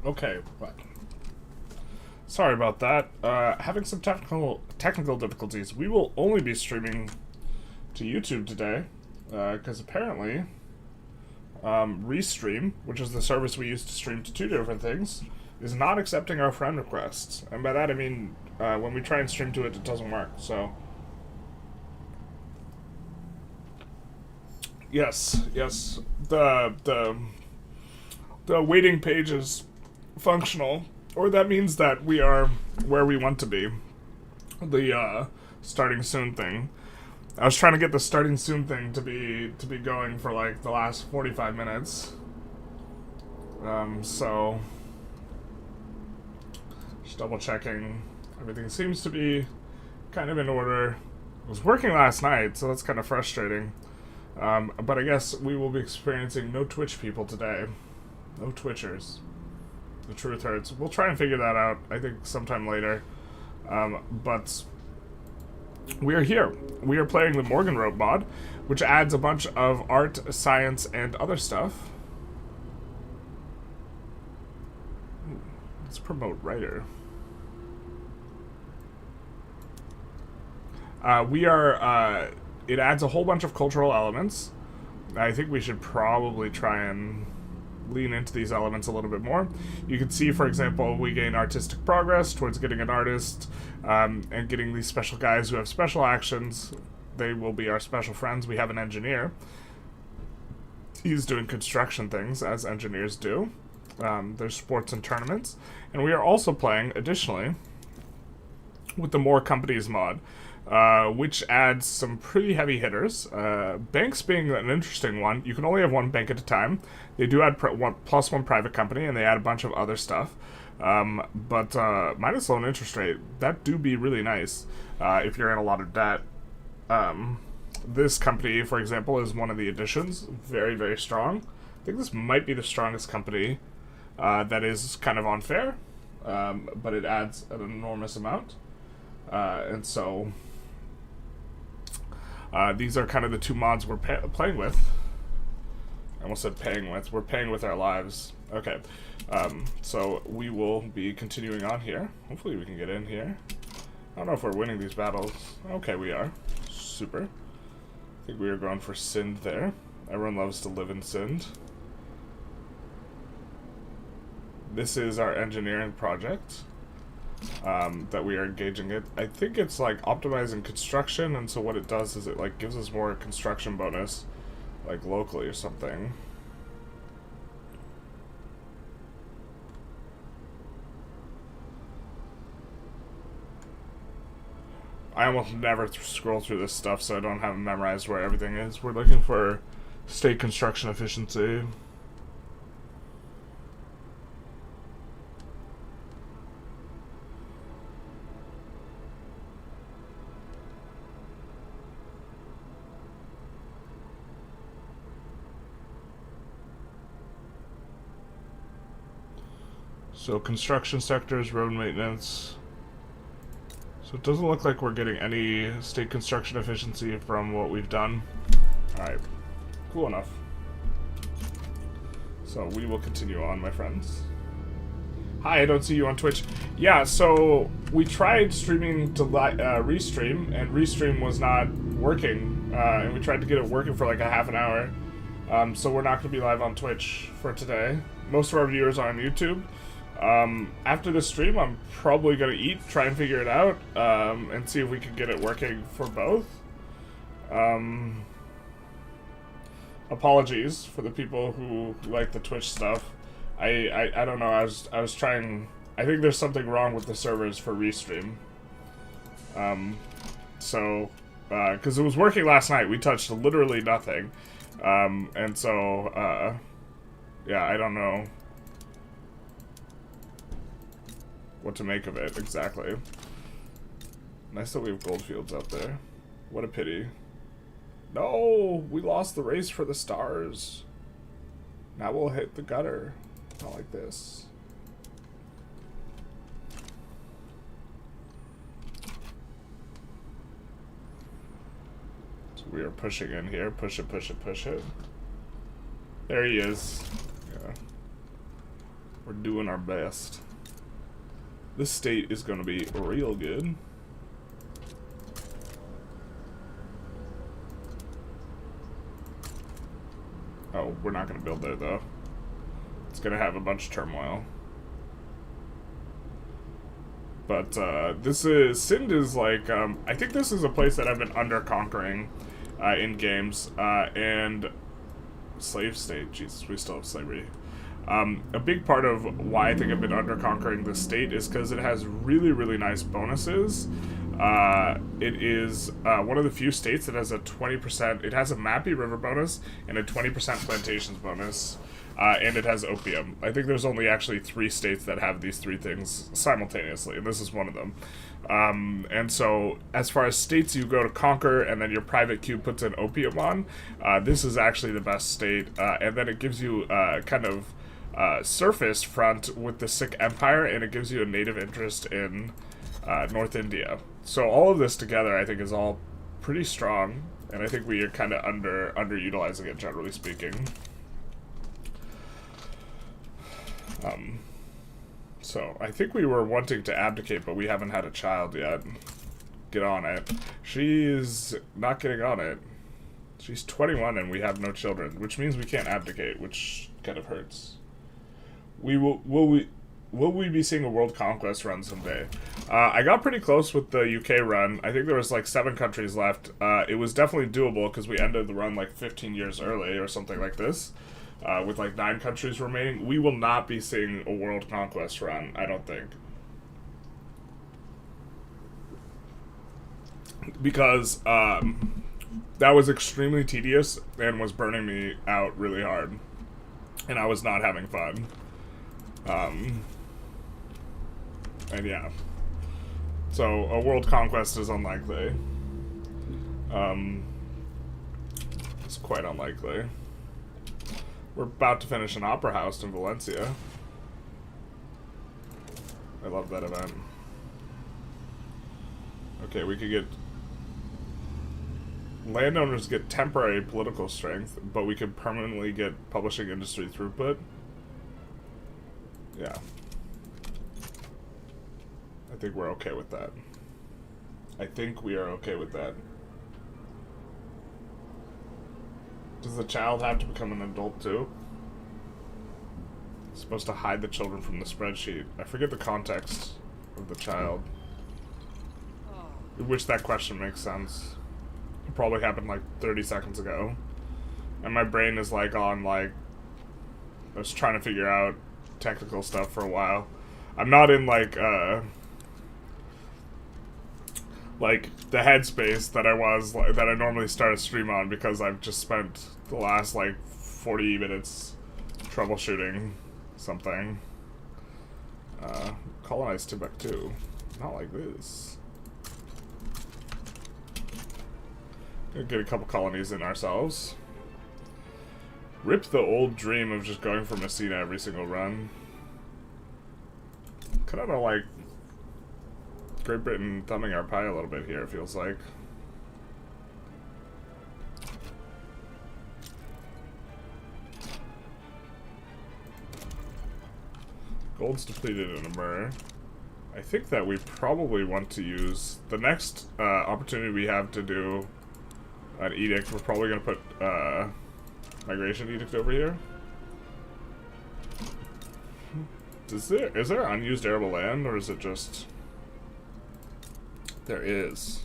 Okay, what? Sorry about that. Having some technical difficulties. We will only be streaming to YouTube today, because apparently, Restream, which is the service we use to stream to two different things, is not accepting our friend requests. And by that I mean, when we try and stream to it, it doesn't work, so... Yes, the waiting page is functional, or that means that we are where we want to be. The starting soon thing. I was trying to get the starting soon thing to be going for like the last 45 minutes. So just double checking. Everything seems to be kind of in order. It was working last night, so that's kind of frustrating. But I guess we will be experiencing no Twitch people today. No Twitchers. The truth hurts. We'll try and figure that out, I think, sometime later. But we are here. We are playing the Morgenröte mod, which adds a bunch of art, science, and other stuff. Ooh, let's promote writer. It adds a whole bunch of cultural elements. I think we should probably try and lean into these elements a little bit more. You can see, for example, we gain artistic progress towards getting an artist, and getting these special guys who have special actions. They will be our special friends. We have an engineer. He's doing construction things, as engineers do. There's sports and tournaments. And we are also playing, additionally, with the More Companies mod, which adds some pretty heavy hitters. Banks being an interesting one. You can only have one bank at a time. They do add plus one private company, and they add a bunch of other stuff. But minus loan interest rate, that do be really nice if you're in a lot of debt. This company, for example, is one of the additions. Very, very strong. I think this might be the strongest company that is kind of unfair, but it adds an enormous amount. And so these are kind of the two mods we're playing with. I almost said paying with. We're paying with our lives. Okay. So we will be continuing on here. Hopefully we can get in here. I don't know if we're winning these battles. Okay, we are. Super. I think we are going for Sindh there. Everyone loves to live in Sindh. This is our engineering project. That we are engaging it. I think it's like optimizing construction, and so what it does is it like gives us more construction bonus, like locally or something. I almost never scroll through this stuff, so I don't have memorized where everything is. We're looking for state construction efficiency. So construction sectors, road maintenance. So it doesn't look like we're getting any state construction efficiency from what we've done. Alright, cool enough. So we will continue on, my friends. Hi, I don't see you on Twitch. Yeah, so we tried streaming to Restream, and Restream was not working. And we tried to get it working for like a half an hour. So we're not going to be live on Twitch for today. Most of our viewers are on YouTube. After the stream, I'm probably gonna eat, try and figure it out, and see if we can get it working for both. Apologies for the people who like the Twitch stuff. I don't know, I was trying, I think there's something wrong with the servers for Restream. Cause it was working last night, we touched literally nothing. And so, yeah, I don't know what to make of it, exactly. Nice that we have goldfields out there. What a pity. No! We lost the race for the stars. Now we'll hit the gutter. Not like this. So we are pushing in here. Push it, push it, push it. There he is. Yeah. We're doing our best. This state is going to be real good. Oh, we're not going to build there, though. It's going to have a bunch of turmoil. But, this is... Sindh is, like, I think this is a place that I've been under-conquering in games. And... Slave state. Jesus, we still have slavery. A big part of why I think I've been under-conquering this state is because it has really, really nice bonuses. It is one of the few states that has a 20%... It has a Mappy River bonus and a 20% plantations bonus. And it has opium. I think there's only actually 3 states that have these 3 things simultaneously, and this is one of them. And so, as far as states you go to conquer, and then your private queue puts an opium on, this is actually the best state, and then it gives you kind of surface front with the Sikh Empire, and it gives you a native interest in North India. So all of this together, I think, is all pretty strong, and I think we are kind of underutilizing it, generally speaking. So, I think we were wanting to abdicate, but we haven't had a child yet. Get on it. She's not getting on it. She's 21 and we have no children, which means we can't abdicate, which kind of hurts. Will we be seeing a world conquest run someday? I got pretty close with the UK run. I think there was like 7 countries left. It was definitely doable because we ended the run like 15 years early or something like this. With like 9 countries remaining. We will not be seeing a world conquest run, I don't think. Because that was extremely tedious and was burning me out really hard. And I was not having fun. And yeah. So a world conquest is unlikely. It's quite unlikely. We're about to finish an opera house in Valencia. I love that event. Okay, we could get... Landowners get temporary political strength, but we could permanently get publishing industry throughput. Yeah. I think we're okay with that. I think we are okay with that. Does the child have to become an adult too? It's supposed to hide the children from the spreadsheet. I forget the context of the child. I wish that question makes sense. It probably happened like 30 seconds ago. And my brain is like on like... I was trying to figure out technical stuff for a while. I'm not in like the headspace that I was, that I normally start a stream on, because I've just spent the last like 40 minutes troubleshooting something. Colonize Timbuktu. Not like this. Gonna get a couple colonies in ourselves. Rip the old dream of just going for Messina every single run. Kind of like Great Britain thumbing our pie a little bit here, it feels like. Gold's depleted in a myrrh. I think that we probably want to use the next opportunity we have to do an edict. We're probably going to put migration edict over here. Is there unused arable land, or is it just... There is.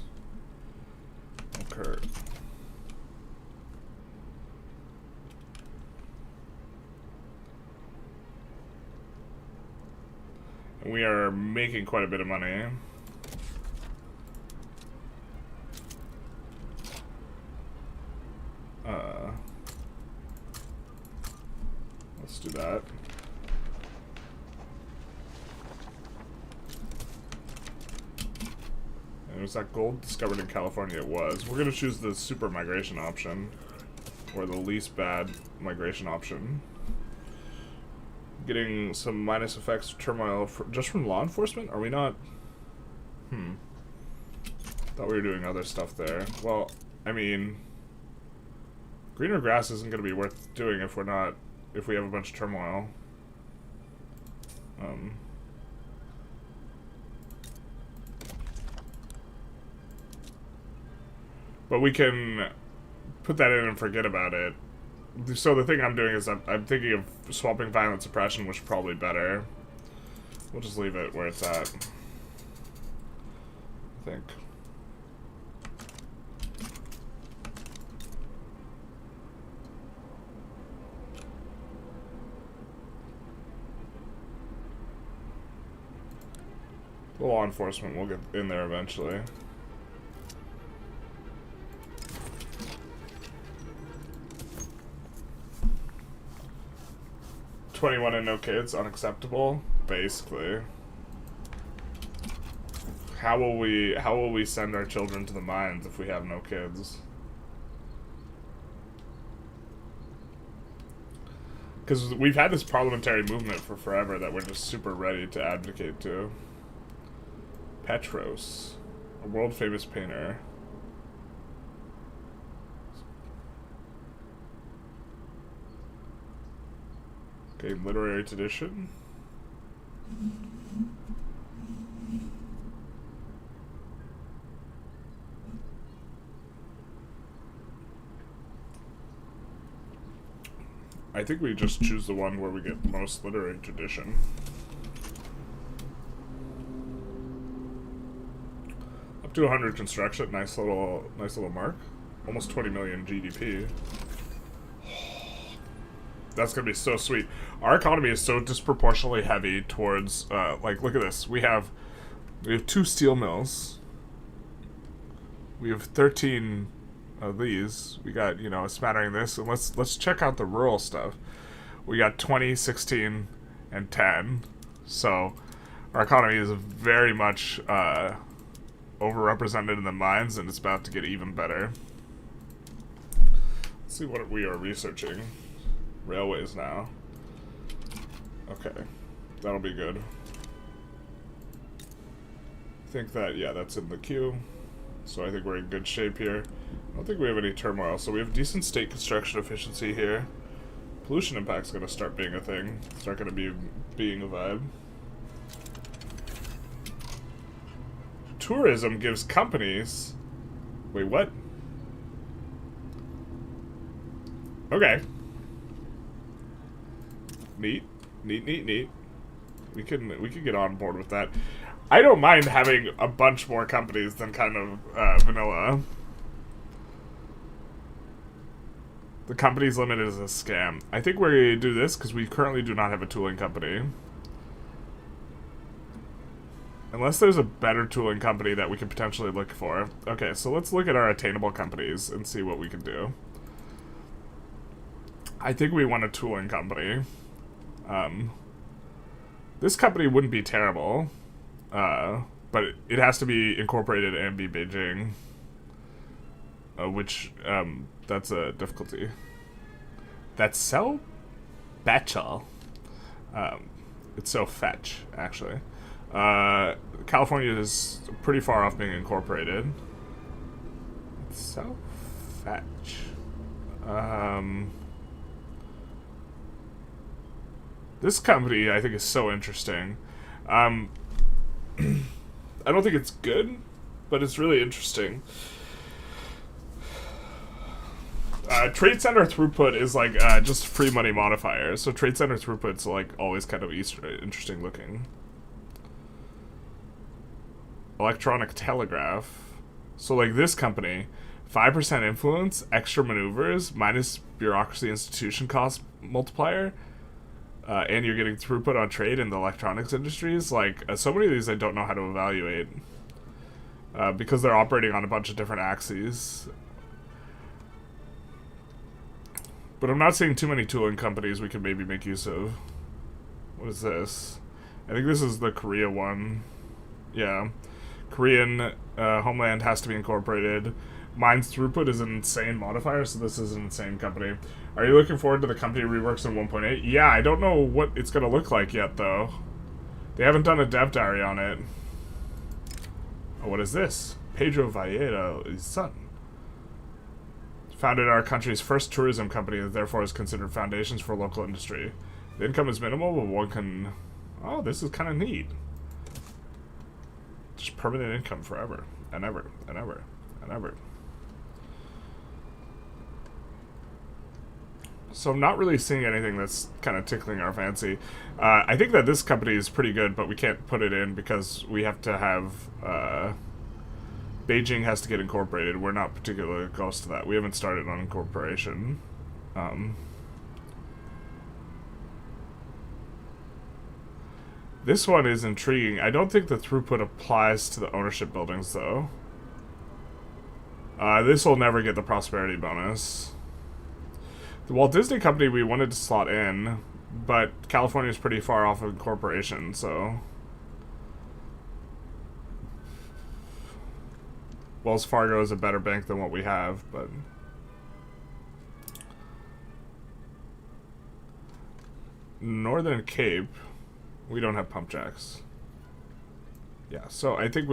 Okay. And we are making quite a bit of money. Let's do that. And was that gold discovered in California? It was. We're going to choose the super migration option, or the least bad migration option. Getting some minus effects of turmoil just from law enforcement? Are we not? Thought we were doing other stuff there. Well, I mean, greener grass isn't going to be worth doing if we have a bunch of turmoil. But we can put that in and forget about it. So the thing I'm doing is I'm thinking of swapping violent suppression, which is probably better. We'll just leave it where it's at, I think. The law enforcement will get in there eventually. "21 and no kids, unacceptable." Basically. How will we send our children to the mines if we have no kids? Because we've had this parliamentary movement for forever that we're just super ready to advocate to. Petros, a world famous painter. Okay, literary tradition. I think we just choose the one where we get most literary tradition. Up to 100 construction, nice little mark. Almost 20 million GDP. That's gonna be so sweet. Our economy is so disproportionately heavy towards, like, look at this. We have 2 steel mills. We have 13 of these. We got, you know, a smattering of this. And let's check out the rural stuff. We got 20, 16, and 10. So our economy is very much overrepresented in the mines, and it's about to get even better. Let's see what we are researching. Railways now. Okay, that'll be good. I think that, yeah, that's in the queue. So I think we're in good shape here. I don't think we have any turmoil. So we have decent state construction efficiency here. Pollution impact's gonna start being a thing. Start gonna be being a vibe. Tourism gives companies... Wait, what? Okay. Neat. Neat. We can get on board with that. I don't mind having a bunch more companies than kind of vanilla. The company's limit is a scam. I think we're going to do this because we currently do not have a tooling company. Unless there's a better tooling company that we could potentially look for. Okay, so let's look at our attainable companies and see what we can do. I think we want a tooling company. This company wouldn't be terrible, but it has to be incorporated and be Beijing, which that's a difficulty. That's so betchel. It's so fetch, actually. California is pretty far off being incorporated. It's so fetch. This company, I think, is so interesting. I don't think it's good, but it's really interesting. Trade center throughput is like just free money modifier. So trade center throughput's like always kind of interesting looking. Electronic telegraph. So like this company, 5% influence, extra maneuvers, minus bureaucracy institution cost multiplier. And you're getting throughput on trade in the electronics industries. Like, so many of these I don't know how to evaluate. Because they're operating on a bunch of different axes. But I'm not seeing too many tooling companies we could maybe make use of. What is this? I think this is the Korea one. Yeah. Korean homeland has to be incorporated. Mine's throughput is an insane modifier, so this is an insane company. Are you looking forward to the company reworks in 1.8? Yeah, I don't know what it's going to look like yet, though. They haven't done a dev diary on it. Oh, what is this? Pedro Vallejo's son. Founded our country's first tourism company that therefore is considered foundations for local industry. The income is minimal, but one can Oh, this is kind of neat. Just permanent income forever and ever and ever and ever. So I'm not really seeing anything that's kind of tickling our fancy. I think that this company is pretty good, but we can't put it in because we have to have... Beijing has to get incorporated. We're not particularly close to that. We haven't started on incorporation. This one is intriguing. I don't think the throughput applies to the ownership buildings, though. This will never get the prosperity bonus. The Walt Disney Company we wanted to slot in, but California is pretty far off of incorporation, so... Wells Fargo is a better bank than what we have, but... Northern Cape, we don't have pump jacks. Yeah, so I think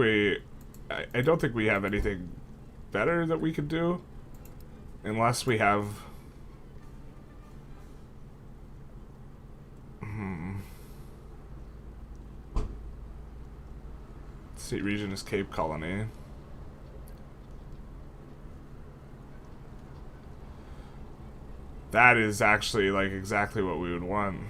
I don't think we have anything better that we could do, unless we have... State region is Cape Colony. That is actually like exactly what we would want.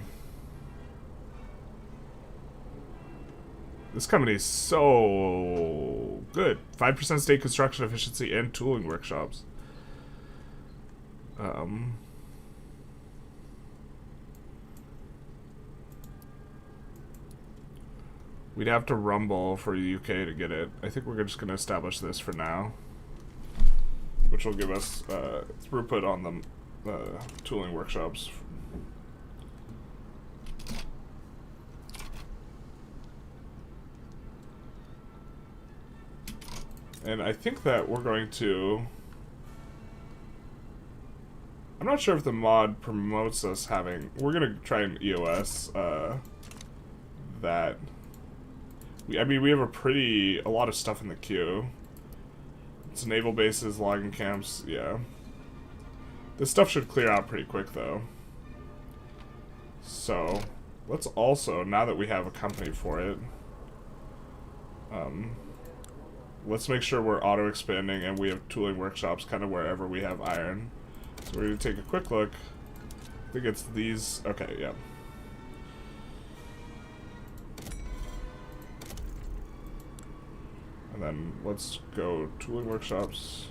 This company is so good. 5% state construction efficiency and tooling workshops. We'd have to rumble for the UK to get it. I think we're just going to establish this for now, which will give us throughput on the tooling workshops. And I think that we're going to... I'm not sure if the mod promotes us having... We're going to try and EOS that... I mean, we have a lot of stuff in the queue. It's naval bases, logging camps, yeah. This stuff should clear out pretty quick, though. So, let's also, now that we have a company for it, let's make sure we're auto-expanding and we have tooling workshops kind of wherever we have iron. So we're going to take a quick look. I think it's these. Okay, yeah. And then let's go tooling workshops.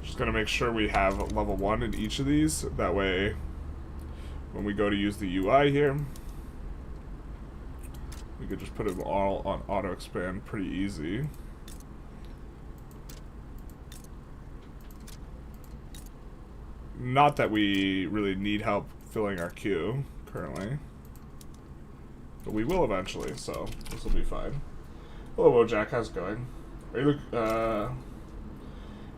Just gonna make sure we have level 1 in each of these. That way, when we go to use the UI here, we could just put them all on auto expand pretty easy. Not that we really need help filling our queue currently. But we will eventually, so this will be fine. Hello, Wojak, how's it going? Are you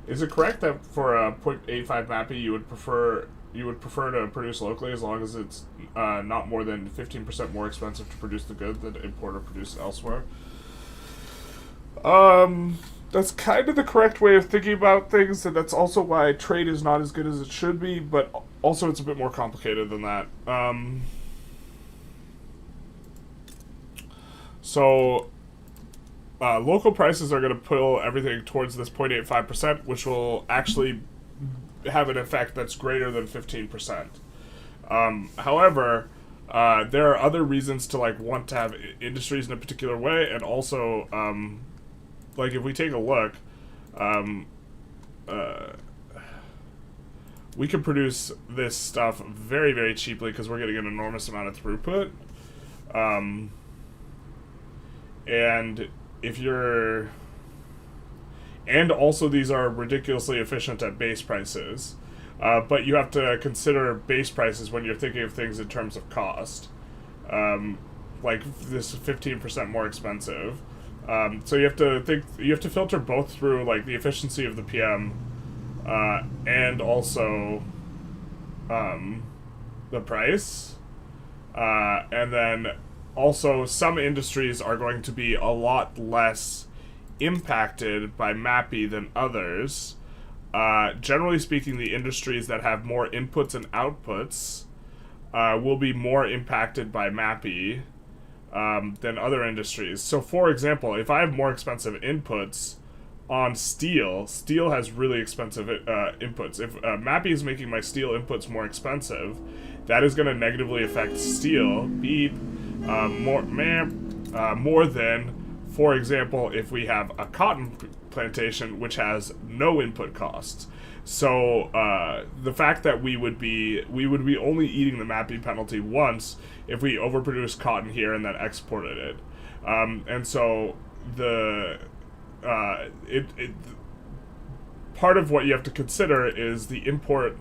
is it correct that for a 0.85 mappy you would prefer to produce locally as long as it's not more than 15% more expensive to produce the good than import or produce elsewhere? That's kind of the correct way of thinking about things, and that's also why trade is not as good as it should be, but also it's a bit more complicated than that. So, local prices are going to pull everything towards this 0.85%, which will actually have an effect that's greater than 15%. However, there are other reasons to want to have industries in a particular way, and also, if we take a look, we can produce this stuff very, very cheaply because we're getting an enormous amount of throughput. And if you're... And also these are ridiculously efficient at base prices. But you have to consider base prices when you're thinking of things in terms of cost. Like this is 15% more expensive. So you have to filter both through the efficiency of the PM and also the price. And then also, some industries are going to be a lot less impacted by MAPI than others. Generally speaking, the industries that have more inputs and outputs will be more impacted by MAPI than other industries. So, for example, if I have more expensive inputs on steel, steel has really expensive inputs. If MAPI is making my steel inputs more expensive, that is going to negatively affect steel more than, for example, if we have a cotton plantation which has no input costs. So the fact that we would be only eating the MAPI penalty once if we overproduced cotton here and then exported it, and so part of what you have to consider is the input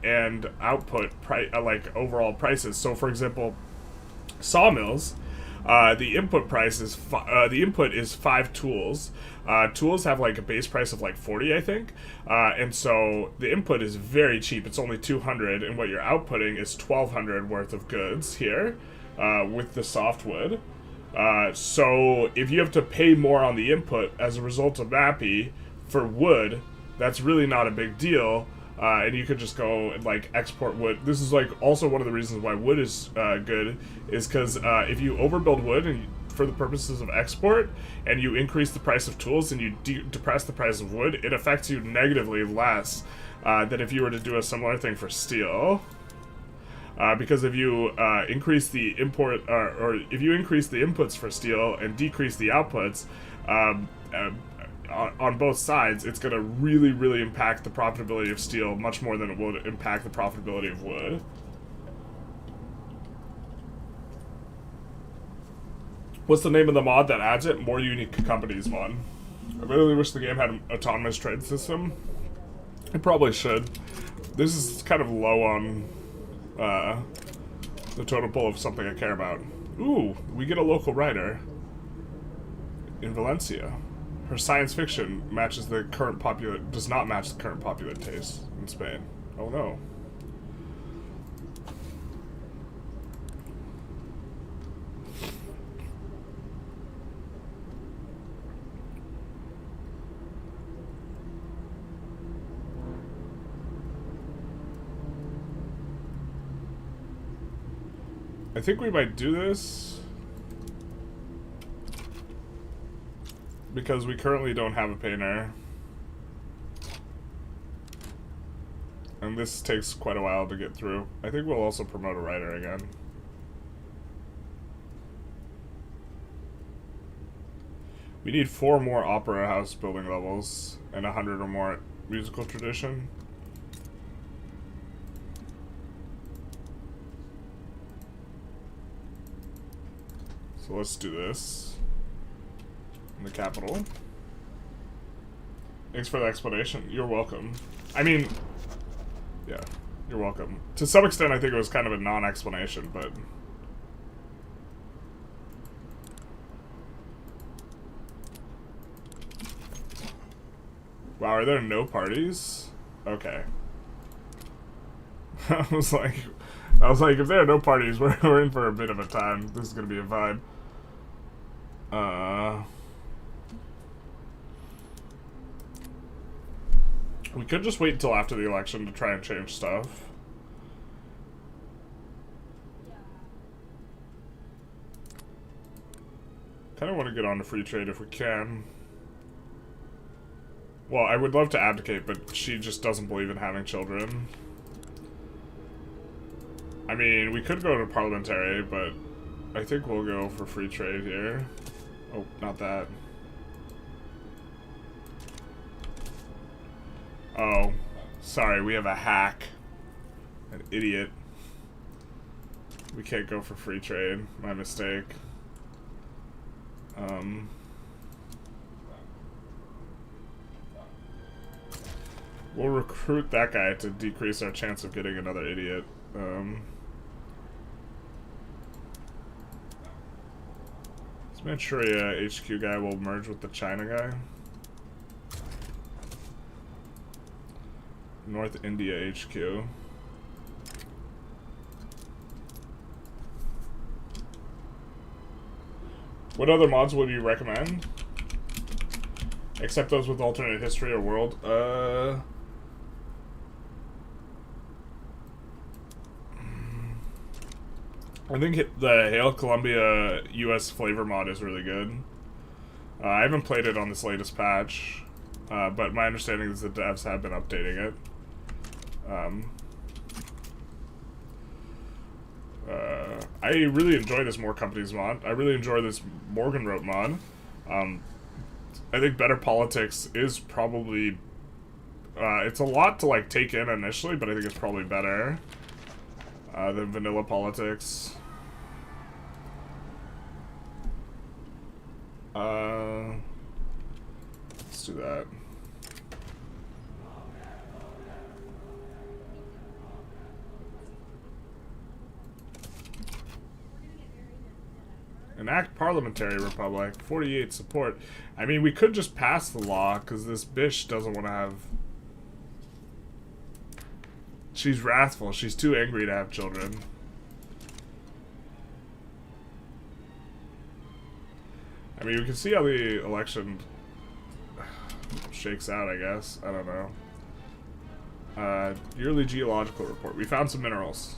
and output like overall prices. So, for example, sawmills. The input price is the input is 5 tools. Tools have like a base price of like 40, I think, and so the input is very cheap. It's only 200, and what you're outputting is 1,200 worth of goods here with the softwood. So if you have to pay more on the input as a result of MAPI for wood, that's really not a big deal. And you could just go and like export wood. This is like also one of the reasons why wood is good, is because if you overbuild wood and for the purposes of export, and you increase the price of tools and you depress the price of wood, it affects you negatively less than if you were to do a similar thing for steel. Because if you increase the import, or if you increase the inputs for steel and decrease the outputs, on both sides, it's going to really, really impact the profitability of steel much more than it would impact the profitability of wood. What's the name of the mod that adds it? More Unique Companies mod. I really wish the game had an autonomous trade system. It probably should. This is kind of low on the totem pole of something I care about. Ooh, we get a local writer in Valencia. Her science fiction matches the current does not match the current popular taste in Spain. Oh no. I think we might do this because we currently don't have a painter, and this takes quite a while to get through. I think we'll also promote a writer again. We need 4 more opera house building levels and 100 or more musical tradition. So let's do this in the capital. Thanks for the explanation. You're welcome. I mean, yeah, you're welcome. To some extent, I think it was kind of a non-explanation, but... Wow, are there no parties? Okay. I was like, if there are no parties, we're in for a bit of a time. This is gonna be a vibe. We could just wait until after the election to try and change stuff. Kind of want to get on to free trade if we can. Well, I would love to abdicate, but she just doesn't believe in having children. I mean, we could go to parliamentary, but I think we'll go for free trade here. Oh, not that. Oh, sorry, we have a hack. An idiot. We can't go for free trade. My mistake. We'll recruit that guy to decrease our chance of getting another idiot. This Manchuria HQ guy will merge with the China guy. North India HQ. What other mods would you recommend? Except those with alternate history or world? I think the Hail Columbia US flavor mod is really good. I haven't played it on this latest patch, but my understanding is the devs have been updating it. I really enjoy this More Companies mod. I really enjoy this Morgenröte mod. I think Better Politics is probably... it's a lot to like take in initially, but I think it's probably better than Vanilla Politics. Let's do that. Enact Parliamentary Republic. 48 support. I mean, we could just pass the law, because this bish doesn't want to have... She's wrathful. She's too angry to have children. I mean, we can see how the election shakes out, I guess. I don't know. Yearly geological report. We found some minerals.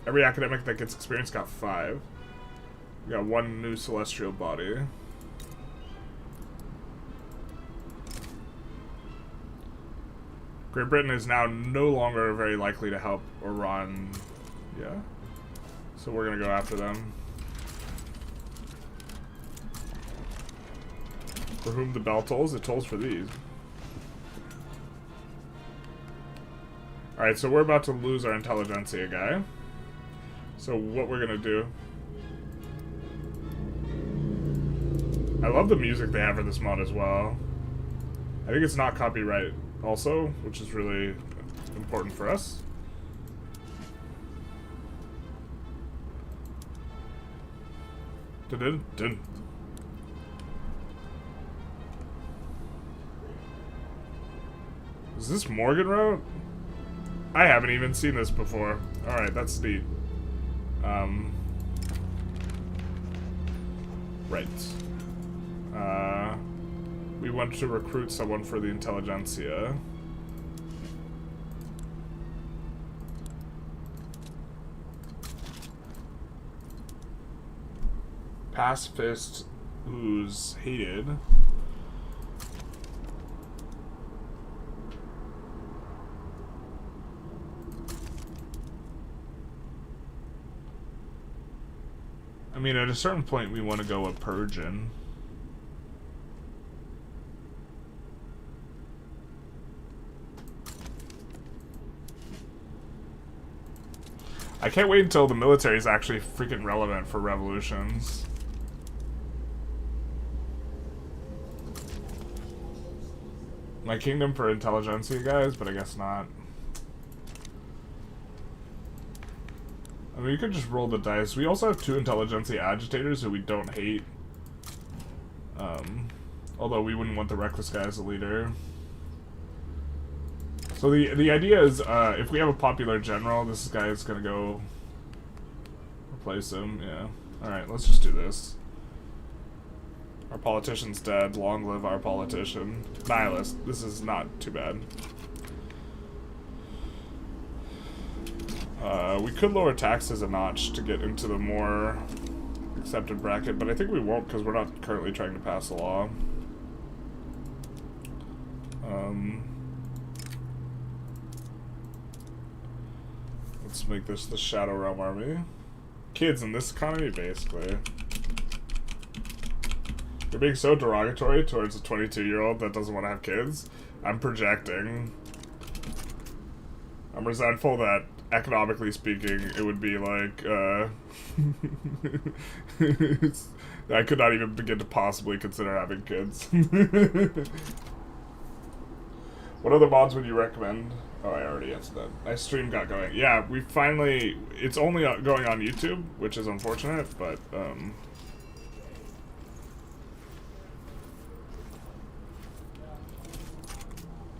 Every academic that gets experience got 5. We got 1 new celestial body. Great Britain is now no longer very likely to help Iran. Yeah? So we're gonna go after them. For whom the bell tolls, it tolls for these. Alright, so we're about to lose our Intelligentsia guy. So what we're gonna do... I love the music they have for this mod as well. I think it's not copyright also, which is really important for us. Dun-dun-dun. Is this Morgenröte? I haven't even seen this before. Alright, that's neat. Right. We want to recruit someone for the Intelligentsia. Pacifist who's hated. I mean, at a certain point we want to go a Persian. I can't wait until the military is actually freaking relevant for revolutions. My kingdom for Intelligentsia guys, but I guess not. I mean, you could just roll the dice. We also have 2 Intelligentsia agitators who we don't hate. Although we wouldn't want the reckless guy as a leader. So the idea is, if we have a popular general, this guy is gonna go replace him. Yeah. Alright, let's just do this. Our politician's dead. Long live our politician. Nihilist. This is not too bad. We could lower taxes a notch to get into the more accepted bracket, but I think we won't because we're not currently trying to pass a law. Let's make this the Shadow Realm army. Kids in this economy, basically. You're being so derogatory towards a 22-year-old that doesn't want to have kids. I'm projecting. I'm resentful that, economically speaking, it would be like, I could not even begin to possibly consider having kids. What other mods would you recommend? Oh, I already answered that. My stream got going. Yeah, we finally... It's only going on YouTube, which is unfortunate, but,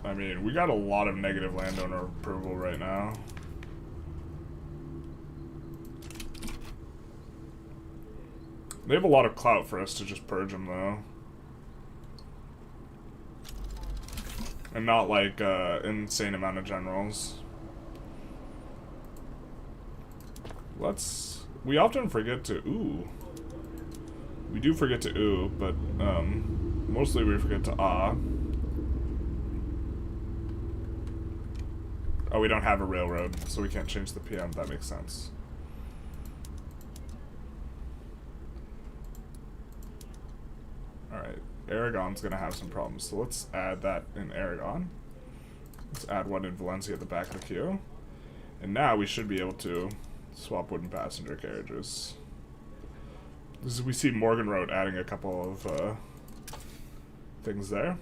I mean, we got a lot of negative landowner approval right now. They have a lot of clout for us to just purge them, though. And not, like, insane amount of generals. Let's We often forget to ooh. We do forget to ooh, but mostly we forget to ah. Oh, we don't have a railroad, so we can't change the PM. That makes sense. Alright, Aragon's gonna have some problems, so let's add that in Aragon. Let's add one in Valencia at the back of the queue. And now we should be able to swap wooden passenger carriages. We see Morgenröte adding a couple of things there.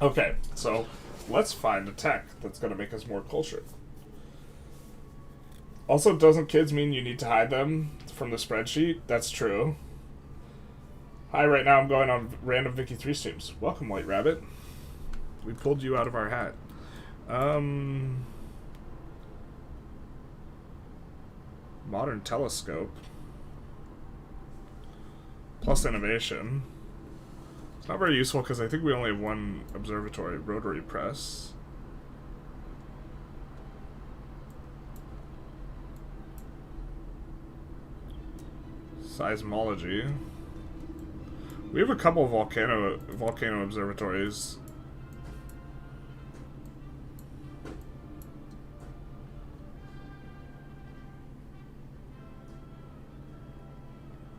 Okay, so let's find a tech that's going to make us more cultured. Also, doesn't kids mean you need to hide them from the spreadsheet? That's true. Hi, right now I'm going on random Vicky 3 streams. Welcome, White Rabbit. We pulled you out of our hat. Modern telescope. Plus innovation. It's not very useful because I think we only have one observatory. Rotary press. Seismology. We have a couple of volcano observatories.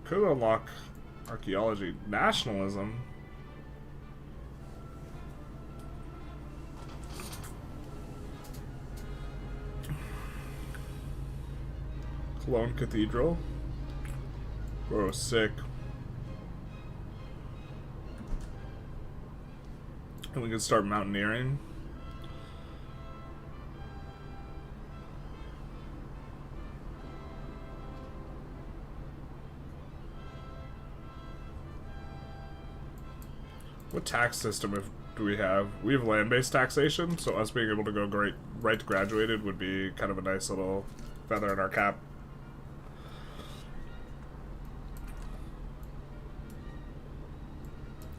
Could unlock archaeology. Nationalism. Cologne Cathedral. Bro, sick. And we can start mountaineering. What tax system do we have? We have land-based taxation, so us being able to go right to graduated would be kind of a nice little feather in our cap.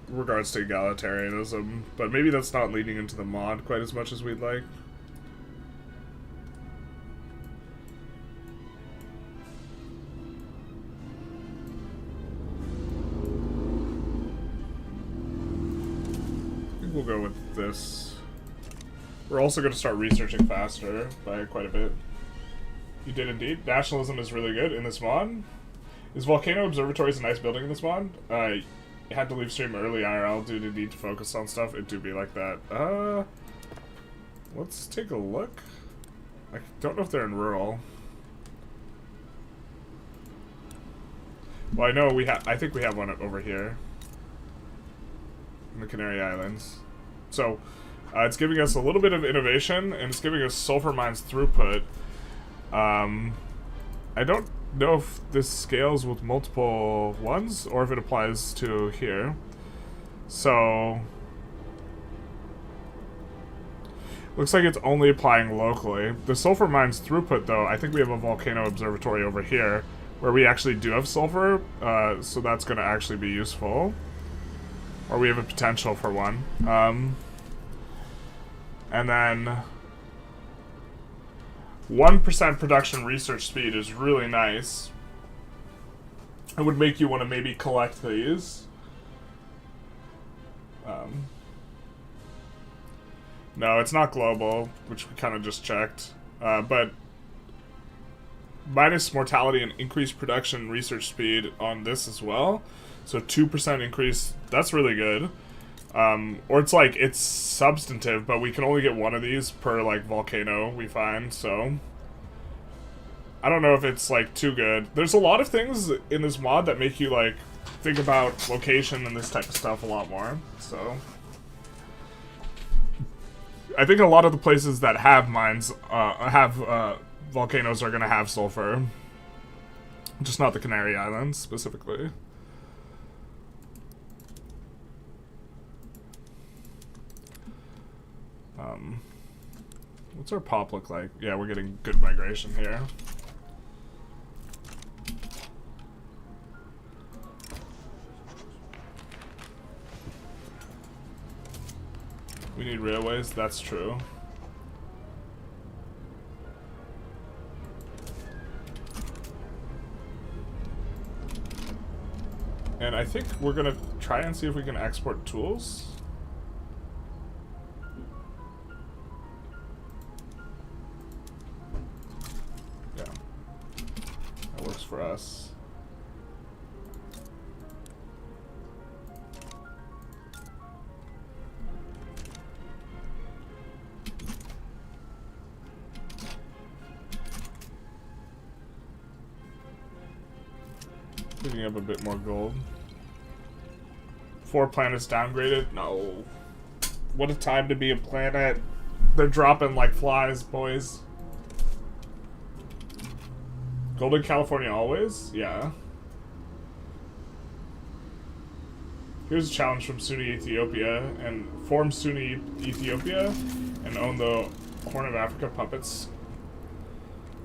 In regards to egalitarianism, but maybe that's not leading into the mod quite as much as we'd like. We'll go with this. We're also going to start researching faster by quite a bit. You did indeed. Nationalism is really good in this mod. Is Volcano Observatories a nice building in this mod? I had to leave stream early IRL due to need to focus on stuff. It do be like that. Let's take a look. I don't know if they're in rural. Well, I know I think we have one over here. In the Canary Islands. So, it's giving us a little bit of innovation, and it's giving us sulfur mines throughput. I don't know if this scales with multiple ones, or if it applies to here. So, looks like it's only applying locally. The sulfur mines throughput, though, I think we have a volcano observatory over here, where we actually do have sulfur, so that's going to actually be useful. Or we have a potential for one. And then 1% production research speed is really nice. It would make you want to maybe collect these. No, it's not global, which we kind of just checked. But minus mortality and increased production research speed on this as well. So 2% increase, that's really good. Or it's like, it's substantive, but we can only get one of these per, like, volcano we find, so I don't know if it's, like, too good. There's a lot of things in this mod that make you, like, think about location and this type of stuff a lot more, so I think a lot of the places that have mines, volcanoes are gonna have sulfur. Just not the Canary Islands, specifically. What's our pop look like? Yeah, we're getting good migration here. We need railways, that's true. And I think we're gonna try and see if we can export tools. Yeah. That works for us. Picking up a bit more gold. 4 planets downgraded? No. What a time to be a planet. They're dropping like flies, boys. Golden California always? Yeah. Here's a challenge from Sunni Ethiopia. And form Sunni Ethiopia and own the Horn of Africa puppets.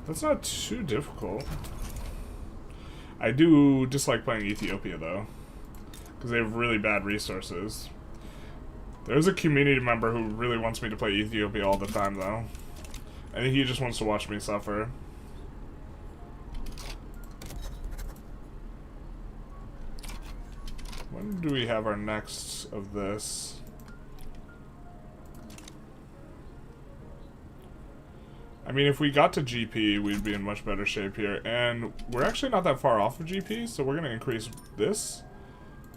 That's not too difficult. I do dislike playing Ethiopia, though, because they have really bad resources. There's a community member who really wants me to play Ethiopia all the time, though. I think he just wants to watch me suffer. When do we have our next of this? I mean, if we got to GP, we'd be in much better shape here. And we're actually not that far off of GP, so we're going to increase this.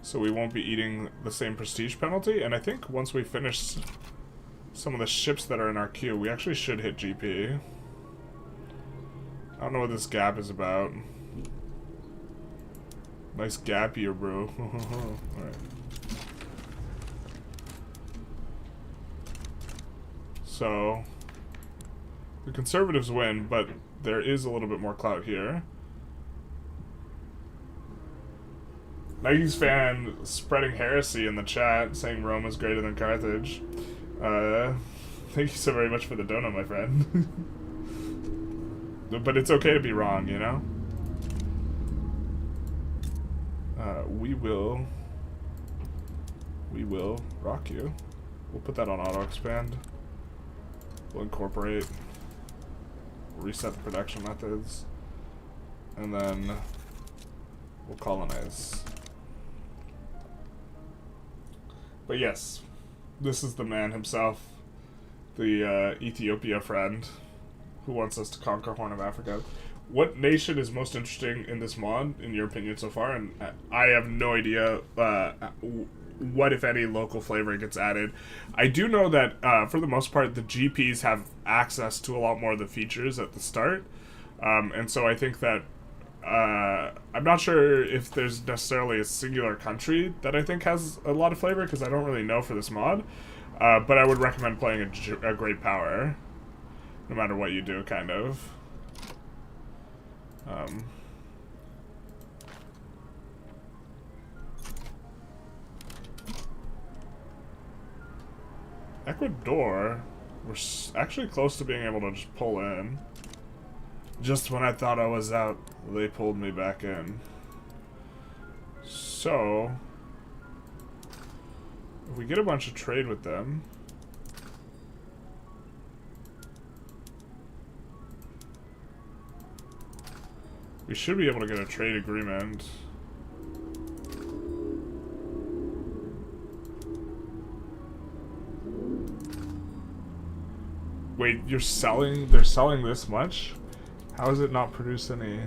So we won't be eating the same prestige penalty. And I think once we finish some of the ships that are in our queue, we actually should hit GP. I don't know what this gap is about. Nice gap here, bro. Alright. So the conservatives win, but there is a little bit more clout here. Nike's fan spreading heresy in the chat, saying Rome is greater than Carthage. Thank you so very much for the donut, my friend. But it's okay to be wrong, you know? We will rock you. We'll put that on auto expand. We'll incorporate, reset the production methods, and then we'll colonize. But yes, this is the man himself, the Ethiopia friend, who wants us to conquer Horn of Africa. What nation is most interesting in this mod, in your opinion, so far? And I have no idea what, if any, local flavor gets added. I do know that, for the most part, the GPs have access to a lot more of the features at the start. And so I think that, I'm not sure if there's necessarily a singular country that I think has a lot of flavor, because I don't really know for this mod. But I would recommend playing a great power, no matter what you do, kind of. Ecuador, we're actually close to being able to just pull in. Just when I thought I was out, they pulled me back in. So, if we get a bunch of trade with them, we should be able to get a trade agreement. Wait, they're selling this much? How is it not produce any?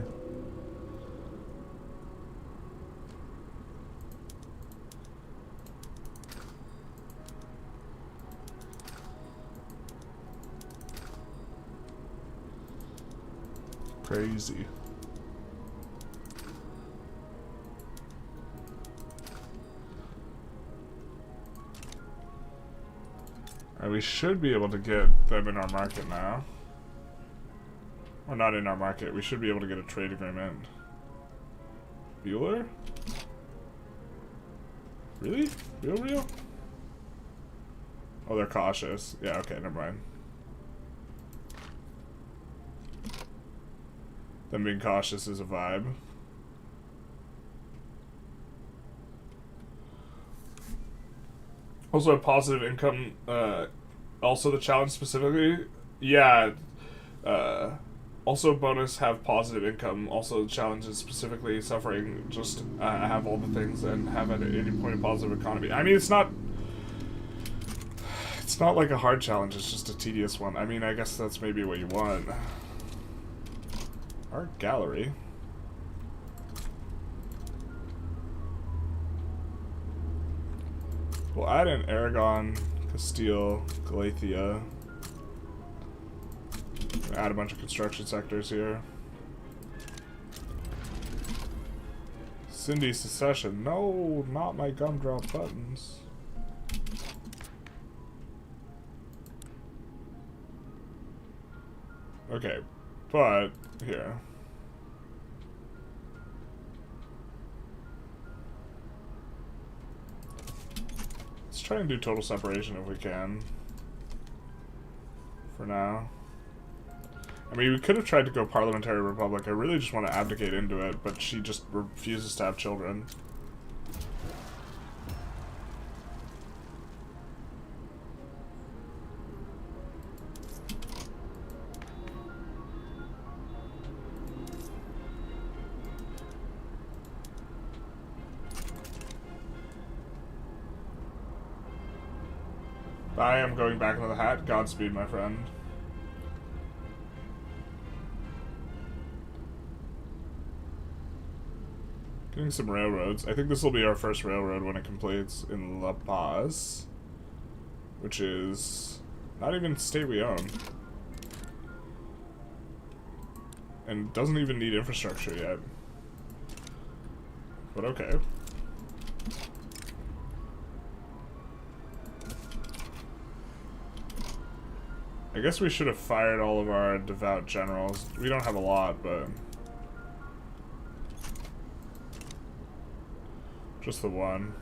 Crazy. We should be able to get them in our market now. Or not in our market. We should be able to get a trade agreement. Bueller? Really? Real? Oh, they're cautious. Yeah, okay, never mind. Them being cautious is a vibe. Also, a positive income, also the challenge specifically. Yeah, Also, bonus have positive income. Also, challenges specifically suffering just have all the things and have an 80-point positive economy. I mean, it's not like a hard challenge. It's just a tedious one. I mean, I guess that's maybe what you want. Art gallery. We'll add in Aragon, Castile, Galatia. Add a bunch of construction sectors here. Sindh secession. No, not my gumdrop buttons. Okay, but here. Let's try and do total separation if we can. For now. I mean, we could have tried to go parliamentary republic. I really just want to abdicate into it, but she just refuses to have children. I am going back into the hat. Godspeed, my friend. Getting some railroads. I think this will be our first railroad when it completes in La Paz, which is not even a state we own. And doesn't even need infrastructure yet. But okay. I guess we should have fired all of our devout generals. We don't have a lot, but just the one.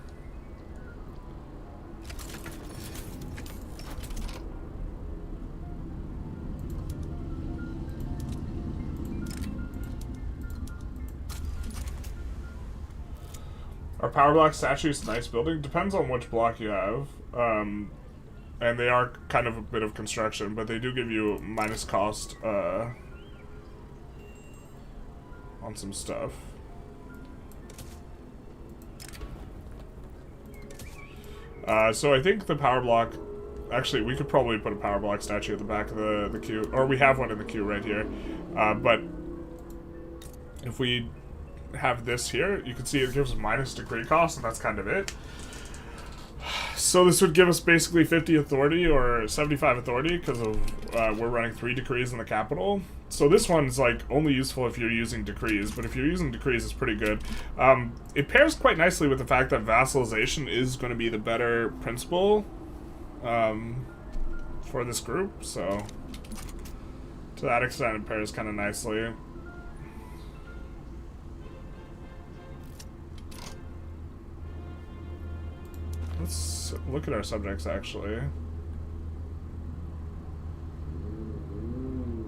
Our power block statues, nice building. Depends on which block you have. And they are kind of a bit of construction, but they do give you minus cost on some stuff. So I think the power block... Actually, we could probably put a power block statue at the back of the queue. Or we have one in the queue right here. But if we have this here, you can see it gives minus decree cost, and that's kind of it. So this would give us basically 50 authority or 75 authority because of we're running 3 decrees in the capital. So this one's like only useful if you're using decrees, but if you're using decrees, it's pretty good. It pairs quite nicely with the fact that vassalization is going to be the better principle for this group. So to that extent, it pairs kind of nicely. Let's look at our subjects, actually.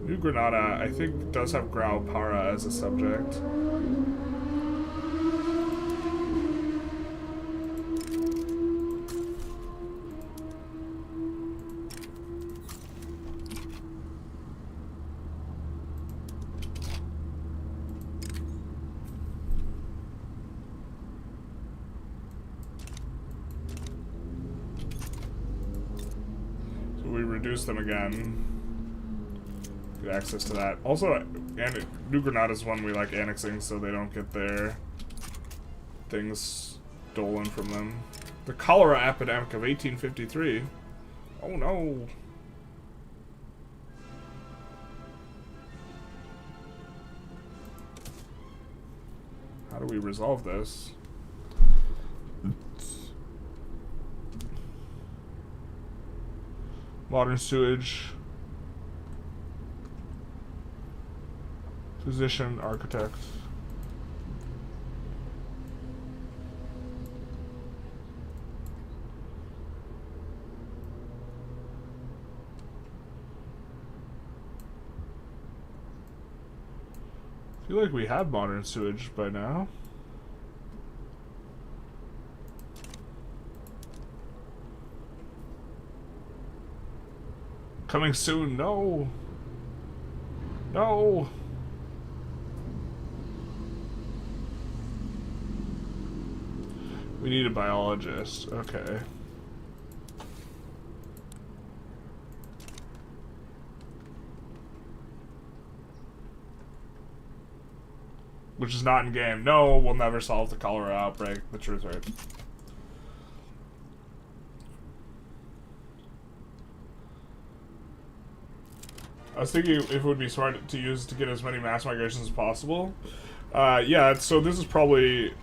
New Granada, I think, does have Grau-Para as a subject. Reduce them again. Get access to that. Also, and New Granada is one we like annexing so they don't get their things stolen from them. The cholera epidemic of 1853. Oh no. How do we resolve this? Modern sewage. Physician, architect. I feel like we have modern sewage by now. Coming soon, no. No! We need a biologist. Okay. Which is not in game. No, we'll never solve the cholera outbreak. The truth rate. I was thinking if it would be smart to use to get as many mass migrations as possible. Yeah, so this is probably...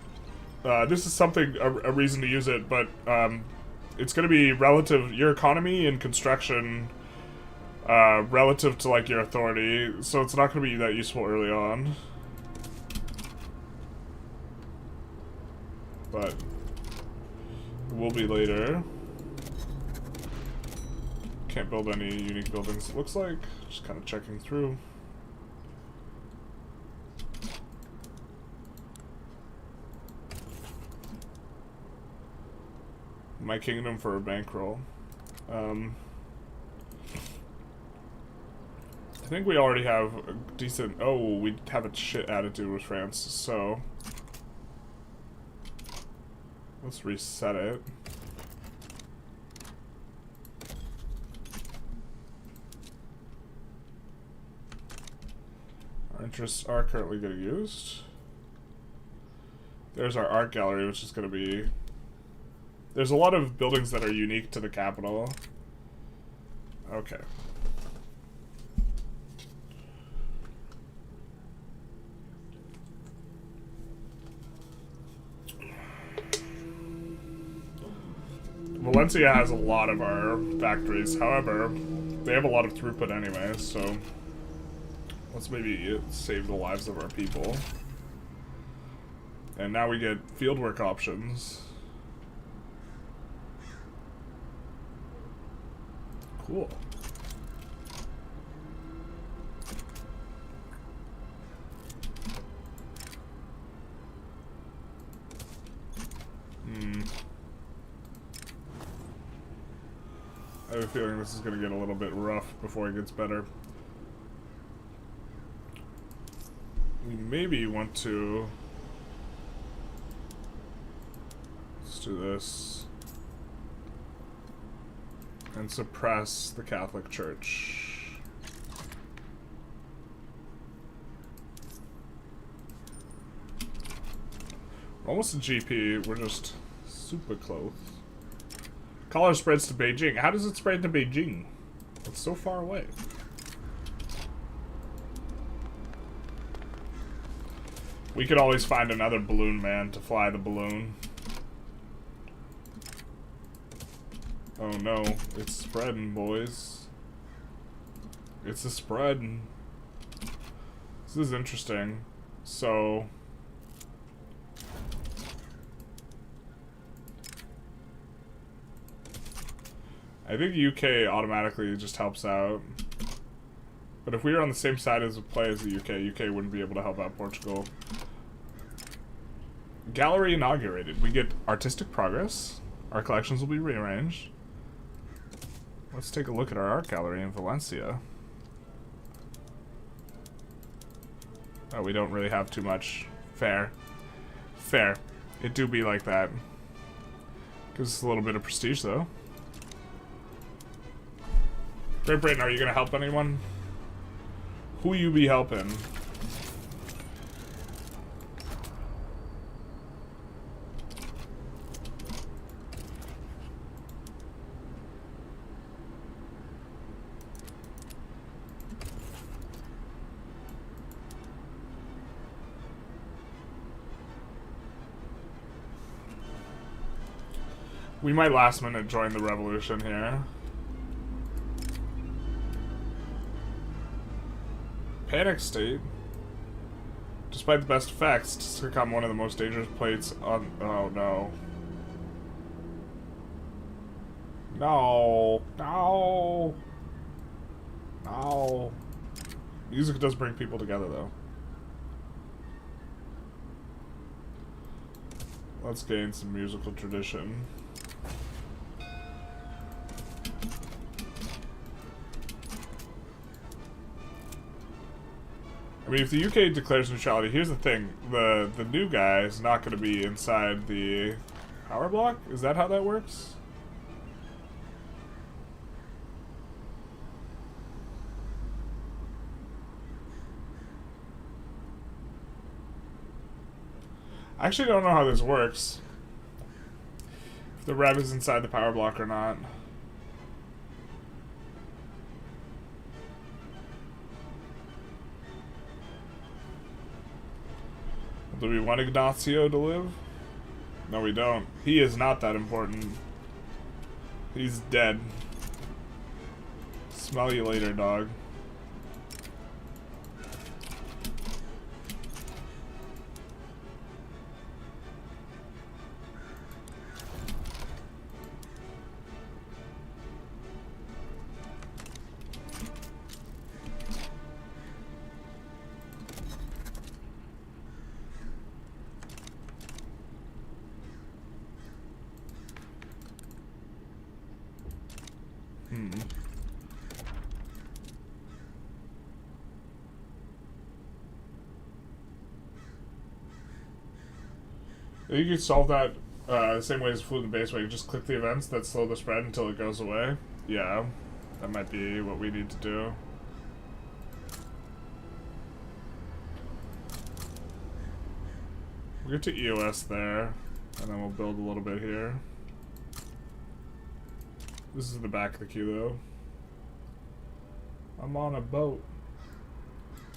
this is something, a reason to use it, but it's going to be relative... Your economy and construction... relative to, like, your authority, so it's not going to be that useful early on. But... it will be later. Can't build any unique buildings, it looks like. Just kind of checking through. My kingdom for a bankroll. I think we already have a decent... Oh, we have a shit attitude with France, so... let's reset it. Our interests are currently getting used. There's our art gallery, which is going to be... There's a lot of buildings that are unique to the capital. Okay. Valencia has a lot of our factories, however, they have a lot of throughput anyway, so let's maybe save the lives of our people. And now we get fieldwork options. Cool. I have a feeling this is going to get a little bit rough before it gets better. We maybe want to... let's do this. And suppress the Catholic Church. We're almost a GP, we're just super close. Cholera spreads to Beijing. How does it spread to Beijing? It's so far away. We could always find another balloon man to fly the balloon. Oh no, it's spreading, boys. It's a spreading. This is interesting. So... I think UK automatically just helps out. But if we were on the same side as a play as the UK, UK wouldn't be able to help out Portugal. Gallery inaugurated. We get artistic progress. Our collections will be rearranged. Let's take a look at our art gallery in Valencia. Oh, we don't really have too much. Fair. Fair. It do be like that. Gives us a little bit of prestige, though. Great Britain, are you gonna help anyone? Who you be helping? We might last minute join the revolution here. Panic state. Despite the best effects, to succumb one of the most dangerous plates on... Oh no. No. No. No. Music does bring people together though. Let's gain some musical tradition. I mean, if the UK declares neutrality, here's the thing. The new guy is not going to be inside the power block? Is that how that works? I actually don't know how this works. If the Rev is inside the power block or not. Do we want Ignacio to live? No, we don't. He is not that important. He's dead. Smell you later, dog. You could solve that the same way as fluid and base, where you just click the events that slow the spread until it goes away. Yeah, that might be what we need to do. We'll get to EOS there, and then we'll build a little bit here. This is the back of the queue, though. I'm on a boat.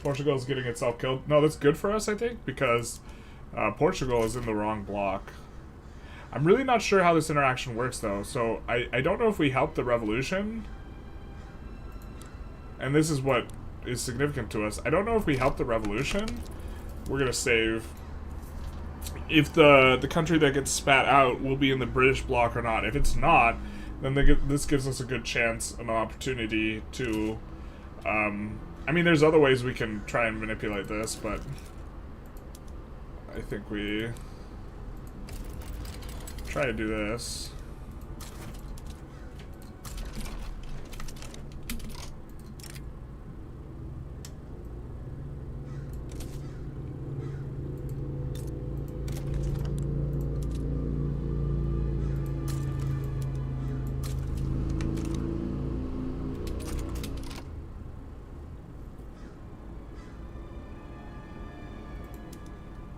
Portugal's getting itself killed. No, that's good for us, I think, because Portugal is in the wrong block. I'm really not sure how this interaction works, though. So I don't know if we help the revolution. And this is what is significant to us. I don't know if we help the revolution. We're going to save. If the country that gets spat out will be in the British bloc or not. If it's not, then this gives us a good chance, an opportunity to... I mean, there's other ways we can try and manipulate this, but... I think we try to do this.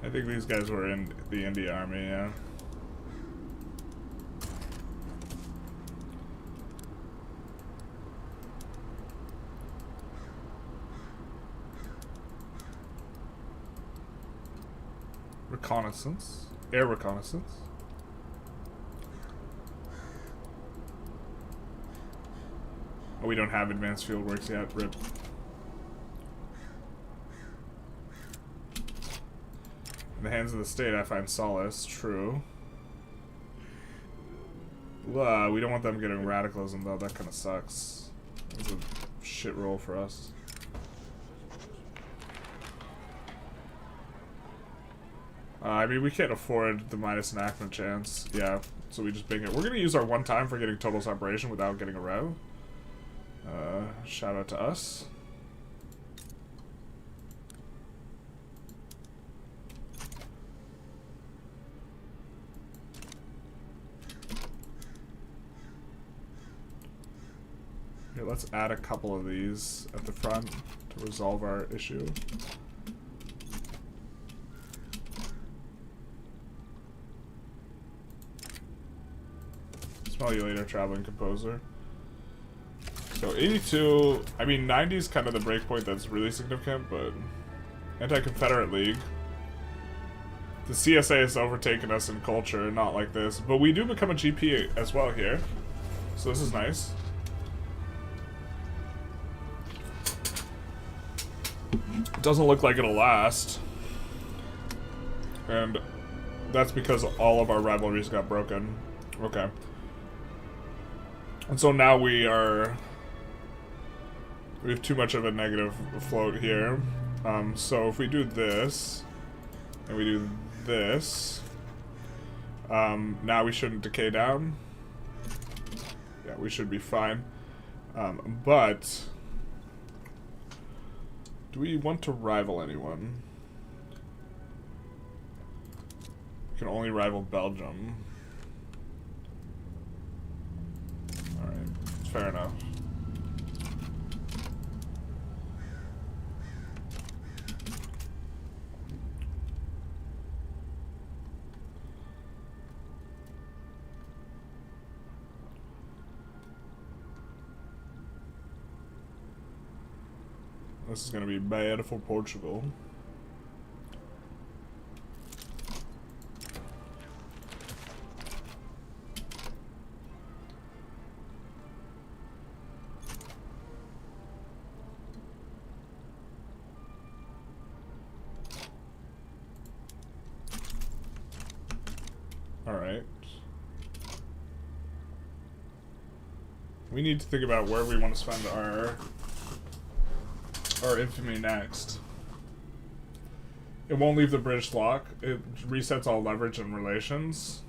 I think these guys were in the India army, yeah. Reconnaissance. Air reconnaissance. Oh, we don't have advanced field works yet. RIP. In the hands of the state, I find solace. True. We don't want them getting radicalism, though. That kind of sucks. It's a shit roll for us. I mean, we can't afford the minus enactment chance. Yeah, so we just bing it. We're going to use our one time for getting total separation without getting a rev. Shout out to us. Here, let's add a couple of these at the front to resolve our issue. Smell you later, traveling composer. So 82, I mean 90 is kind of the breakpoint that's really significant, but Anti-Confederate League. The CSA has overtaken us in culture, not like this, but we do become a GP as well here, so this is nice. It doesn't look like it'll last, and that's because all of our rivalries got broken. Okay. And so now we have too much of a negative float here. So if we do this, and we do this, now we shouldn't decay down. Yeah, we should be fine. But Do we want to rival anyone? We can only rival Belgium. Alright, fair enough. This is going to be bad for Portugal. All right. We need to think about where we want to spend our infamy next. It won't leave the British bloc. It resets all leverage and relations.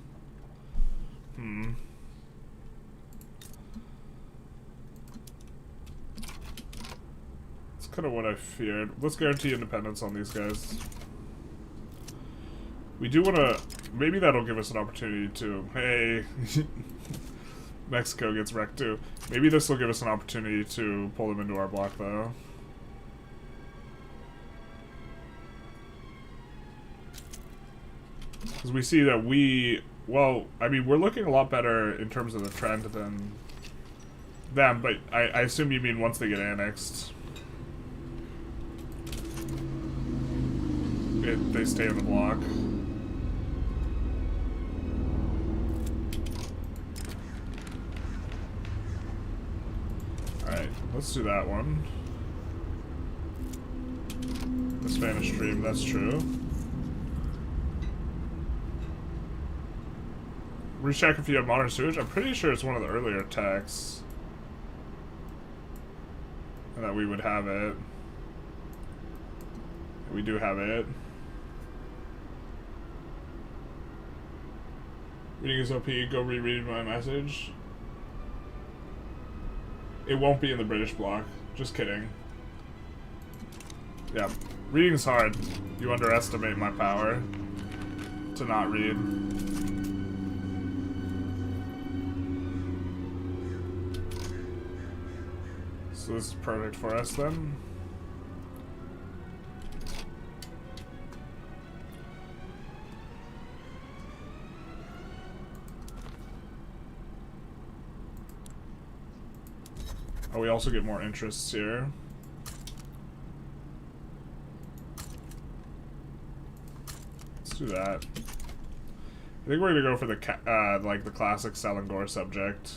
It's kind of what I feared. Let's guarantee independence on these guys. We do want to... Maybe that'll give us an opportunity to... Hey... Mexico gets wrecked too. Maybe this will give us an opportunity to pull them into our bloc though. Because we see that well, I mean, we're looking a lot better in terms of the trend than them, but I assume you mean once they get annexed. They stay in the block. Alright, let's do that one. The Spanish Stream, that's true. Recheck if you have modern sewage. I'm pretty sure it's one of the earlier attacks. And that we would have it. We do have it. Reading is OP, go reread my message. It won't be in the British bloc. Just kidding. Yeah, reading's hard. You underestimate my power to not read. So this is perfect for us then. Oh, we also get more interests here. Let's do that. I think we're gonna go for the like the classic Selangor subject.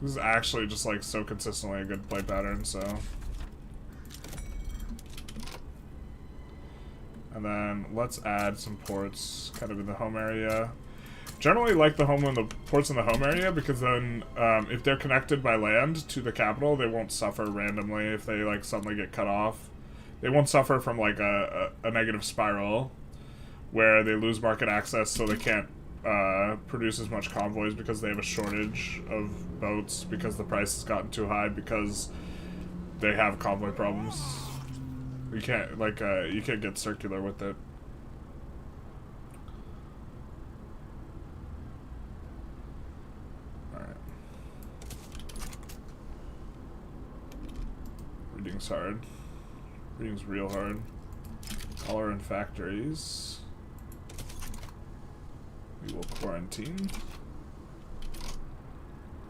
This is actually just like so consistently a good play pattern, so. And then let's add some ports kind of in the home area. Generally like the ports in the home area because then if they're connected by land to the capital, they won't suffer randomly if they like suddenly get cut off. They won't suffer from like a negative spiral where they lose market access so they can't produce as much convoys because they have a shortage of boats because the price has gotten too high because they have convoy problems. You can't like you can't get circular with it. Alright. Reading's hard. Reading's real hard. All are in factories. We will quarantine.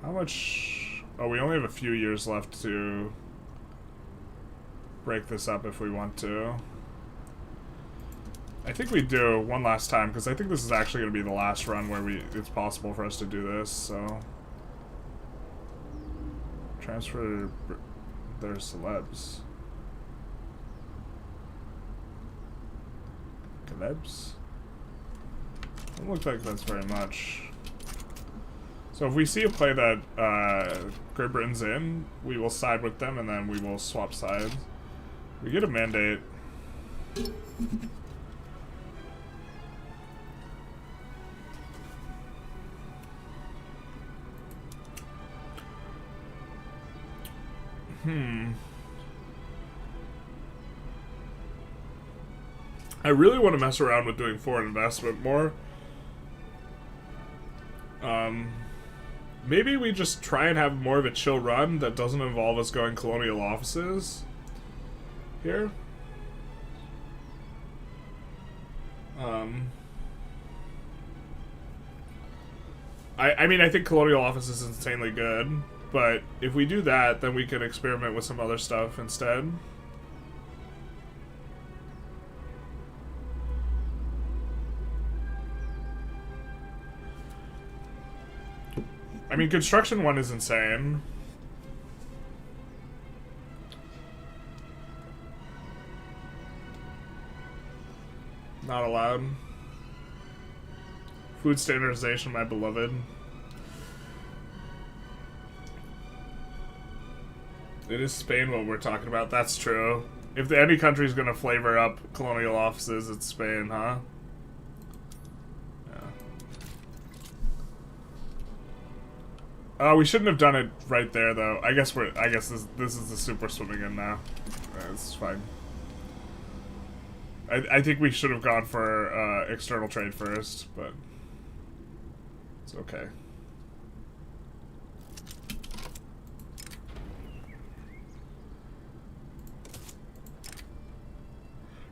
How much... Oh, we only have a few years left to break this up if we want to. I think we do one last time, because I think this is actually going to be the last run where it's possible for us to do this, so... Transfer their celebs. Celebs? Doesn't look like that's very much. So if we see a play that Great Britain's in, we will side with them and then we will swap sides. We get a mandate. I really want to mess around with doing foreign investment more. Maybe we just try and have more of a chill run that doesn't involve us going colonial offices here. I mean, I think colonial office is insanely good, but if we do that, then we can experiment with some other stuff instead. I mean, construction one is insane. Not allowed. Food standardization, my beloved. It is Spain what we're talking about. That's true. If any country's gonna flavor up colonial offices, it's Spain, huh? We shouldn't have done it right there, though. I guess this is the super swimming in now. This is fine. I think we should have gone for external trade first, but it's okay.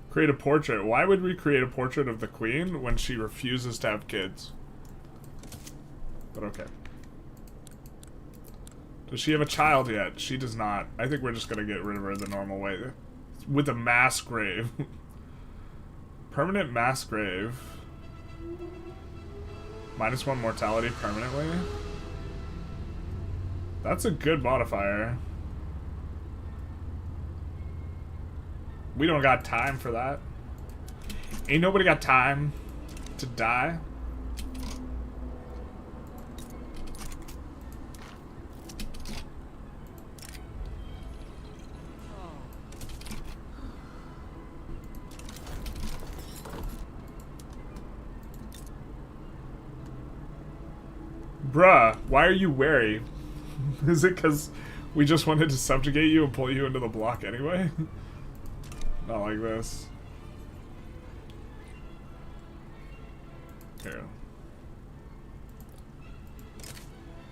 Create a portrait. Why would we create a portrait of the queen when she refuses to have kids? But okay. Does she have a child yet? She does not. I think we're just gonna get rid of her the normal way. With a mass grave. Permanent mass grave. -1 mortality permanently. That's a good modifier. We don't got time for that. Ain't nobody got time to die. Bruh, why are you wary? Is it because we just wanted to subjugate you and pull you into the block anyway? Not like this. Here.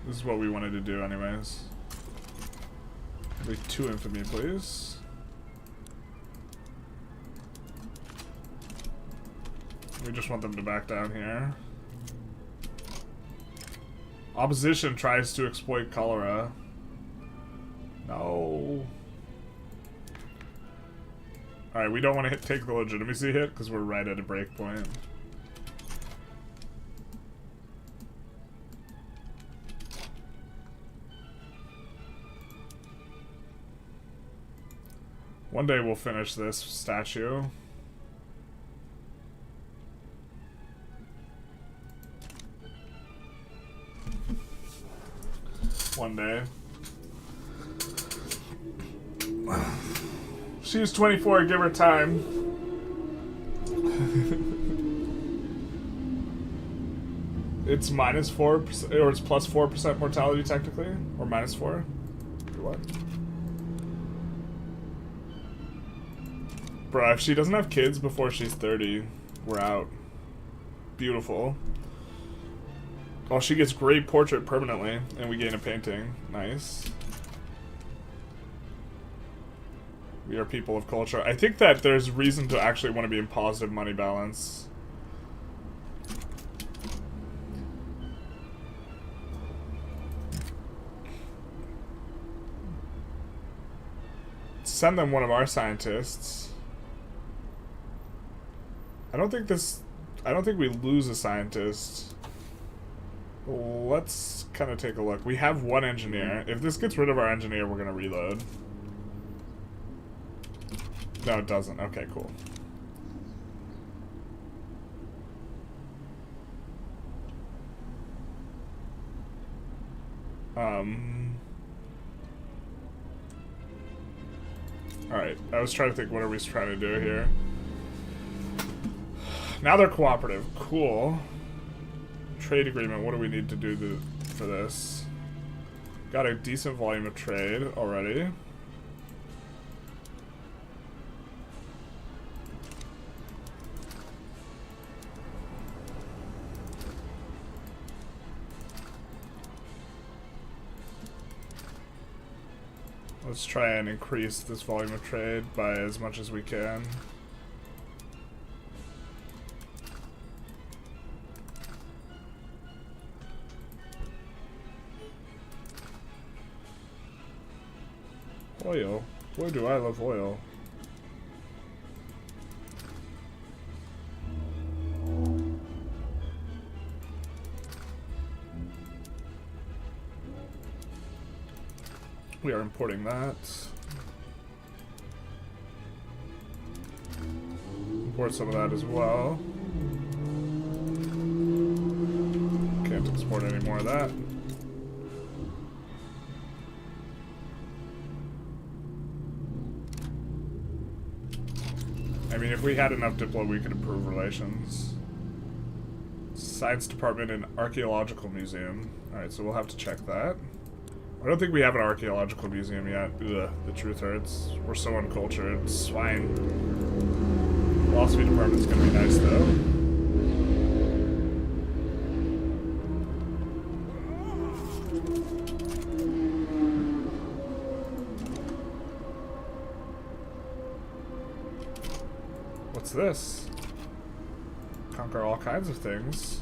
This is what we wanted to do anyways. Leave 2 infamy, please. We just want them to back down here. Opposition tries to exploit cholera. No. Alright, we don't want to take the legitimacy hit because we're right at a break point. One day we'll finish this statue. One day. She's 24, give her time. It's -4%, or it's +4% mortality technically? Or -4? What? Bruh, if she doesn't have kids before she's 30, we're out. Beautiful. Oh, she gets great portrait permanently, and we gain a painting. Nice. We are people of culture. I think that there's reason to actually want to be in positive money balance. Send them one of our scientists. I don't think we lose a scientist. Let's kind of take a look. We have 1 engineer. If this gets rid of our engineer, we're going to reload. No, it doesn't. Okay, cool. Alright, I was trying to think what are we trying to do here. Now they're cooperative. Cool. Trade agreement. What do we need to do for this? Got a decent volume of trade already. Let's try and increase this volume of trade by as much as we can. Oil. Boy, do I love oil. We are importing that. Import some of that as well. Can't export any more of that. I mean, if we had enough Diplo, we could improve relations. Science Department and Archaeological Museum. Alright, so we'll have to check that. I don't think we have an archaeological museum yet. Ugh, the truth hurts. We're so uncultured. Swine. Philosophy department's gonna be nice, though. What's this? Conquer all kinds of things.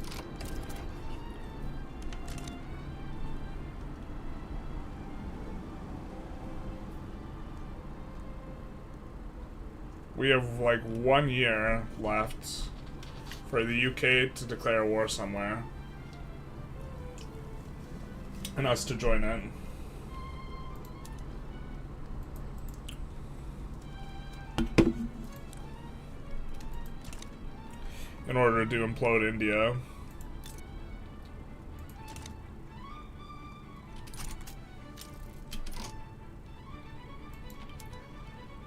We have like 1 year left for the UK to declare war somewhere and us to join in. In order to implode India.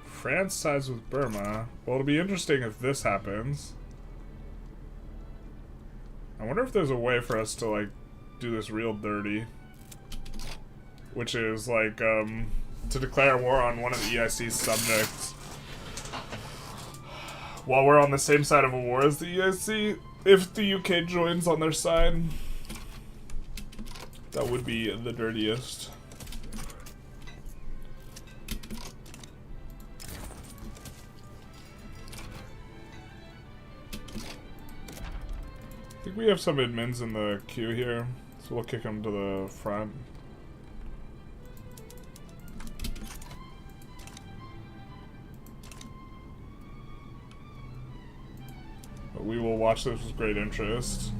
France sides with Burma. Well, it'll be interesting if this happens. I wonder if there's a way for us to, like, do this real dirty. Which is, like, to declare war on one of the EIC's subjects. While we're on the same side of a war as the EIC, if the UK joins on their side, that would be the dirtiest. I think we have some admins in the queue here, so we'll kick them to the front. But we will watch this with great interest.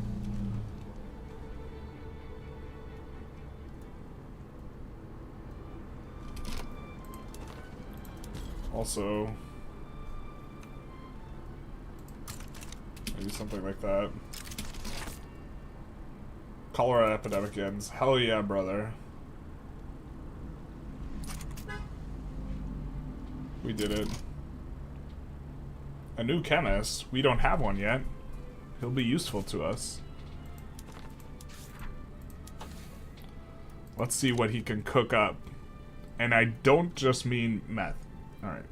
Also, maybe something like that. Cholera epidemic ends. Hell yeah, brother. We did it. A new chemist? We don't have one yet. He'll be useful to us. Let's see what he can cook up. And I don't just mean meth. Alright.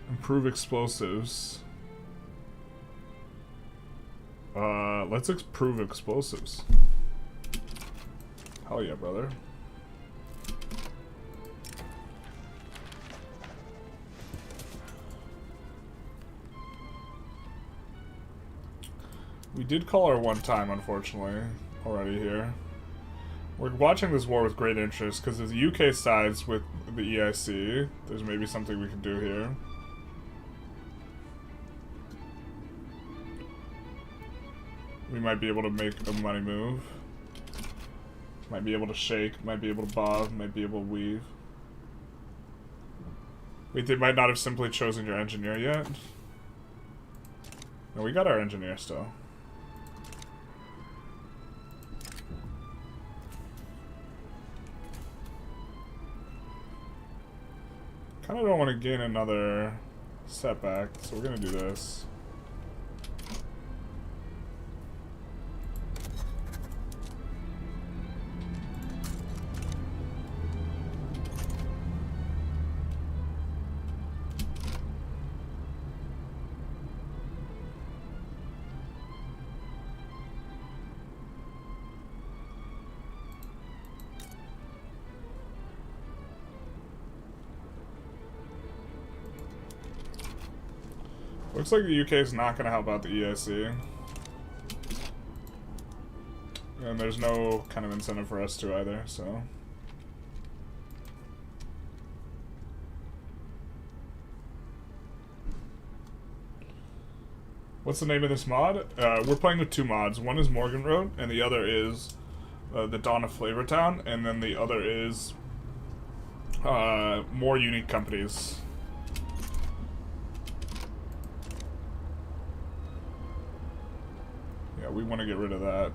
Improve explosives. Let's improve explosives. Hell yeah, brother. We did call her one time, unfortunately, already here. We're watching this war with great interest, because if the UK sides with the EIC, there's maybe something we can do here. We might be able to make a money move. Might be able to shake, might be able to bob, might be able to weave. Wait, they might not have simply chosen your engineer yet? No, we got our engineer still. Kinda don't want to gain another setback, so we're gonna do this. Looks like the UK is not going to help out the EIC. And there's no kind of incentive for us to either, so... What's the name of this mod? We're playing with two mods. One is Morgenröte, and the other is the Dawn of Flavortown, and then the other is more unique companies. Yeah, we want to get rid of that.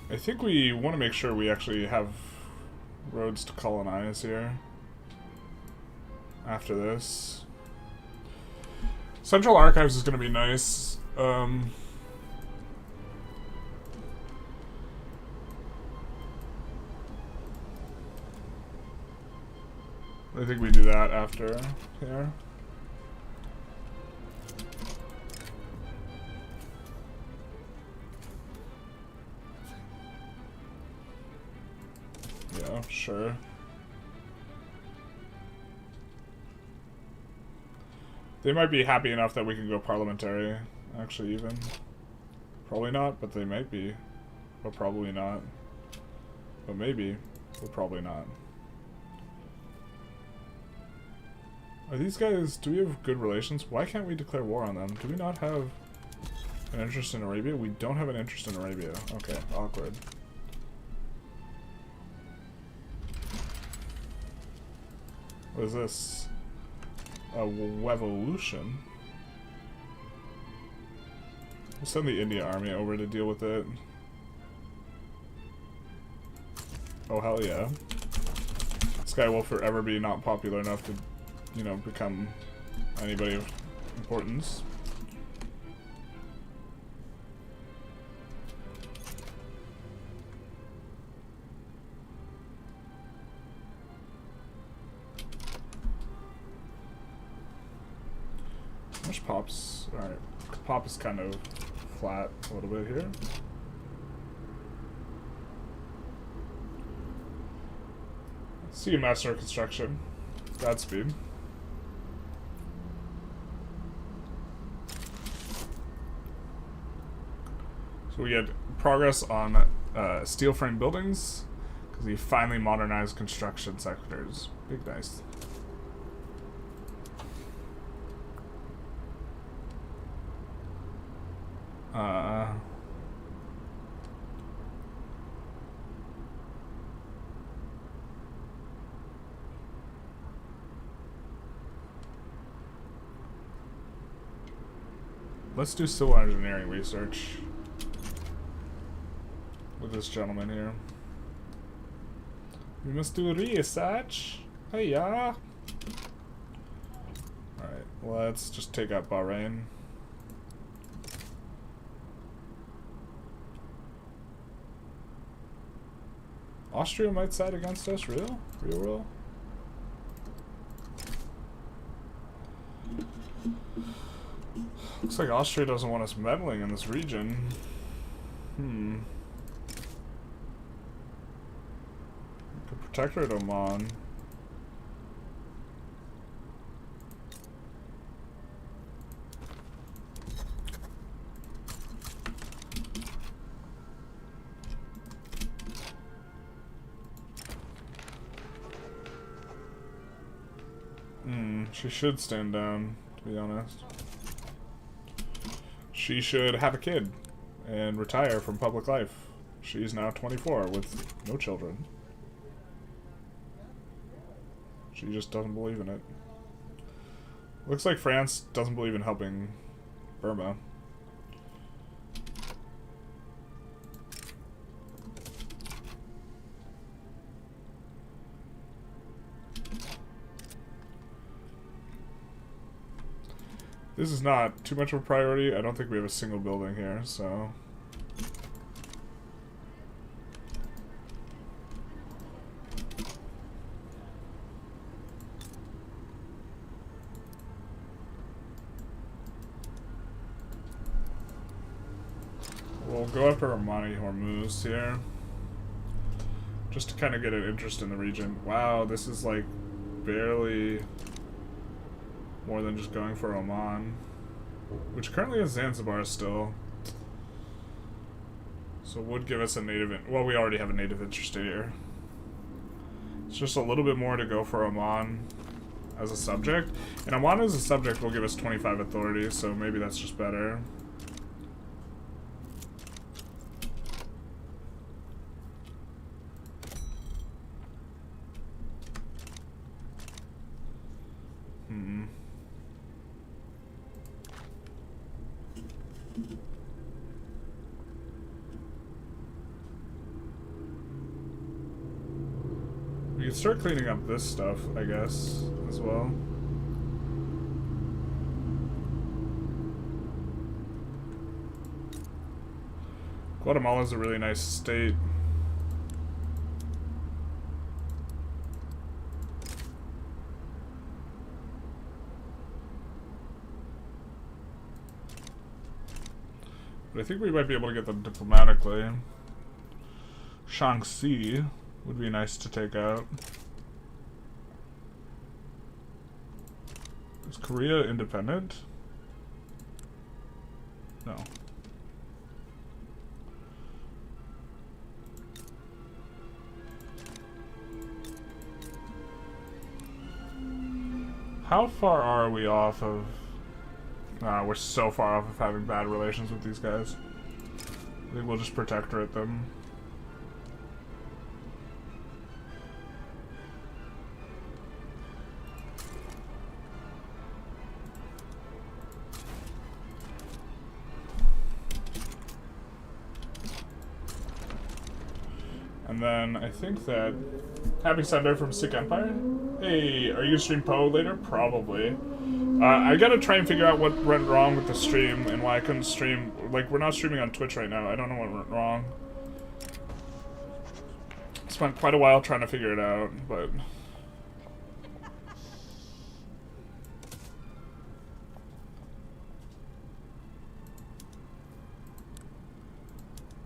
I think we want to make sure we actually have roads to colonize here. After this. Central Archives is going to be nice. I think we do that after here. Yeah, sure. They might be happy enough that we can go parliamentary, actually, even. Probably not, but they might be. But probably not. But maybe. But probably not. Are these guys... Do we have good relations? Why can't we declare war on them? Do we not have an interest in Arabia? We don't have an interest in Arabia. Okay, awkward. What is this? A revolution? We'll send the India army over to deal with it. Oh, hell yeah. This guy will forever be not popular enough to, you know, become anybody of importance. Much pops. Alright. Pop is kind of flat a little bit here. See you, Master of Construction. Godspeed. So we get progress on steel frame buildings because we finally modernized construction sectors. Big nice. Let's do civil engineering research with this gentleman here. We must do research. Hey, yeah. Alright, let's just take out Bahrain. Austria might side against us, real? Real? Looks like Austria doesn't want us meddling in this region. Protectorate Oman. She should stand down, to be honest. She should have a kid and retire from public life. She's now 24 with no children. She just doesn't believe in it. Looks like France doesn't believe in helping Burma. This is not too much of a priority. I don't think we have a single building here, so... We'll go after Romani Hormuz here. Just to kind of get an interest in the region. Wow, this is like barely more than just going for Oman. Which currently is Zanzibar still. So would give us a native... well, we already have a native interest here. It's just a little bit more to go for Oman as a subject. And Oman as a subject will give us 25 authority, so maybe that's just better. We can start cleaning up this stuff, I guess, as well. Guatemala's a really nice state. But I think we might be able to get them diplomatically. Shaanxi would be nice to take out. Is Korea independent? No. How far are we off of... we're so far off of having bad relations with these guys. I think we'll just protectorate them. And then I think that Happy Sunday from Sick Empire. Hey, are you gonna stream Poe later? Probably. I gotta try and figure out what went wrong with the stream and why I couldn't stream. Like, we're not streaming on Twitch right now. I don't know what went wrong. Spent quite a while trying to figure it out, but...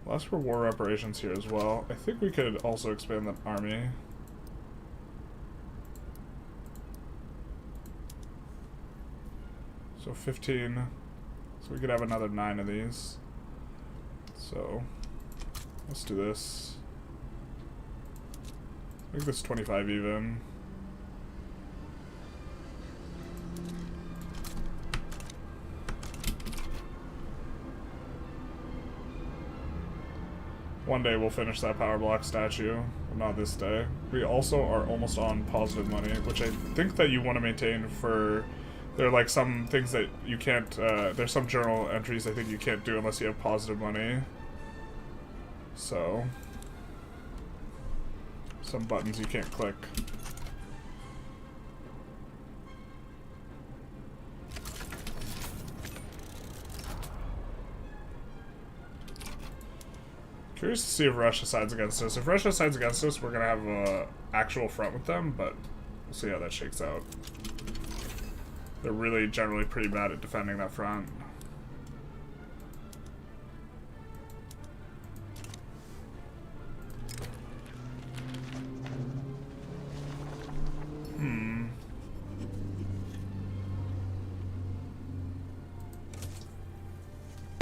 Last for war reparations here as well. I think we could also expand the army. So 15. So we could have another 9 of these. So let's do this. Make this 25 even. One day we'll finish that power block statue, but not this day. We also are almost on positive money, which I think that you want to maintain for... There are like some things that you can't... there's some journal entries I think you can't do unless you have positive money. So... some buttons you can't click. Curious to see if Russia sides against us. If Russia sides against us, we're gonna have a actual front with them, but we'll see how that shakes out. They're really generally pretty bad at defending that front.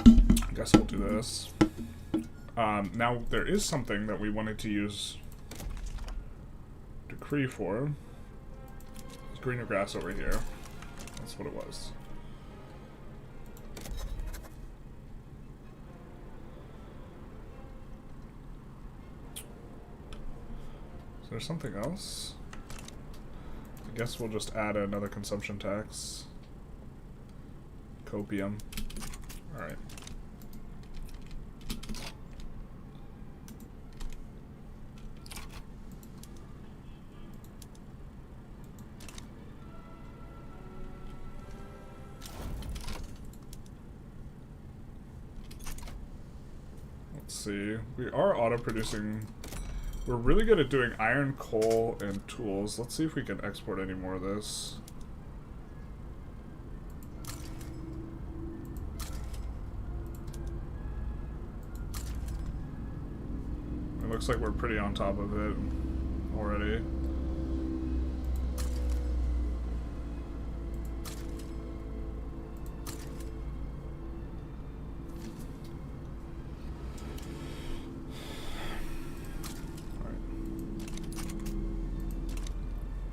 I guess we'll do this. Now, there is something that we wanted to use decree for. There's greener grass over here. That's what it was. Is there something else? I guess we'll just add another consumption tax. Copium. Alright. See, we are auto-producing. We're really good at doing iron, coal, and tools. Let's see if we can export any more of this. It looks like we're pretty on top of it already.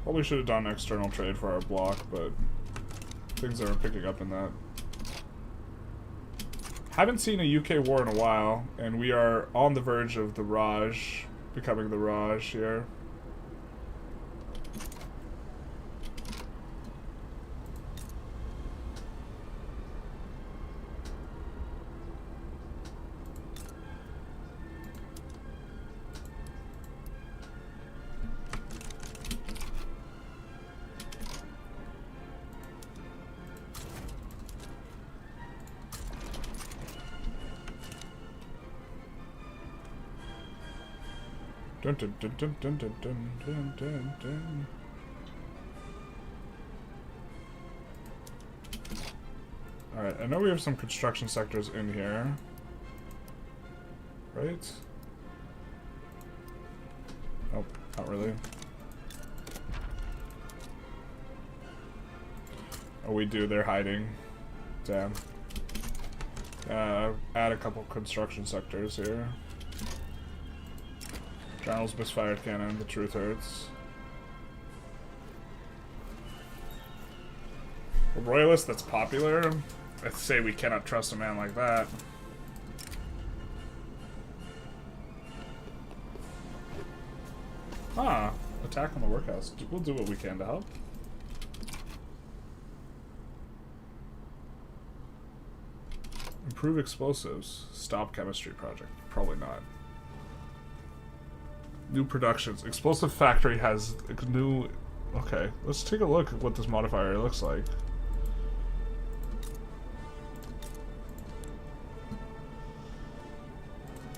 Probably should have done external trade for our bloc, but things are picking up in that. Haven't seen a UK war in a while, and we are on the verge of the Raj becoming the Raj here. Dun, dun, dun, dun, dun, dun, dun, dun, dun, dun. Alright, I know we have some construction sectors in here. Right? Oh, not really. Oh, we do, they're hiding. Damn. Add a couple construction sectors here. General's misfired cannon, the truth hurts. A royalist that's popular? I'd say we cannot trust a man like that. Ah, attack on the workhouse. We'll do what we can to help. Improve explosives. Stop chemistry project. Probably not. New productions. Explosive factory has a new... Okay, let's take a look at what this modifier looks like.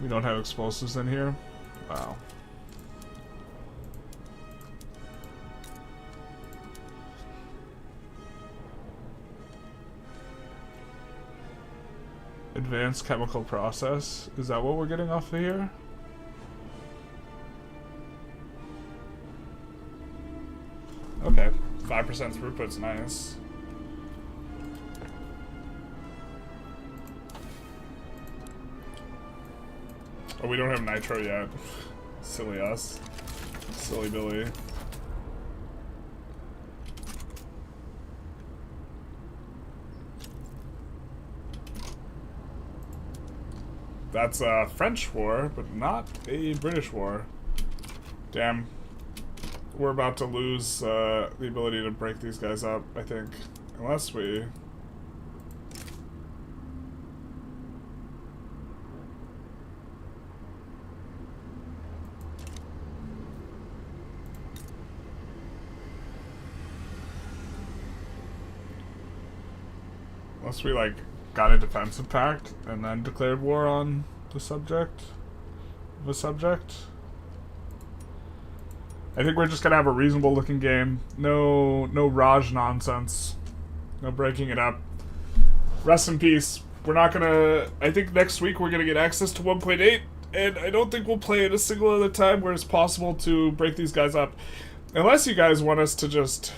We don't have explosives in here? Wow. Advanced chemical process. Is that what we're getting off of here? Okay, 5% throughput's nice. Oh, we don't have nitro yet. Silly us. Silly Billy. That's a French war, but not a British war. Damn. We're about to lose the ability to break these guys up, I think. Unless we... Unless we, like, got a defensive pact and then declared war on the subject. The subject. I think we're just gonna have a reasonable looking game. No Raj nonsense. No breaking it up. Rest in peace. We're not gonna... I think next week we're gonna get access to 1.8, and I don't think we'll play it a single other time where it's possible to break these guys up. Unless you guys want us to just...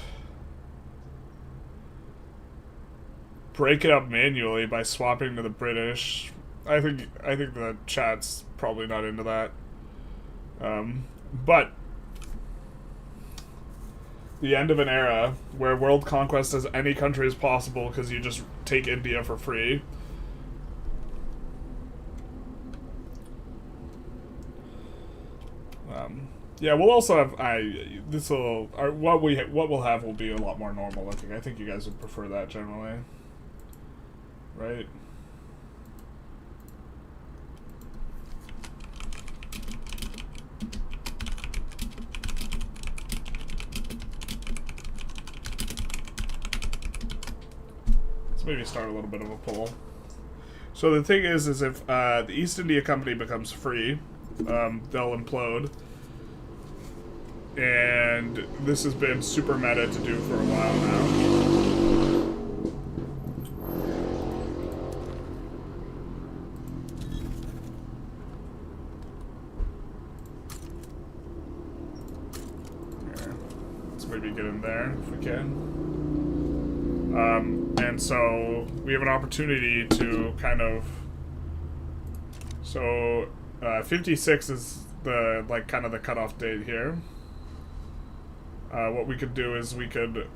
break it up manually by swapping to the British. I think the chat's probably not into that. But the end of an era where world conquest as any country is possible because you just take India for free. Yeah, we'll also have what we'll have will be a lot more normal looking. I think you guys would prefer that generally. Right? Let's maybe start a little bit of a poll. So the thing is if the East India Company becomes free, they'll implode. And this has been super meta to do for a while now. maybe get in there if we can. And so we have an opportunity to kind of... So 56 is the kind of the cutoff date here. What we could do is we could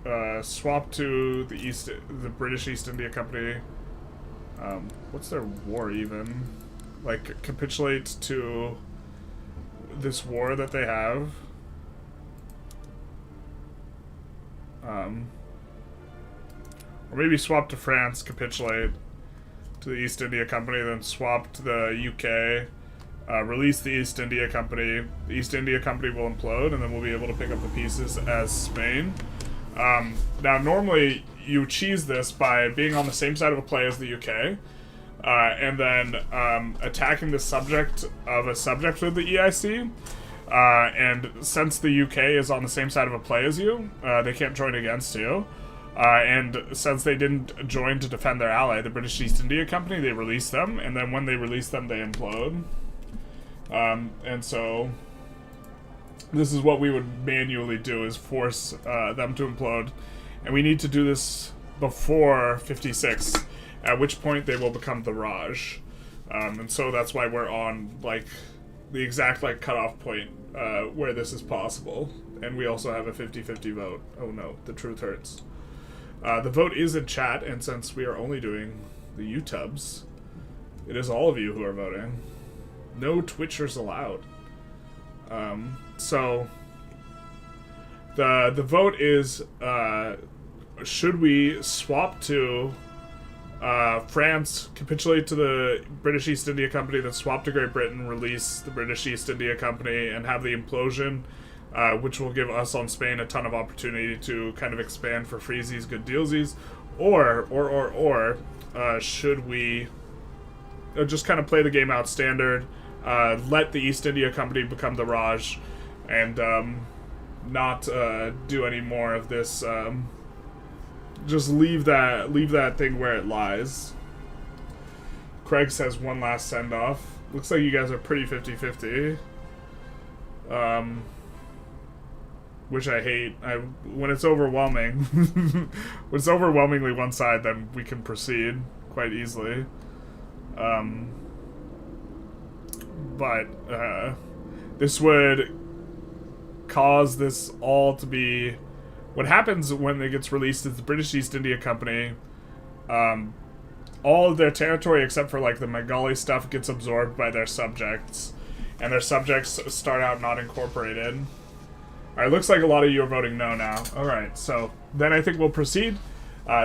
swap to the British East India Company. What's their war even? Like, capitulate to this war that they have. Or maybe swap to France, capitulate to the East India Company, then swap to the UK, release the East India Company. The East India Company will implode, and then we'll be able to pick up the pieces as Spain. Now, normally, you cheese this by being on the same side of a play as the UK, and then attacking the subject of a subject with the EIC. And since the UK is on the same side of a play as you, they can't join against you. And since they didn't join to defend their ally, the British East India Company, they release them, and then when they release them, they implode. And so this is what we would manually do, is force them to implode. And we need to do this before 56, at which point they will become the Raj. And so that's why we're on, like, the exact, like, cutoff point where this is possible. And we also have a 50-50 vote. Oh no, the truth hurts. The vote is in chat, and since we are only doing the YouTubes, it is all of you who are voting. No Twitchers allowed. So the vote is, should we swap to France, capitulate to the British East India Company, then swap to Great Britain, release the British East India Company, and have the implosion, which will give us on Spain a ton of opportunity to kind of expand for freezies, good dealsies, or should we just kind of play the game out standard, let the East India Company become the Raj, and not do any more of this. Just leave that thing where it lies. Craig says one last send-off. Looks like you guys are pretty 50-50. Which I hate. When it's overwhelming, when it's overwhelmingly one side, then we can proceed quite easily. But this would cause this all to be... What happens when it gets released is the British East India Company, all of their territory except for, like, the Bengali stuff gets absorbed by their subjects, and their subjects start out not incorporated. Alright, looks like a lot of you are voting no now. Alright, so then I think we'll proceed.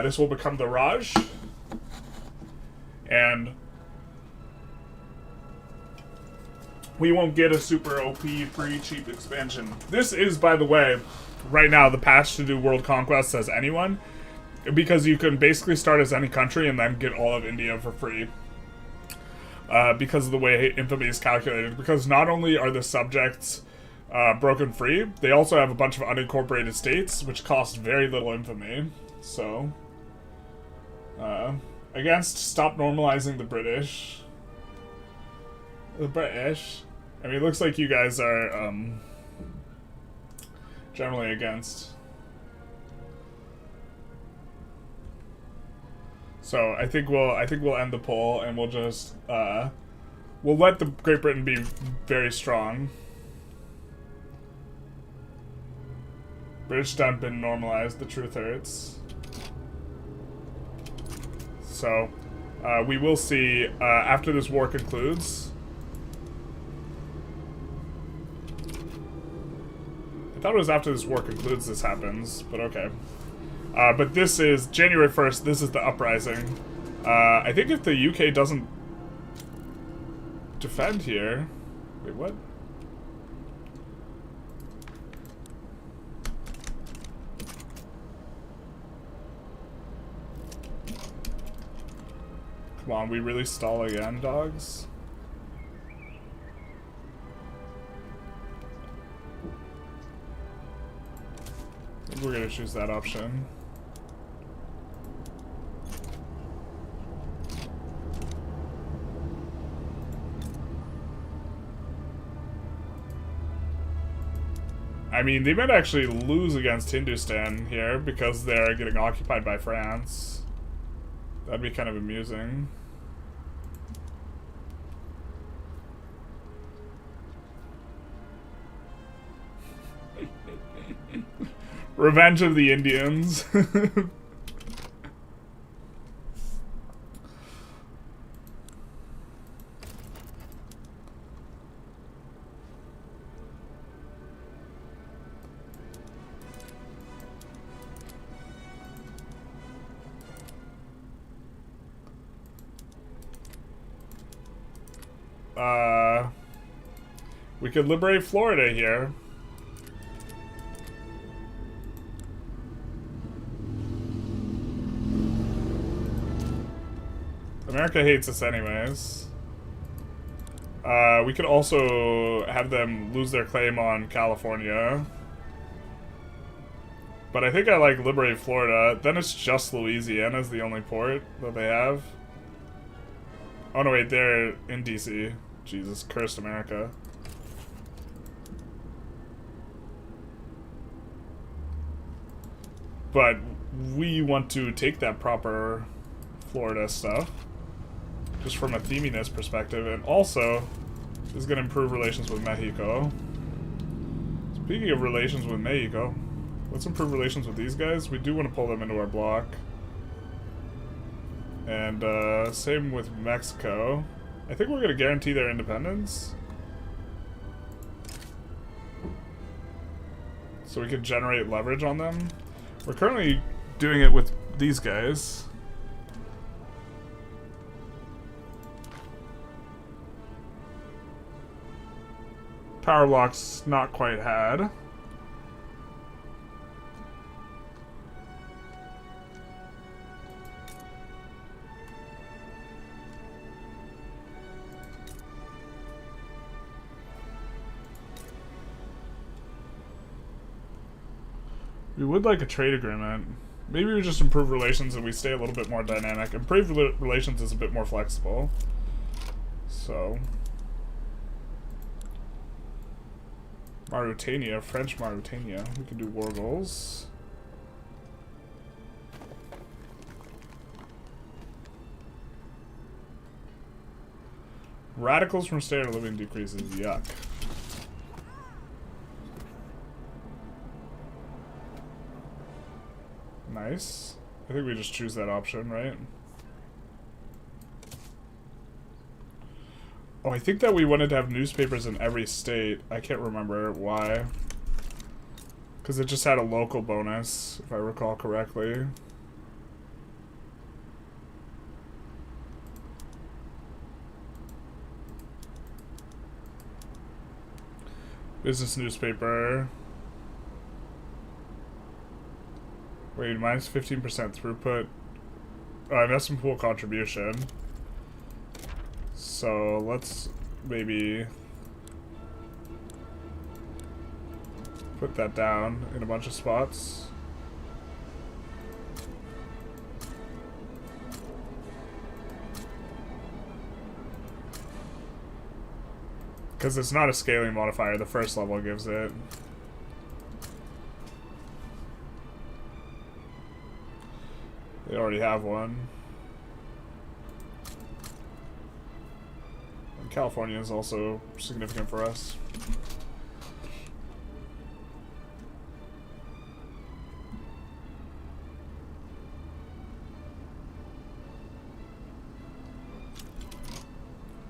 This will become the Raj. And we won't get a super OP, free, cheap expansion. This is, by the way, right now the patch to do world conquests as anyone, because you can basically start as any country and then get all of India for free. Because of the way infamy is calculated. Because not only are the subjects broken free, they also have a bunch of unincorporated states, which cost very little infamy. So, against stop normalizing the British. The British. I mean, it looks like you guys are generally against. So I think we'll end the poll, and we'll just we'll let the Great Britain be very strong. British dump been normalized. The truth hurts. So we will see after this war concludes. I thought it was after this war concludes this happens, but okay. But this is January 1st, this is the uprising. I think if the UK doesn't defend here... Wait, what? Come on, we really stall again, dogs? I think we're gonna choose that option. I mean, they might actually lose against Hindustan here because they're getting occupied by France. That'd be kind of amusing. Revenge of the Indians. We could liberate Florida here. America hates us anyways. We could also have them lose their claim on California. But I think I like liberate Florida. Then it's just Louisiana is the only port that they have. Oh no, wait, they're in DC. Jesus, cursed America. But we want to take that proper Florida stuff, just from a theminess perspective, and also this is going to improve relations with Mexico. Speaking of relations with Mexico, let's improve relations with these guys. We do want to pull them into our bloc. And same with Mexico. I think we're going to guarantee their independence, so we can generate leverage on them. We're currently doing it with these guys. Power blocks not quite had. We would like a trade agreement. Maybe we just improve relations and we stay a little bit more dynamic. Improved relations is a bit more flexible. So. Mauritania, French Mauritania. We can do war goals. Radicals from standard of living decreases. Yuck. Nice. I think we just choose that option, right? Oh, I think that we wanted to have newspapers in every state. I can't remember why. Because it just had a local bonus, if I recall correctly. Business newspaper. Wait, minus 15% throughput. Investment pool contribution. So let's maybe put that down in a bunch of spots. Because it's not a scaling modifier, the first level gives it. They already have one. And California is also significant for us.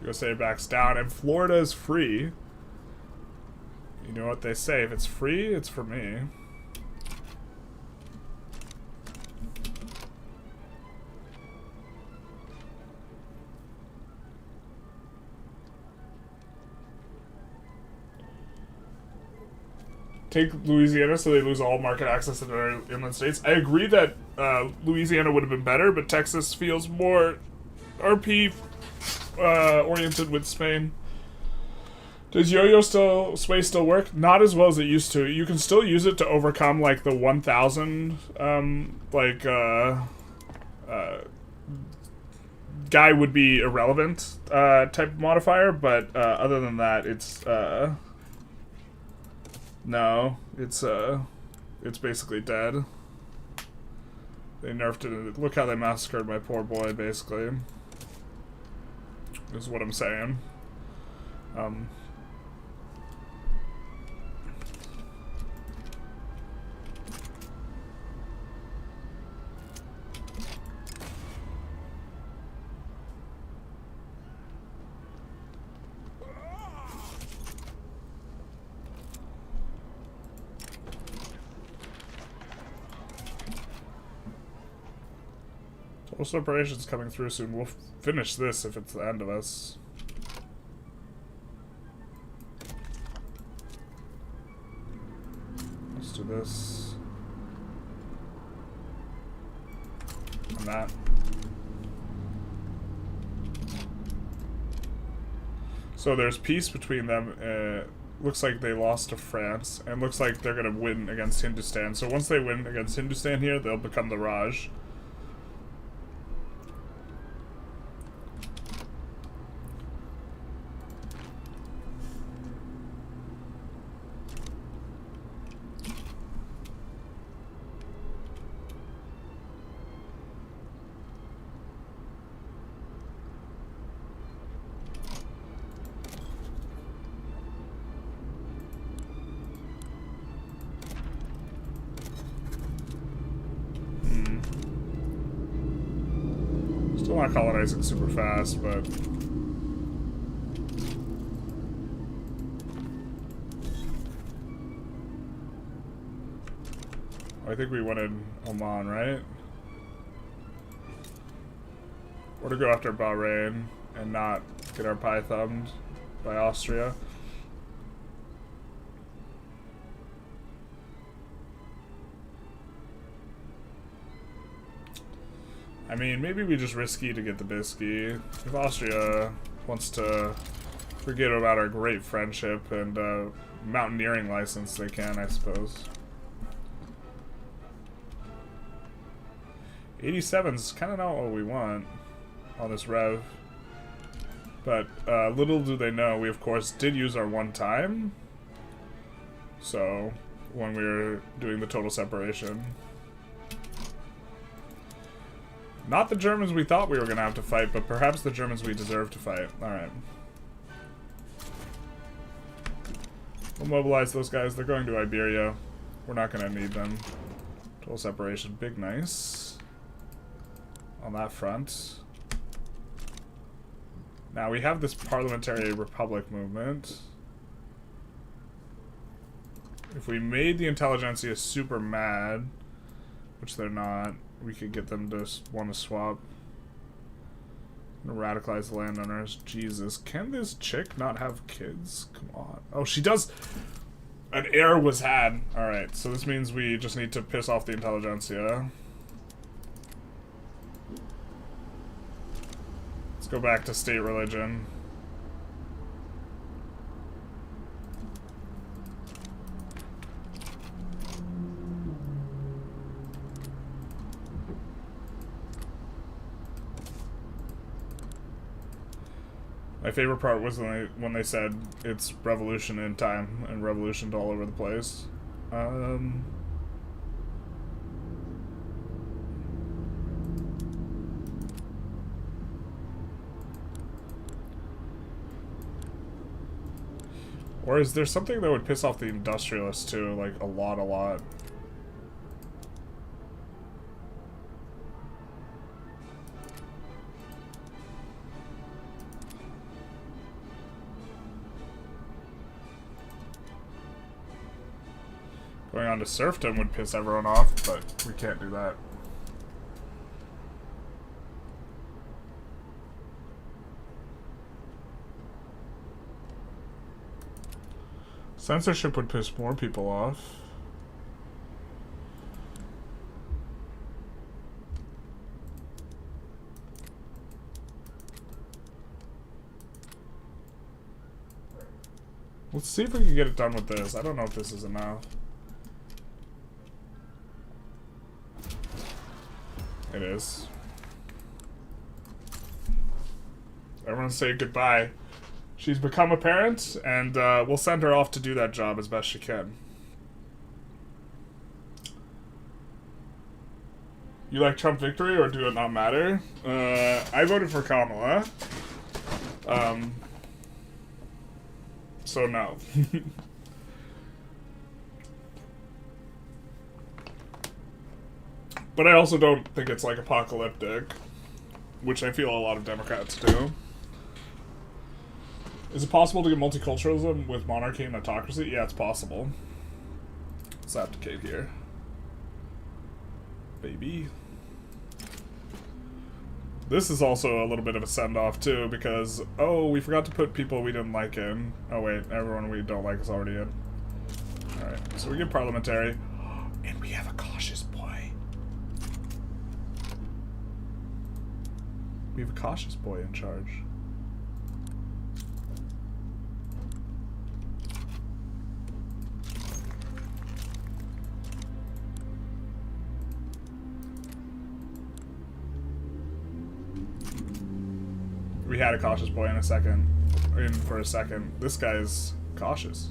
USA backs down, and Florida is free. You know what they say, if it's free, it's for me. Take Louisiana so they lose all market access to their inland states. I agree that Louisiana would have been better, but Texas feels more RP oriented with Spain. Does yo-yo sway still work? Not as well as it used to. You can still use it to overcome like the 1000 guy would be irrelevant type modifier, but other than that, it's No, it's basically dead. They nerfed it. Look how they massacred my poor boy, basically. Is what I'm saying. Total separation's coming through soon. We'll finish this if it's the end of us. Let's do this. And that. So there's peace between them. Looks like they lost to France, and looks like they're gonna win against Hindustan. So once they win against Hindustan here, they'll become the Raj. Still not colonizing super fast, but I think we wanted Oman, right? Or to go after Bahrain and not get our pie thumbed by Austria. I mean, maybe we just risky to get the bisky. If Austria wants to forget about our great friendship and mountaineering license, they can, I suppose. 87's kind of not what we want on this rev. But little do they know, we of course did use our one time. So, when we were doing the total separation. Not the Germans we thought we were going to have to fight, but perhaps the Germans we deserve to fight. Alright. We'll mobilize those guys. They're going to Iberia. We're not going to need them. Total separation. Big nice. On that front. Now we have this parliamentary republic movement. If we made the Intelligentsia super mad, which they're not, we could get them to want to swap. Radicalize the landowners. Jesus, can this chick not have kids? Come on. Oh, she does. An heir was had. Alright, so this means we just need to piss off the Intelligentsia. Let's go back to state religion. My favorite part was when they said it's revolution in time and revolutioned all over the place. Or is there something that would piss off the industrialists too, like a lot? Going on to serfdom would piss everyone off, but we can't do that. Censorship would piss more people off. Let's see if we can get it done with this. I don't know if this is enough. It is. Everyone say goodbye. She's become a parent, and we'll send her off to do that job as best she can. You like Trump victory or do it not matter? I voted for Kamala. So no. But I also don't think it's like apocalyptic, which I feel a lot of Democrats do. Is it possible to get multiculturalism with monarchy and autocracy? Yeah, it's possible. Let's abdicate here. Baby. This is also a little bit of a send-off, too, because, oh, we forgot to put people we didn't like in. Oh, wait, everyone we don't like is already in. Alright, so we get parliamentary. And we have a cautious boy. We have a cautious boy in charge. We had a cautious boy for a second. This guy's cautious.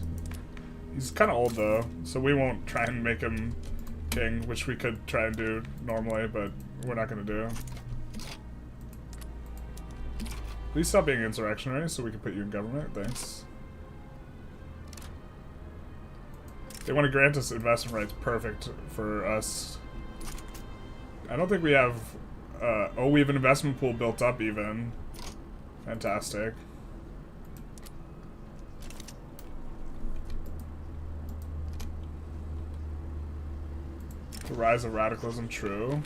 He's kind of old though, so we won't try and make him king, which we could try and do normally, but we're not going to do. Please stop being insurrectionary so we can put you in government. Thanks. They want to grant us investment rights. Perfect for us. I don't think we have... oh, we have an investment pool built up even. Fantastic. The rise of radicalism, true.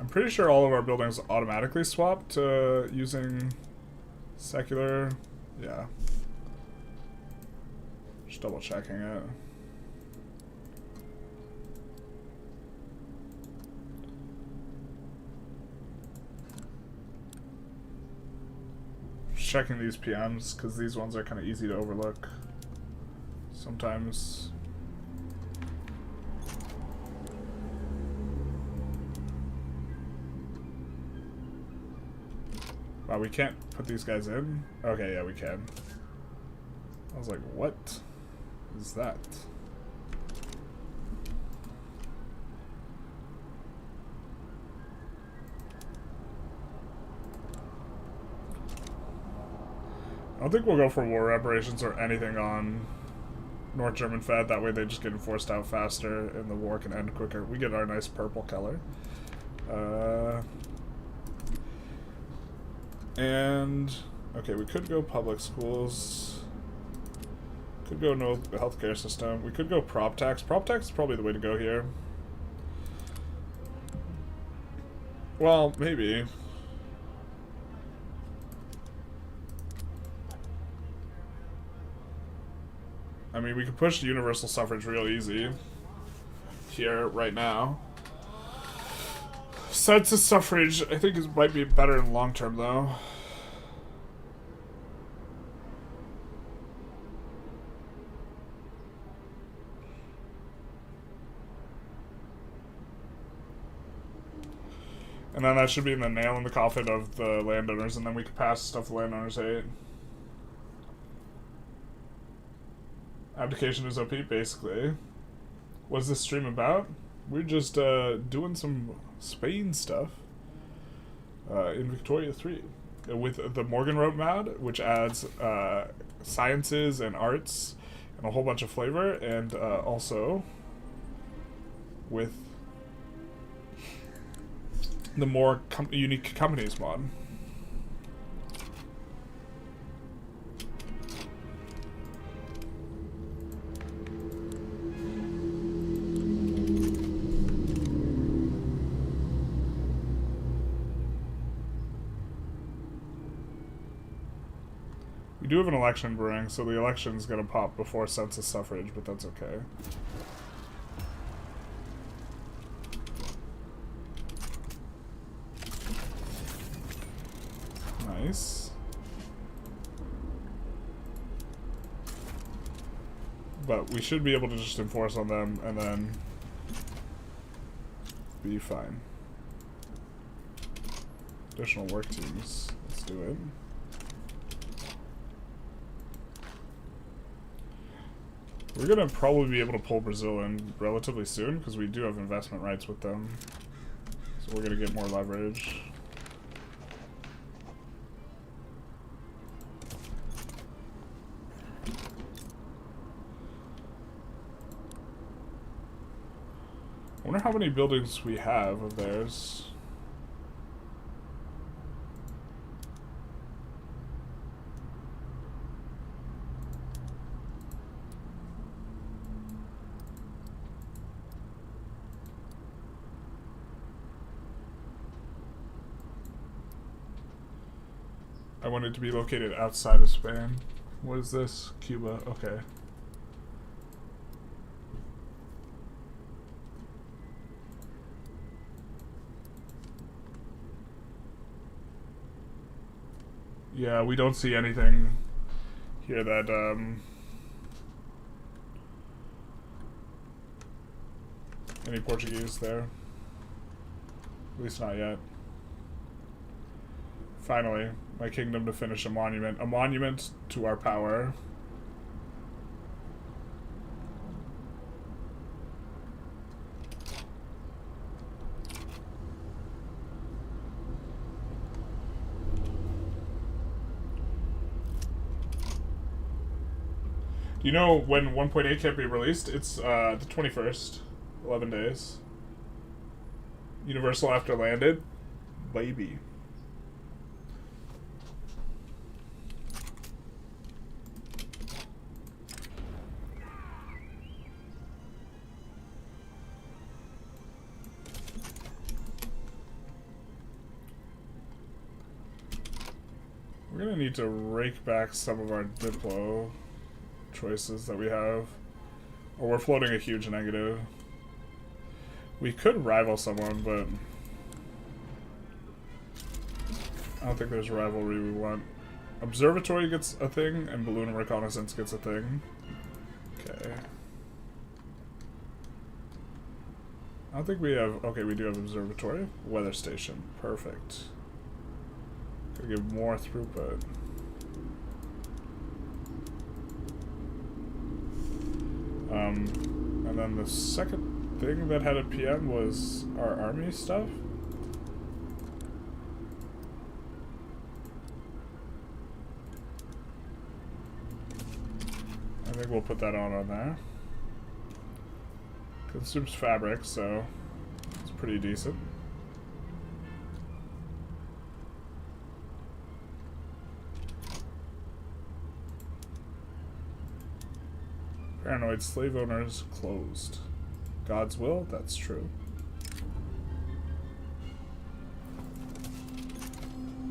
I'm pretty sure all of our buildings automatically swap to using secular. Yeah. Just double checking it. Checking these PMs because these ones are kind of easy to overlook sometimes. Wow, we can't put these guys in? Okay, yeah, we can. I was like, what is that? I don't think we'll go for war reparations or anything on North German Fed. That way they just get enforced out faster and the war can end quicker. We get our nice purple color. And, okay, we could go public schools. Could go no healthcare system. We could go prop tax. Prop tax is probably the way to go here. Well, maybe. I mean, we could push universal suffrage real easy here, right now. Census suffrage, I think, might be better in long term, though. And then that should be the nail in the coffin of the landowners, and then we could pass stuff the landowners hate. Abdication is OP, basically. What is this stream about? We're just doing some Spain stuff in Victoria 3 with the Morgenröte mod, which adds sciences and arts and a whole bunch of flavor, and also with the more unique companies mod. We do have an election brewing, so the election's gonna pop before census suffrage, but that's okay. Nice. But we should be able to just enforce on them and then be fine. Additional work teams. Let's do it. We're gonna probably be able to pull Brazil in relatively soon because we do have investment rights with them. So we're gonna get more leverage. I wonder how many buildings we have of theirs. I wanted to be located outside of Spain. What is this? Cuba. Okay. Yeah, we don't see anything here that, any Portuguese there. At least not yet. Finally, my kingdom to finish a monument to our power. Do you know when 1.8 can't be released? It's the 21st. 11 days. Universal after landed. Baby. We're gonna need to rake back some of our Diplo choices that we have. Or we're floating a huge negative. We could rival someone, but I don't think there's rivalry we want. Observatory gets a thing, and balloon reconnaissance gets a thing. Okay. I don't think we have... Okay, we do have observatory. Weather station. Perfect. Could give more throughput. And then the second thing that had a PM was our army stuff. I think we'll put that on there. Consumes fabric, so it's pretty decent. Paranoid slave owners closed. God's will, that's true.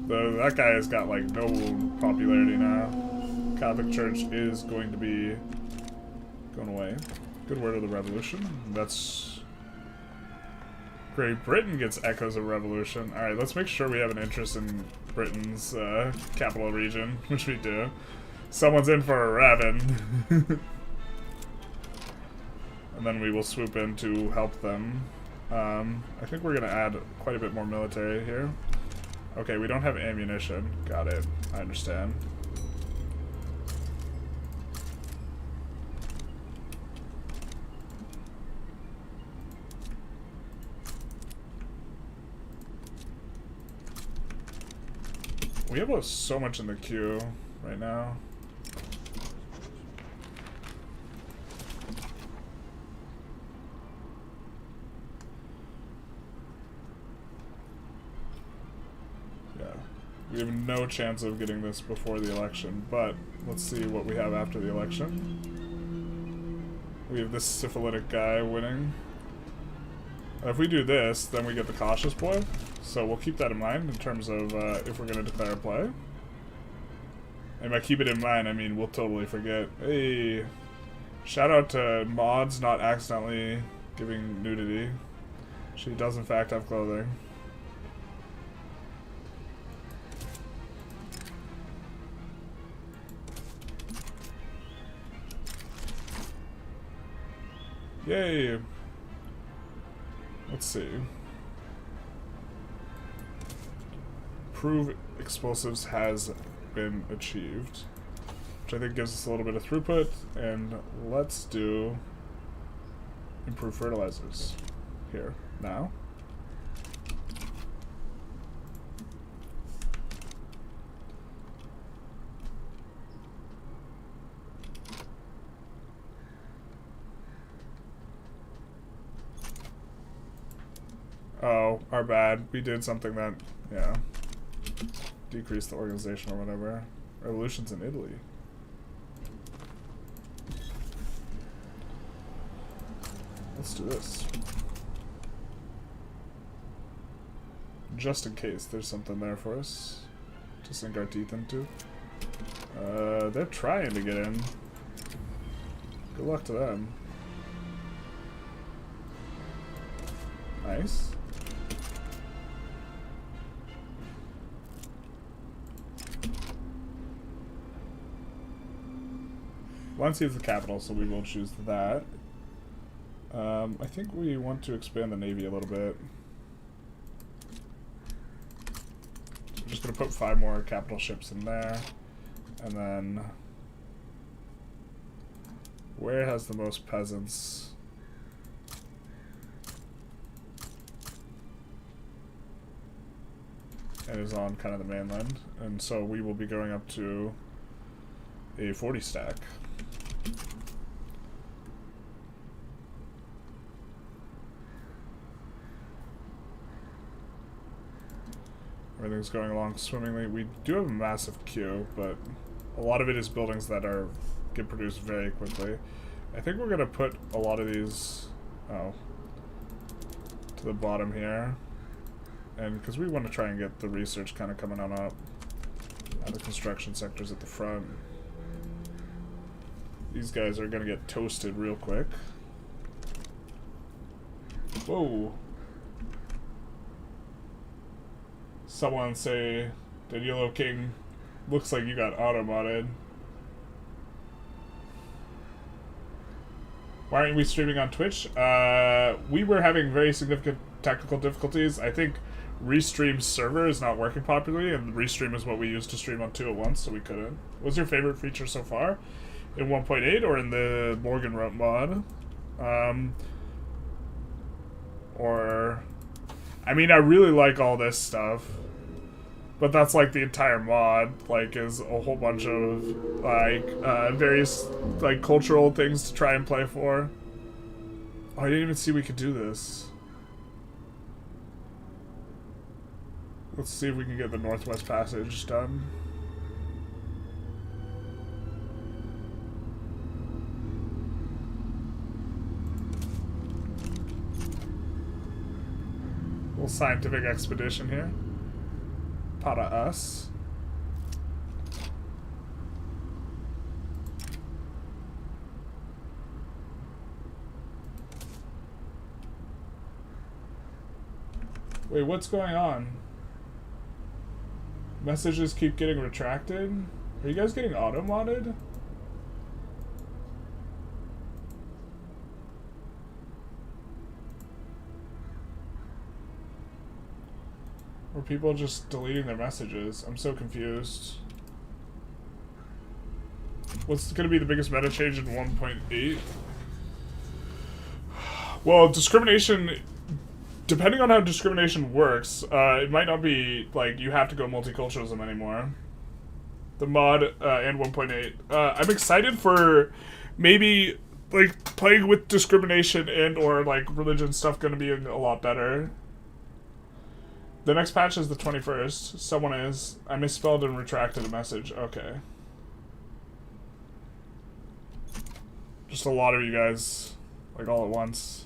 Though that guy has got like no popularity now. Catholic Church is going to be going away. Good word of the revolution. That's Great Britain gets echoes of revolution. Alright, let's make sure we have an interest in Britain's capital region, which we do. Someone's in for a rabbin. And then we will swoop in to help them. I think we're going to add quite a bit more military here. Okay, we don't have ammunition. Got it. I understand. We have so much in the queue right now. We have no chance of getting this before the election, but let's see what we have after the election. We have this syphilitic guy winning. If we do this, then we get the cautious boy, so we'll keep that in mind in terms of if we're going to declare a play. And by keep it in mind, I mean we'll totally forget. Hey, shout out to Mods not accidentally giving nudity. She does in fact have clothing. Yay! Let's see. Prove explosives has been achieved. which I think gives us a little bit of throughput. And let's do improve fertilizers here now. Oh, our bad. We did something that, yeah, decreased the organization or whatever. Revolutions in Italy. Let's do this. Just in case there's something there for us to sink our teeth into. They're trying to get in. Good luck to them. Nice. Valencia is the capital, so we will choose that. I think we want to expand the navy a little bit. So we're just going to put 5 more capital ships in there. And then where has the most peasants? It is on kind of the mainland. And so we will be going up to a 40 stack. Everything's going along swimmingly. We do have a massive queue, but a lot of it is buildings that get produced very quickly. I think we're going to put a lot of these to the bottom here. And because we want to try and get the research kind of coming on up. And the construction sectors at the front. These guys are going to get toasted real quick. Whoa. Someone say, Danilo King, looks like you got auto-modded. Why aren't we streaming on Twitch? We were having very significant technical difficulties. I think Restream's server is not working properly, and Restream is what we used to stream on 2 at once, so we couldn't. What's your favorite feature so far? In 1.8 or in the Morgenröte mod? I mean, I really like all this stuff. But that's like the entire mod, like, is a whole bunch of, like, various, like, cultural things to try and play for. Oh, I didn't even see we could do this. Let's see if we can get the Northwest Passage done. Little scientific expedition here. Para us. Wait, what's going on? Messages keep getting retracted? Are you guys getting auto-modded? Or people just deleting their messages? I'm so confused. What's going to be the biggest meta change in 1.8? Well, discrimination, depending on how discrimination works, it might not be, like, you have to go multiculturalism anymore. The mod and 1.8. I'm excited for maybe, like, playing with discrimination and or, like, religion stuff going to be a lot better. The next patch is the 21st. Someone is. I misspelled and retracted a message. Okay. Just a lot of you guys, like, all at once.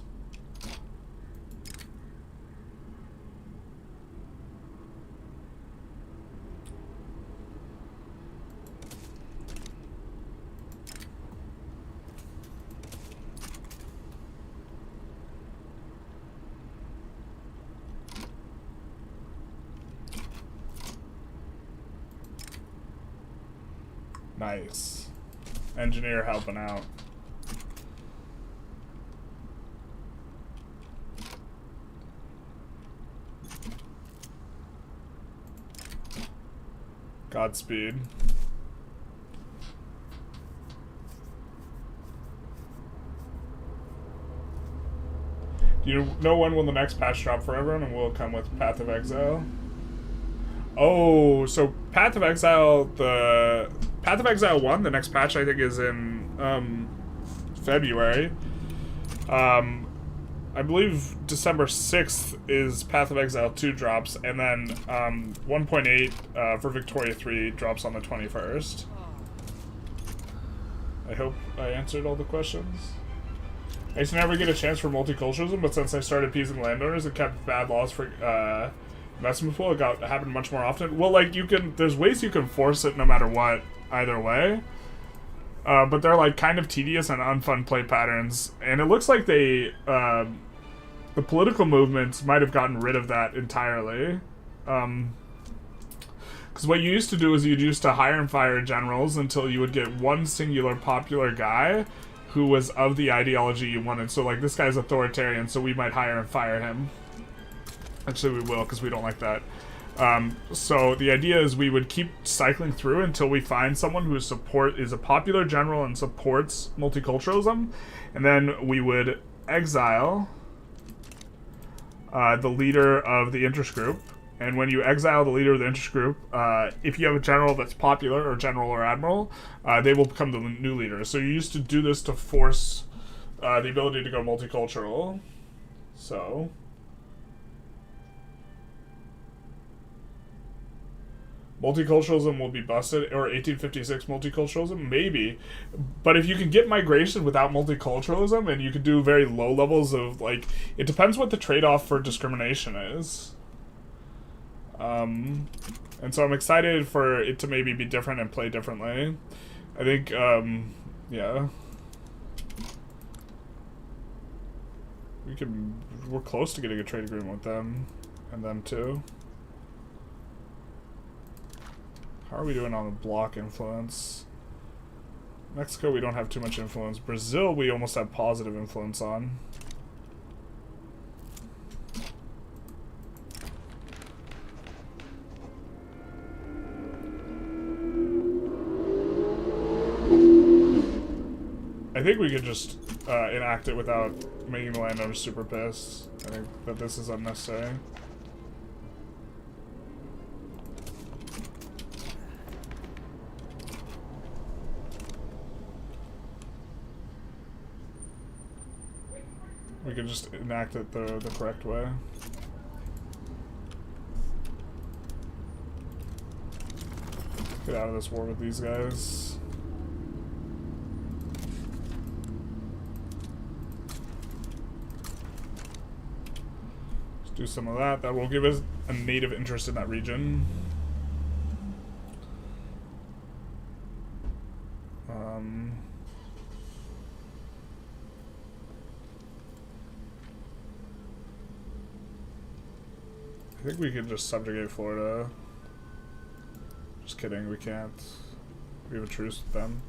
Nice. Engineer helping out. Godspeed. Do you know when will the next patch drop for everyone, and will it come with Path of Exile? Oh, so Path of Exile, the Path of Exile 1, the next patch I think is in February. I believe December 6th is Path of Exile 2 drops, and then 1.8 for Victoria 3 drops on the 21st. I hope I answered all the questions. I used to never get a chance for multiculturalism, but since I started appeasing landowners and kept bad laws for investment pool, it happened much more often. Well, like, there's ways you can force it no matter what, either way. But they're, like, kind of tedious and unfun play patterns. And it looks like the political movements might have gotten rid of that entirely. Because what you used to do is you'd used to hire and fire generals until you would get one singular popular guy who was of the ideology you wanted. So, like, this guy's authoritarian, so we might hire and fire him. Actually, we will, because we don't like that. So the idea is we would keep cycling through until we find someone who is a popular general and supports multiculturalism, and then we would exile the leader of the interest group. And when you exile the leader of the interest group, if you have a general that's popular, or general or admiral, they will become the new leader. So you used to do this to force the ability to go multicultural. So multiculturalism will be busted, or 1856 multiculturalism, maybe. But if you can get migration without multiculturalism, and you can do very low levels of, like, it depends what the trade-off for discrimination is. And so I'm excited for it to maybe be different and play differently. I think, yeah. We're close to getting a trade agreement with them, and them too. How are we doing on the bloc influence? Mexico, we don't have too much influence. Brazil, we almost have positive influence on. I think we could just enact it without making the landowners super pissed. I think that this is unnecessary. We can just enact it the correct way. Get out of this war with these guys. Let's do some of that. That will give us a native interest in that region. I think we can just subjugate Florida. Just kidding, we can't. We have a truce with them.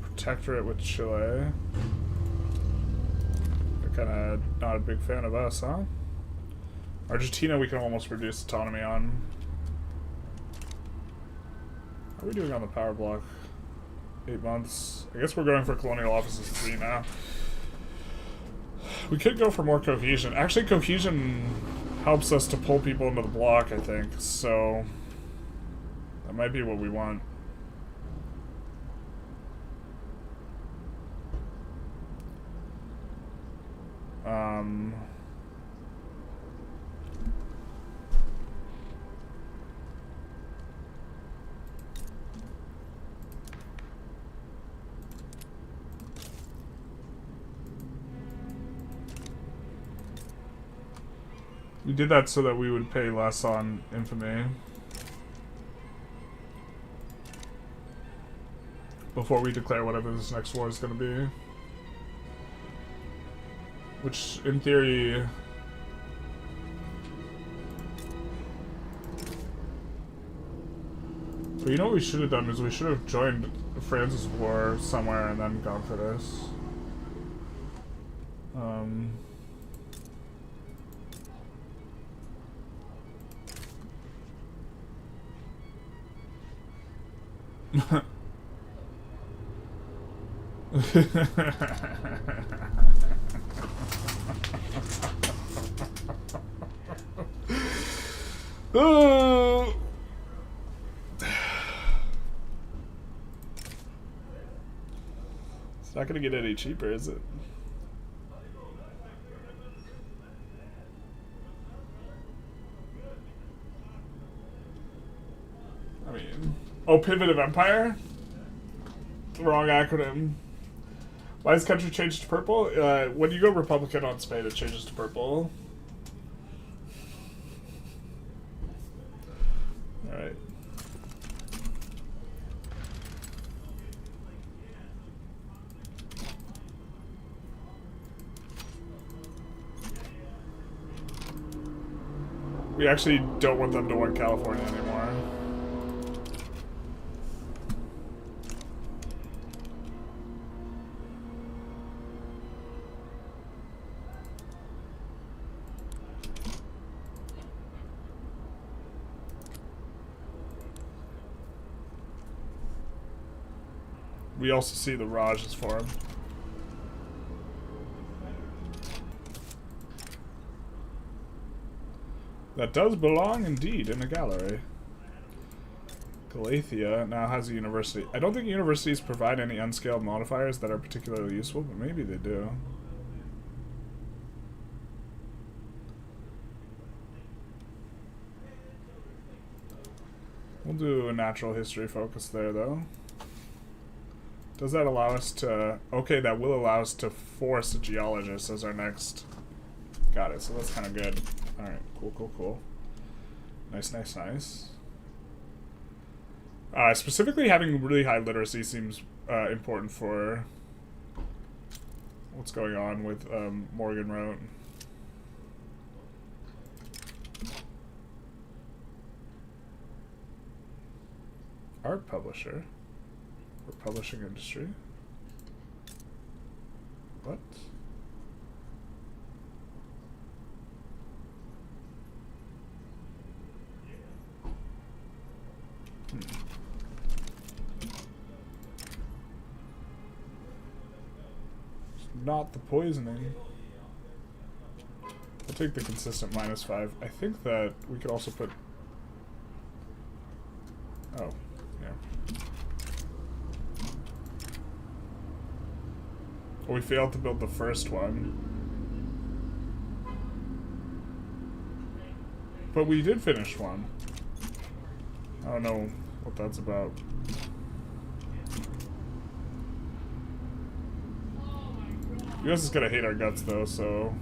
Protectorate with Chile. They're kinda not a big fan of us, huh? Argentina we can almost reduce autonomy on. How are we doing on the power block? 8 months. I guess we're going for colonial offices 3 now. We could go for more cohesion. Actually, cohesion helps us to pull people into the block, I think. So that might be what we want. We did that so that we would pay less on infamy. Before we declare whatever this next war is going to be. Which, in theory... But you know what we should have done is we should have joined France's war somewhere and then gone for this. Oh. It's not gonna get any cheaper, is it? I mean, oh, pivot of empire? Wrong acronym. Why is country changed to purple? When you go Republican on Spain, it changes to purple. Alright. We actually don't want them to want California anymore. We also see the Raj's form. That does belong indeed in a gallery. Galathea now has a university. I don't think universities provide any unscaled modifiers that are particularly useful, but maybe they do. We'll do a natural history focus there, though. Does that allow us to... Okay, that will allow us to force a geologist as our next... Got it, so that's kind of good. Alright, cool, cool, cool. Nice, nice, nice. Specifically, having really high literacy seems important for what's going on with Morgenröte. Art publisher. Or publishing industry. What? It's not the poisoning. I'll take the consistent -5. I think that we could also put... Oh, yeah. Well, we failed to build the first one. But we did finish one. I don't know what that's about. US is gonna hate our guts though, so...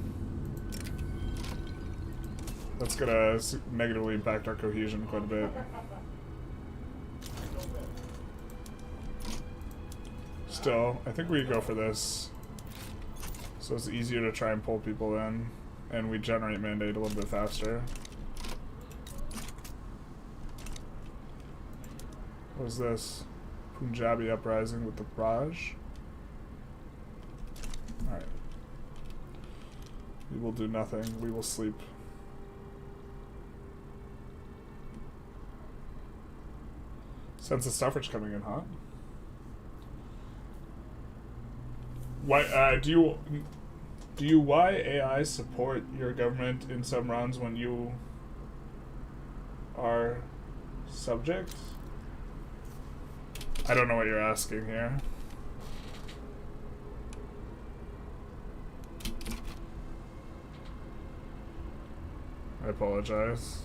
That's gonna negatively impact our cohesion quite a bit. Still, I think we go for this. So it's easier to try and pull people in, and we generate mandate a little bit faster. What is this? Punjabi uprising with the Raj. Alright. We will do nothing. We will sleep. Census suffrage coming in hot. Why do you why AI support your government in some rounds when you are subject? I don't know what you're asking here. I apologize.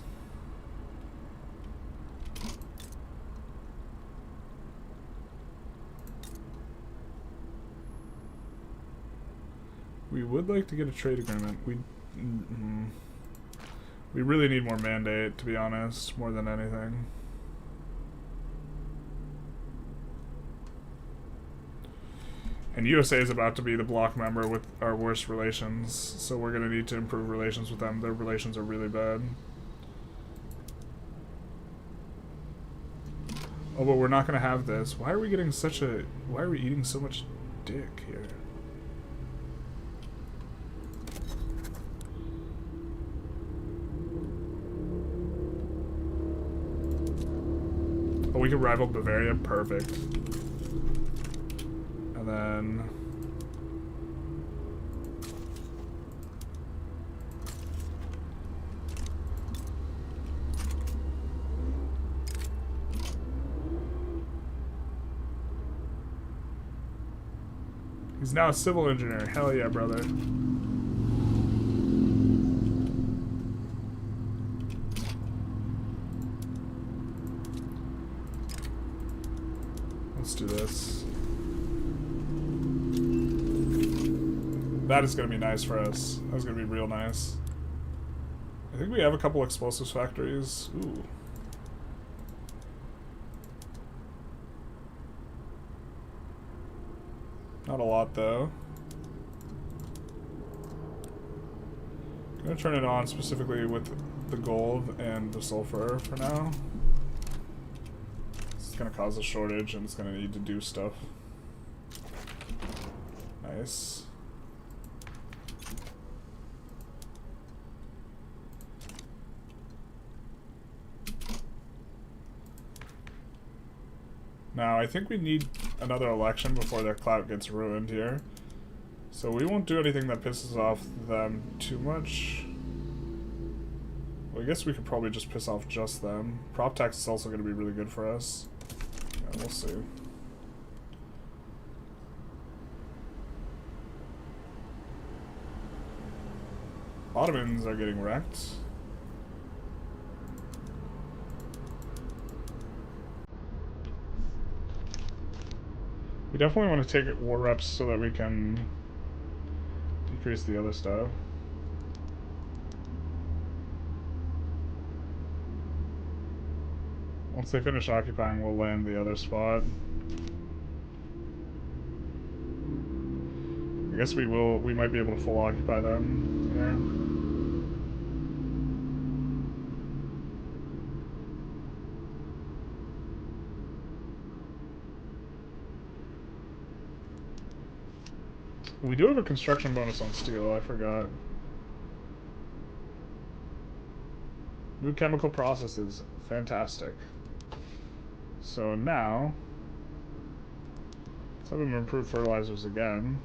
We would like to get a trade agreement. We really need more mandate, to be honest, more than anything. And USA is about to be the bloc member with our worst relations, so we're going to need to improve relations with them. Their relations are really bad. Oh, but we're not going to have this. Why are we getting such a... Why are we eating so much dick here? Oh, we can rival Bavaria. Perfect. And then... he's now a civil engineer. Hell yeah, brother. Let's do this. That is going to be nice for us. That is going to be real nice. I think we have a couple explosives factories. Ooh. Not a lot, though. Gonna turn it on specifically with the gold and the sulfur for now. It's gonna cause a shortage and it's gonna need to do stuff. Nice. Now, I think we need another election before their clout gets ruined here. So we won't do anything that pisses off them too much. Well, I guess we could probably just piss off just them. Prop tax is also going to be really good for us. Yeah, we'll see. Ottomans are getting wrecked. We definitely want to take war reps so that we can decrease the other stuff. Once they finish occupying, we'll land the other spot. I guess we might be able to full occupy them here. We do have a construction bonus on steel, I forgot. New chemical processes, fantastic. So now, let's have them improve fertilizers again.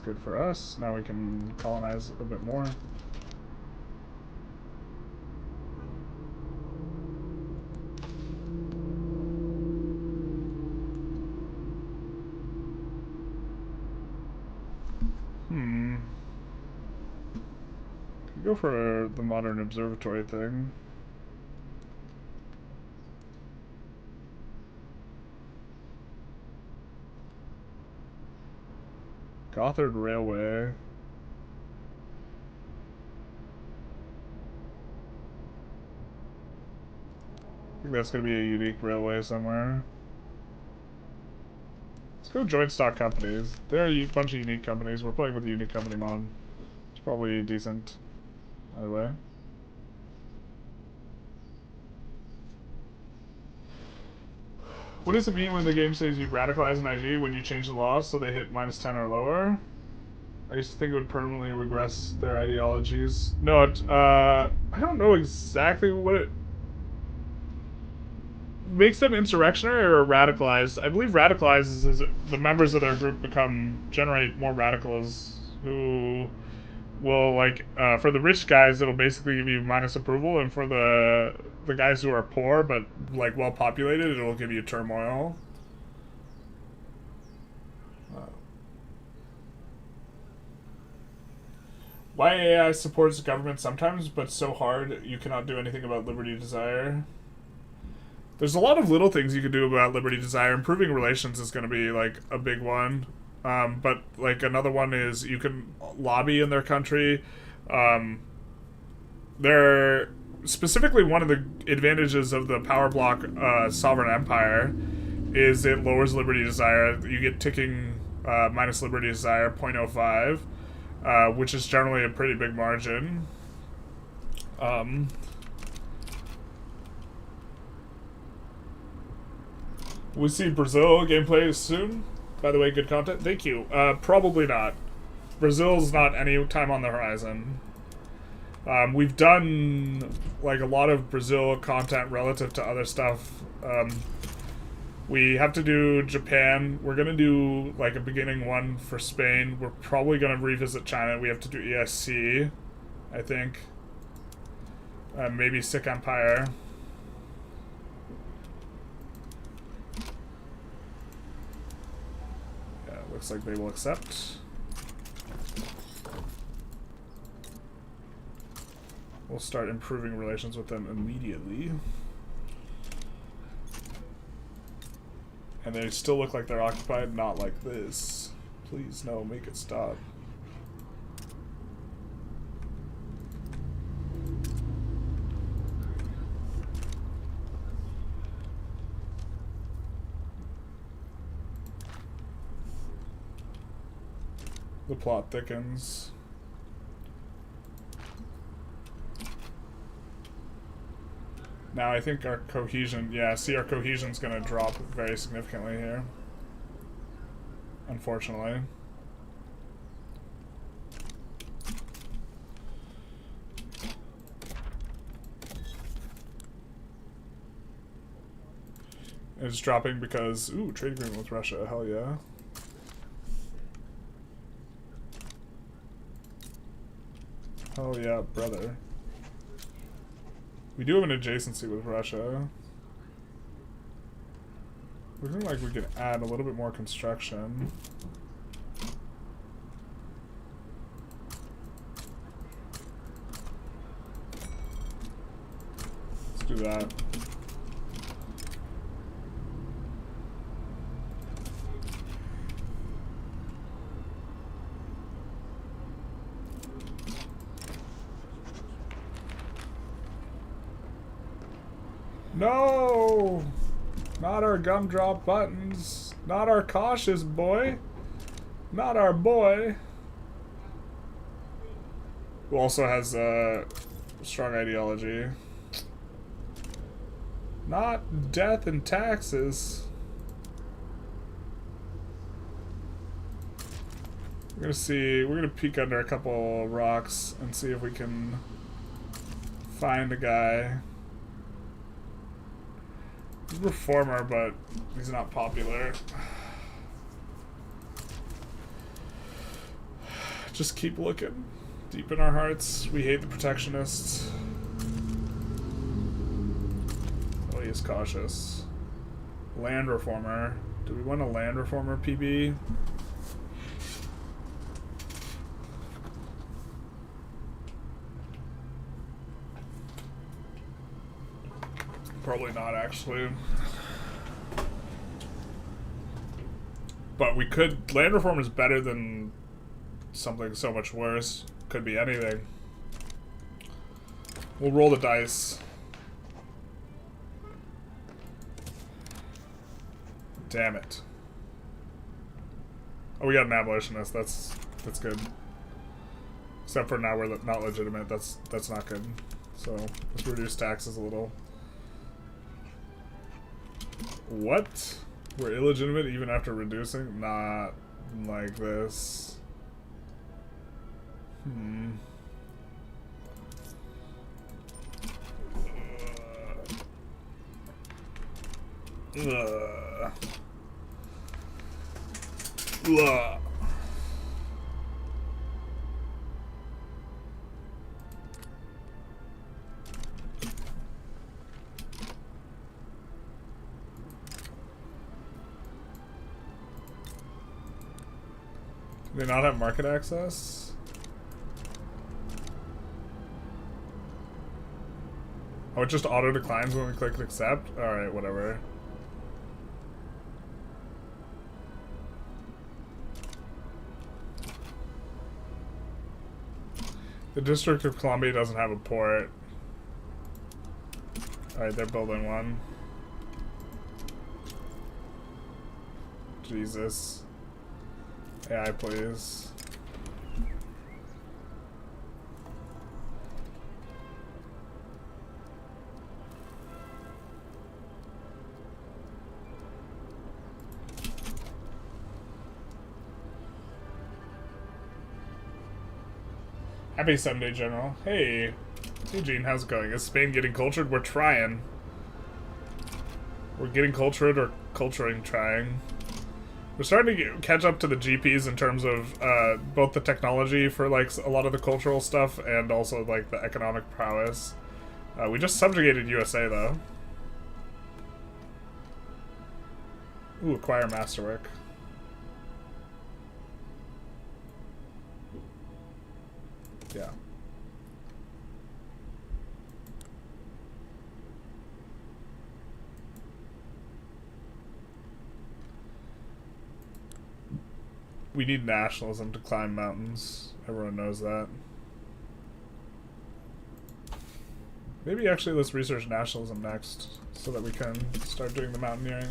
Good for us. Now we can colonize a bit more. Could go for the modern observatory thing. Gothard Railway. I think that's going to be a unique railway somewhere. Let's go joint stock companies. There are a bunch of unique companies. We're playing with the unique company mod. It's probably decent. Either way. What does it mean when the game says you radicalize an IG when you change the laws so they hit -10 or lower? I used to think it would permanently regress their ideologies. No, I don't know exactly what it makes them insurrectionary or radicalized. I believe radicalized is the members of their group generate more radicals who will, like, for the rich guys, it'll basically give you minus approval, and for the guys who are poor but, like, well populated, it'll give you turmoil. Why AI supports government sometimes, but so hard you cannot do anything about liberty desire. There's a lot of little things you can do about liberty desire. Improving relations is going to be, like, a big one. But, like, another one is you can lobby in their country. They're specifically one of the advantages of the power block sovereign empire is it lowers liberty desire. You get ticking minus liberty desire 0.05. Which is generally a pretty big margin. we see Brazil gameplay soon. By the way, good content. Thank you. Probably not. Brazil's not any time on the horizon. We've done like a lot of Brazil content relative to other stuff. We have to do Japan. We're gonna do like a beginning one for Spain. We're probably gonna revisit China. We have to do ESC, I think. Maybe Sick Empire. Yeah, looks like they will accept. We'll start improving relations with them immediately. And they still look like they're occupied, not like this. Please, no, make it stop. The plot thickens. Now I think our cohesion, yeah, see our cohesion's gonna drop very significantly here. Unfortunately. It's dropping because, ooh, trade agreement with Russia, hell yeah. Hell yeah, brother. We do have an adjacency with Russia. Looking like we could add a little bit more construction. Let's do that. No! Not our gumdrop buttons. Not our cautious boy. Not our boy. Who also has a strong ideology. Not death and taxes. We're gonna see, we're gonna peek under a couple rocks and see if we can find a guy. He's a reformer, but he's not popular. Just keep looking. Deep in our hearts, we hate the protectionists. Oh, he is cautious. Land reformer. Do we want a land reformer, PB? Probably not, actually. But we could... Land reform is better than something so much worse. Could be anything. We'll roll the dice. Damn it. Oh, we got an abolitionist. That's good. Except for now we're not legitimate. That's not good. So let's reduce taxes a little. What? We're illegitimate even after reducing? Not like this. Do they not have market access? Oh, it just auto declines when we click accept? Alright, whatever. The District of Columbia doesn't have a port. Alright, they're building one. Jesus. AI, please. Happy Sunday, General. Hey. Hey, Gene, how's it going? Is Spain getting cultured? We're trying. We're getting cultured or culturing, trying. We're starting to catch up to the GPs in terms of both the technology for like a lot of the cultural stuff and also like the economic prowess. We just subjugated USA though. Ooh, acquire masterwork. Yeah. We need nationalism to climb mountains. Everyone knows that. Maybe actually let's research nationalism next so that we can start doing the mountaineering.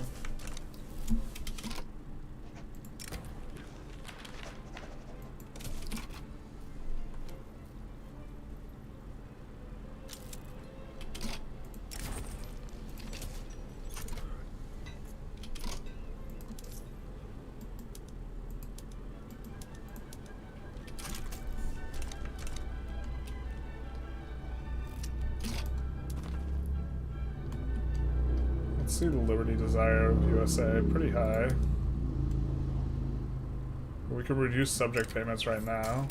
See the liberty desire of USA pretty high. We can reduce subject payments right now.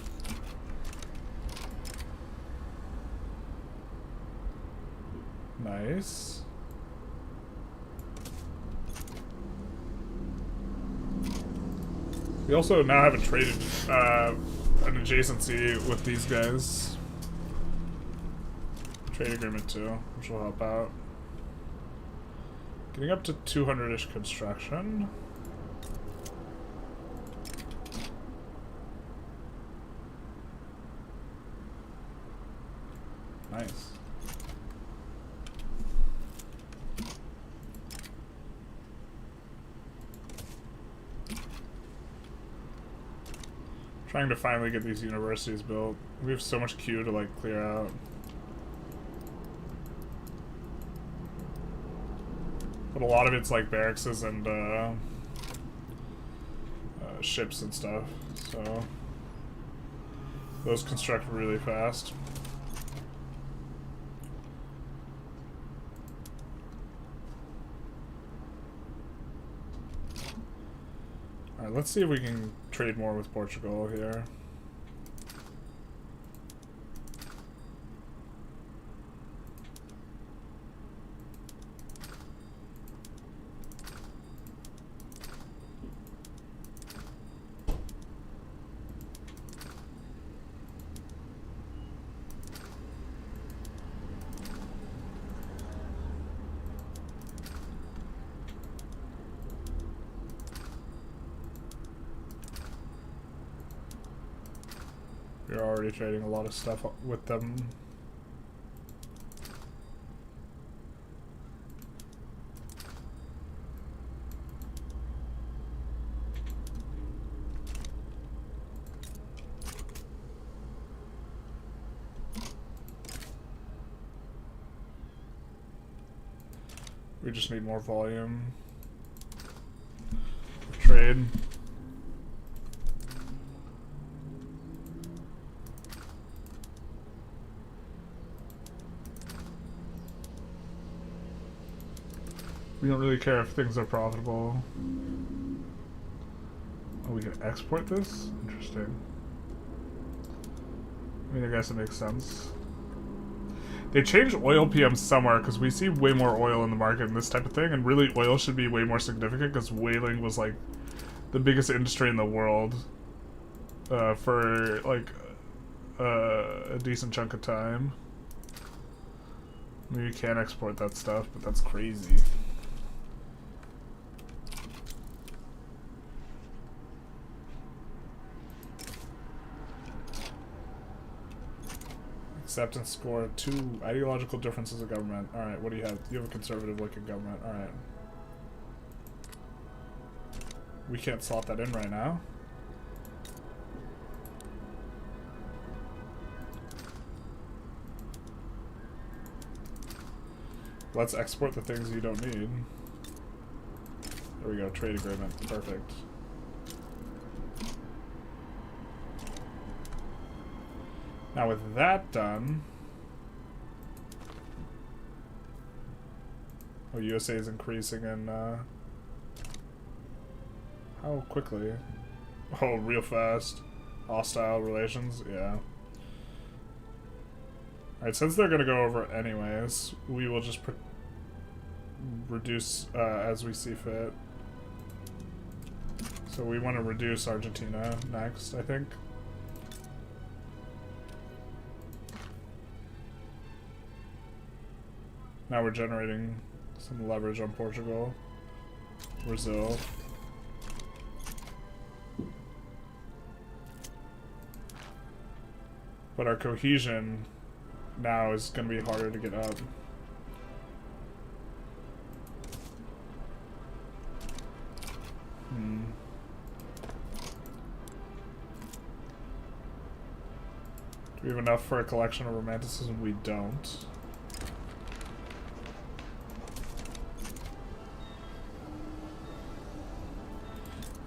Nice. We also now have a trade, an adjacency with these guys. Trade agreement too, which will help out. Getting up to 200-ish construction. Nice. Trying to finally get these universities built. We have so much queue to like clear out. But a lot of it's like barracks and ships and stuff, so those construct really fast. Alright, let's see if we can trade more with Portugal here. We're already trading a lot of stuff with them. We just need more volume of trade. We don't really care if things are profitable. Oh, we can export this? Interesting. I mean, I guess it makes sense. They changed oil PM somewhere because we see way more oil in the market and this type of thing, and really oil should be way more significant because whaling was like the biggest industry in the world for like a decent chunk of time. I mean, you can export that stuff, but that's crazy. Acceptance score 2 ideological differences of government. Alright, what do you have? You have a conservative looking government. Alright. We can't slot that in right now. Let's export the things you don't need. There we go, trade agreement. Perfect. Now with that done... Oh, USA is increasing in, how quickly? Oh, real fast. Hostile relations? Yeah. Alright, since they're gonna go over anyways, we will just reduce as we see fit. So we want to reduce Argentina next, I think. Now we're generating some leverage on Portugal, Brazil. But our cohesion now is going to be harder to get up. Do we have enough for a collection of romanticism? We don't.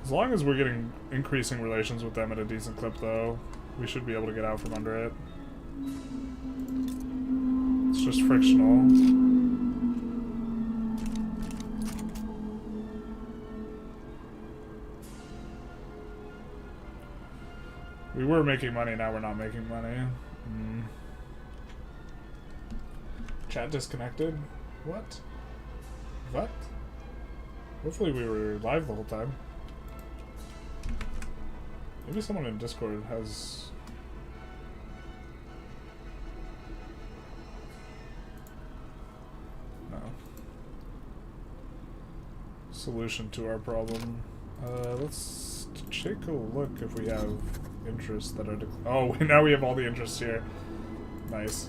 As long as we're getting increasing relations with them at a decent clip, though, we should be able to get out from under it. It's just frictional. We were making money, now we're not making money. Chat disconnected? What? What? Hopefully we were live the whole time. Maybe someone in Discord has... No. Solution to our problem. Let's take a look if we have interests that are... Oh, now we have all the interests here. Nice.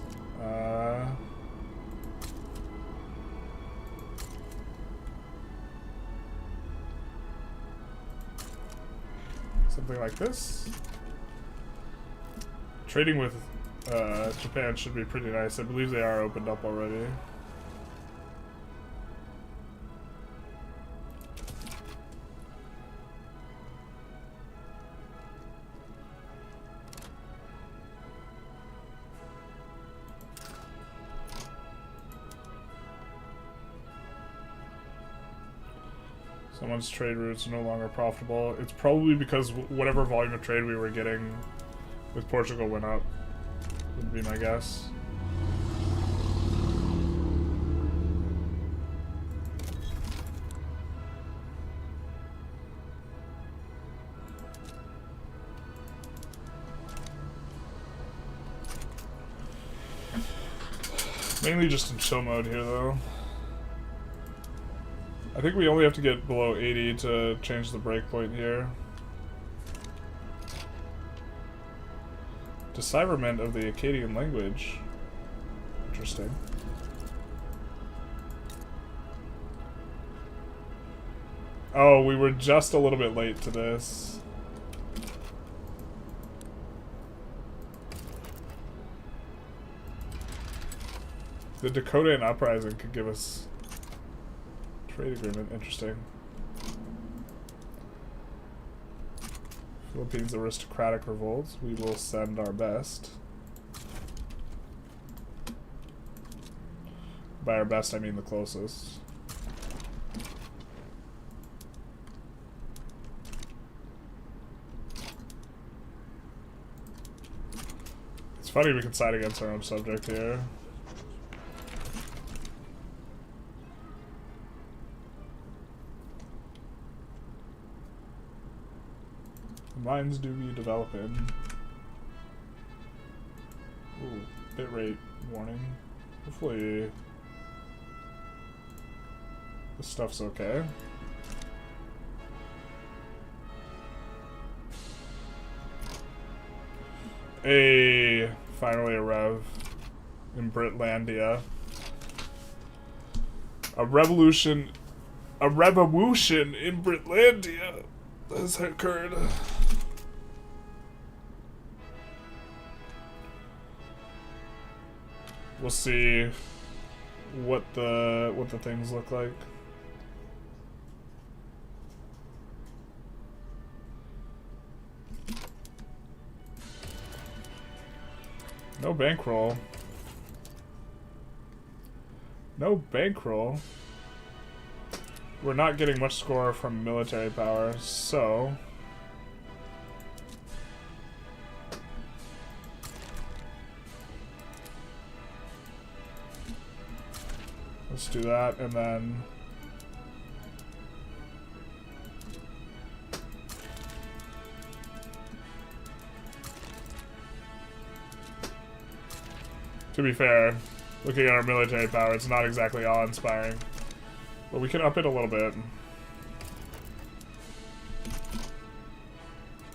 Something like this. Trading with Japan should be pretty nice. I believe they are opened up already. Someone's trade routes are no longer profitable. It's probably because whatever volume of trade we were getting with Portugal went up, would be my guess. Mainly just in chill mode here, though. I think we only have to get below 80 to change the breakpoint here. Decipherment of the Akkadian language. Interesting. Oh, we were just a little bit late to this. The Dakotan uprising could give us trade agreement. Interesting. Philippines aristocratic revolts. We will send our best. By our best, I mean the closest. It's funny we can side against our own subject here. Mines do be developing. Ooh, bitrate warning. Hopefully this stuff's okay. Hey, finally a rev in Britlandia. A revolution in Britlandia has occurred. We'll see what the things look like. No bankroll. No bankroll. We're not getting much score from military power, so... let's do that, and then... to be fair, looking at our military power, it's not exactly awe-inspiring. But we can up it a little bit.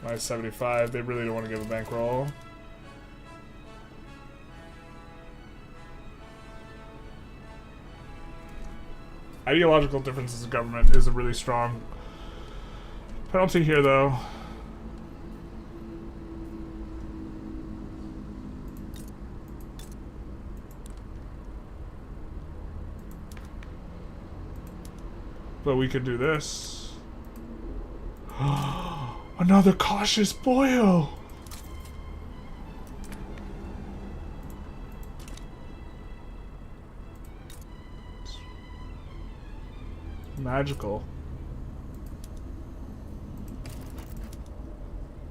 Nice 75. They really don't want to give a bankroll. Ideological differences in government is a really strong penalty here, though. But we could do this. Another cautious boyo! Magical.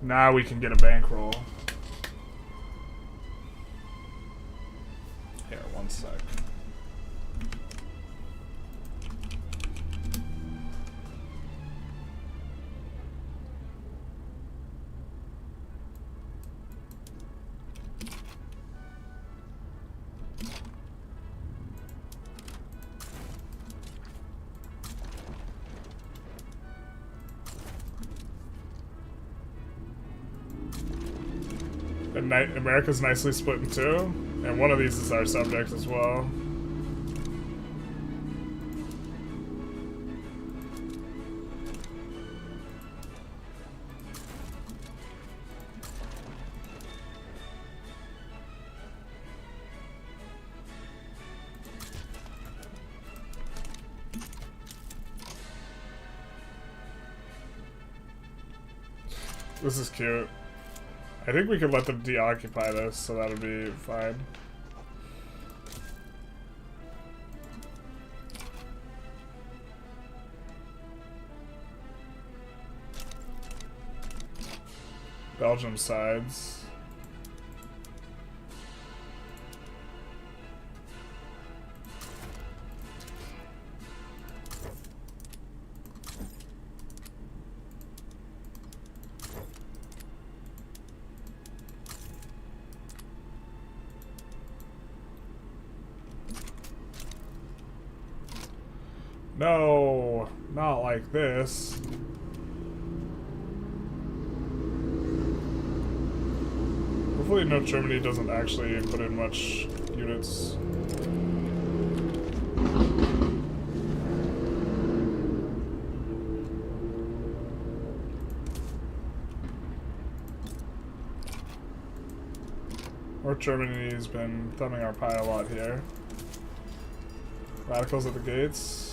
Now we can get a bankroll. Here, one sec. America's nicely split in two, and one of these is our subject as well. This is cute. I think we could let them deoccupy this, so that'll be fine. Belgium sides. No, not like this. Hopefully no, Germany doesn't actually put in much units. Or Germany's been thumbing our pie a lot here. Radicals at the gates.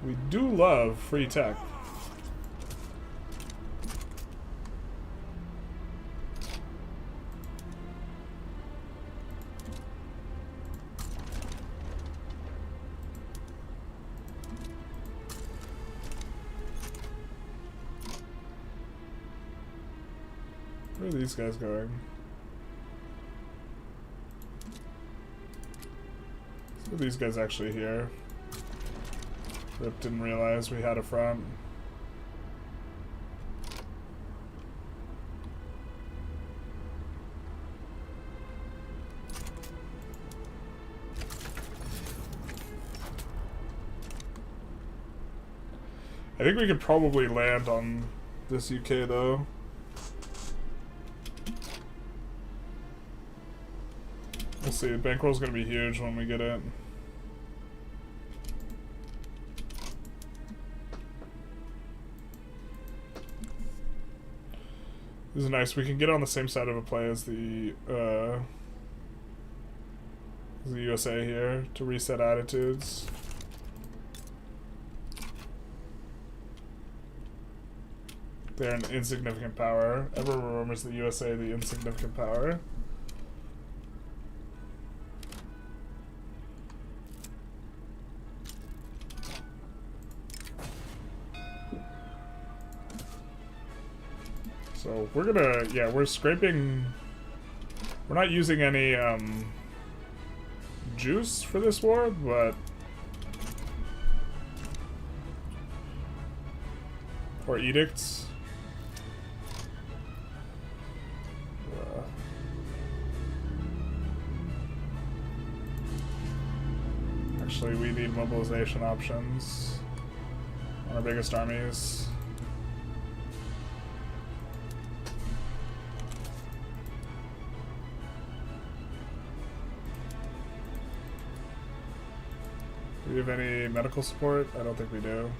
We do love free tech. Where are these guys going? So these guys actually here. Rip didn't realize we had a front. I think we could probably land on this UK though. We'll see. Bankroll's gonna be huge when we get it. This is nice. We can get on the same side of a play as the USA here to reset attitudes. They're an insignificant power. Everyone remembers the USA, the insignificant power. So we're gonna, yeah, we're scraping. We're not using any juice for this war, but or edicts. Actually, we need mobilization options on our biggest armies. Do we have any medical support? I don't think we do.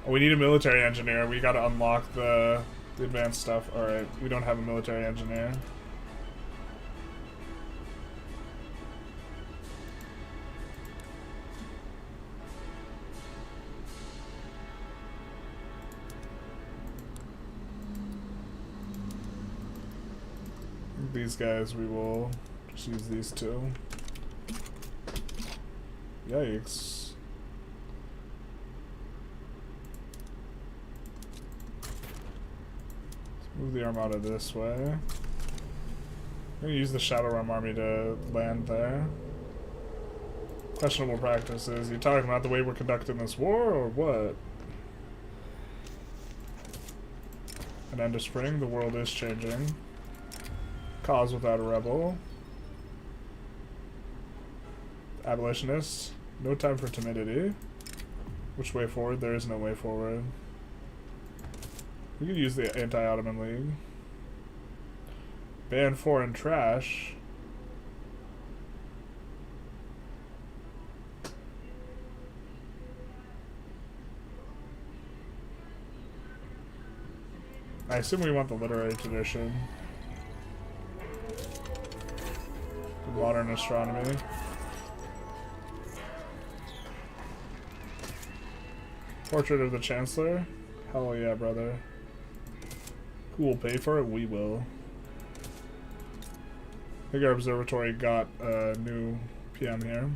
Oh, we need a military engineer. We gotta unlock the advanced stuff. Alright, we don't have a military engineer. These guys, we will just use these two. Yikes. Let's move the armada this way. I'm gonna use the Shadow Realm army to land there. Questionable practices. You talking about the way we're conducting this war, or what? An end of spring, the world is changing. Cause without a rebel. Abolitionists. No time for timidity. Which way forward? There is no way forward. We could use the Anti-Ottoman League. Ban foreign trash. I assume we want the literary tradition. Modern astronomy. Portrait of the Chancellor? Hell yeah, brother. Who will pay for it? We will. I think our observatory got a new PM here.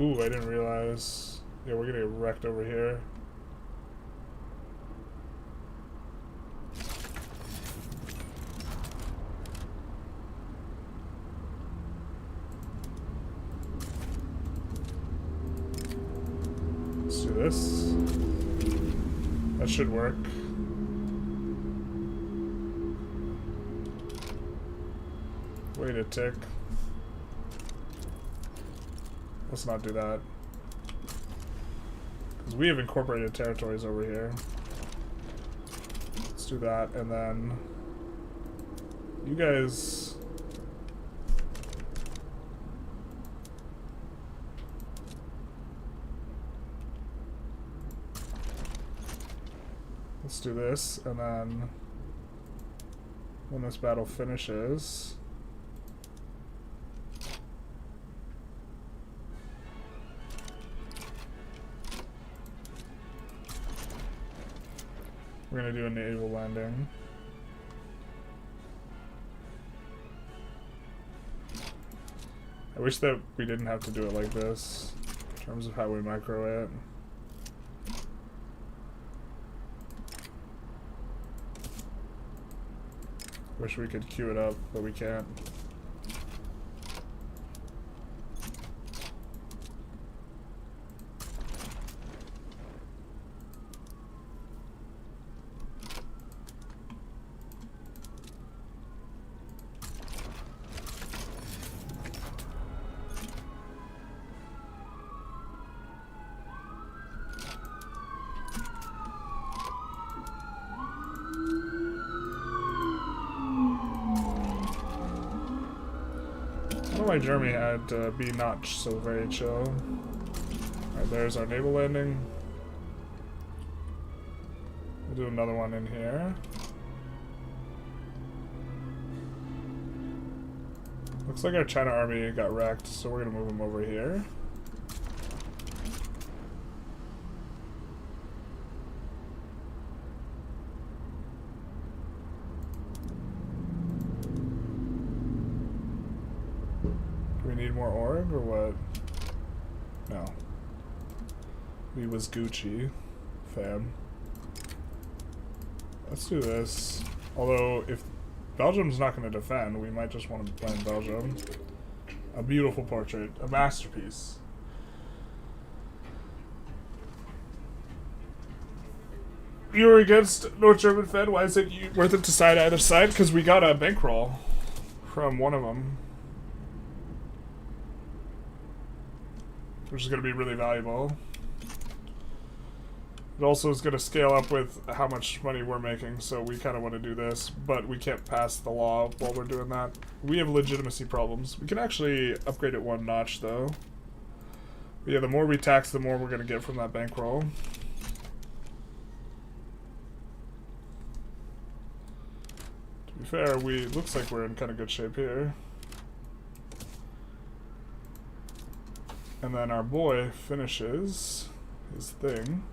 Ooh, I didn't realize. Yeah, we're gonna get wrecked over here. Let's do this. That should work. Wait a tick. Let's not do that. Because we have incorporated territories over here. Let's do that, and then you guys... Let's do this, and then when this battle finishes... We're gonna do a naval landing. I wish that we didn't have to do it like this, in terms of how we micro it. Wish we could queue it up, but we can't. don't like Germany had to be not so very chill. Alright, there's our naval landing. We'll do another one in here. Looks like our China army got wrecked, so we're gonna move them over here. Do we need more org or what? No. We was Gucci, fam. Let's do this. Although, if Belgium's not going to defend, we might just want to play in Belgium. A beautiful portrait. A masterpiece. You were against North German Fed? Why is it worth it to side either side? Because we got a bankroll from one of them. Which is going to be really valuable. It also is going to scale up with how much money we're making, so we kind of want to do this, but we can't pass the law while we're doing that. We have legitimacy problems. We can actually upgrade it one notch, though. But yeah, the more we tax, the more we're going to get from that bankroll. To be fair, looks like we're in kind of good shape here. And then our boy finishes his thing.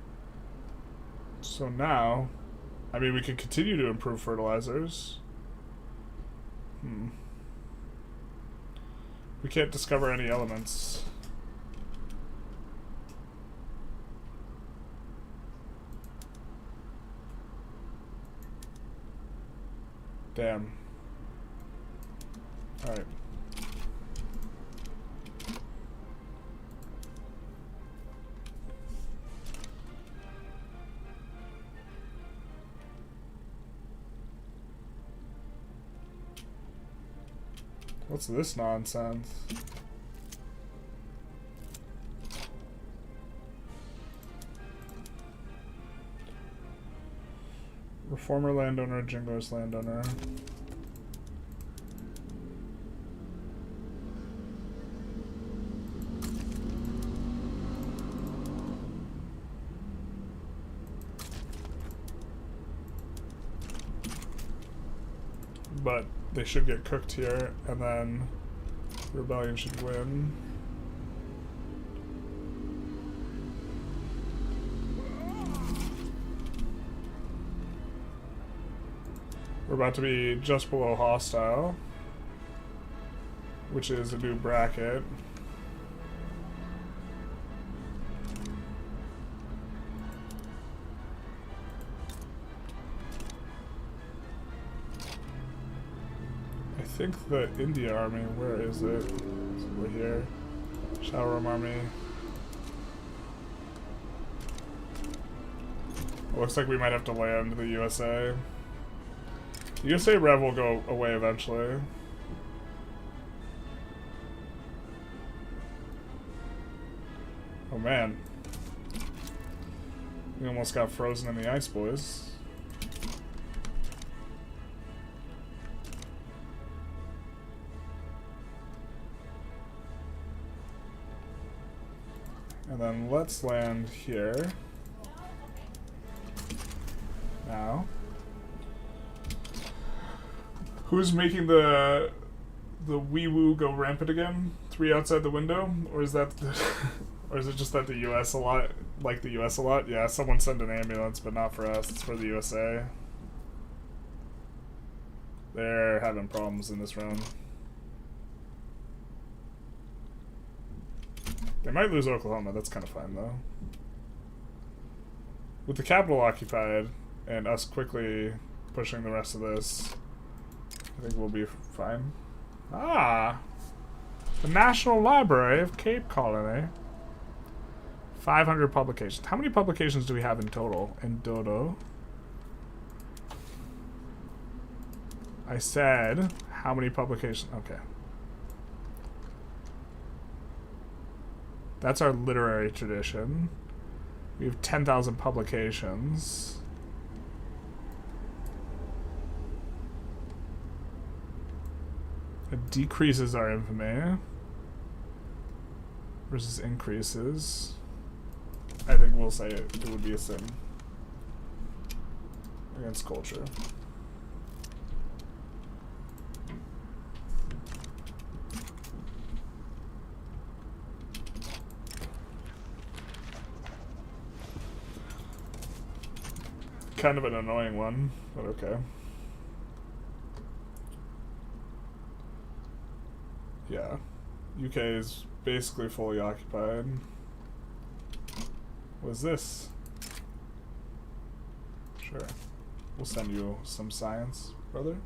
So now, I mean, we can continue to improve fertilizers. We can't discover any elements. Damn. Alright. What's this nonsense? Reformer landowner, Jingo's landowner. But they should get cooked here, and then rebellion should win. We're about to be just below hostile, which is a new bracket. I think the India army, where is it? It's over here. Shauram army. It looks like we might have to land the USA. The USA Rev will go away eventually. Oh man. We almost got frozen in the ice, boys. And then let's land here. Now. Who's making the wee-woo go rampant again? 3 outside the window? Or is that or is it just that the US a lot like the US a lot? Yeah, someone send an ambulance, but not for us. It's for the USA. They're having problems in this round. They might lose Oklahoma, that's kind of fine though. With the capital occupied, and us quickly pushing the rest of this, I think we'll be fine. Ah! The National Library of Cape Colony. 500 publications. How many publications do we have in total? In Dodo? I said, how many publications? Okay. That's our literary tradition. We have 10,000 publications. It decreases our infamy versus increases. I think we'll say it would be a sin against culture. Kind of an annoying one, but okay. Yeah. UK is basically fully occupied. What's this? Sure. We'll send you some science, brother.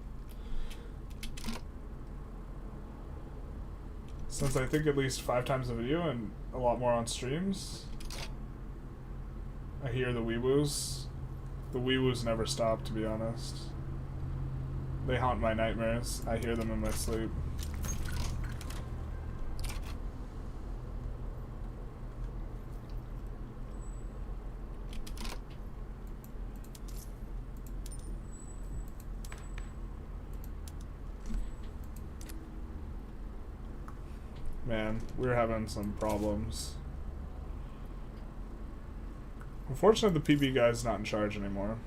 Since I think at least 5 times a video and a lot more on streams, I hear the wee-woos. The wee-woos never stop, to be honest. They haunt my nightmares. I hear them in my sleep. Man, we're having some problems. Unfortunately, the PB guy's not in charge anymore.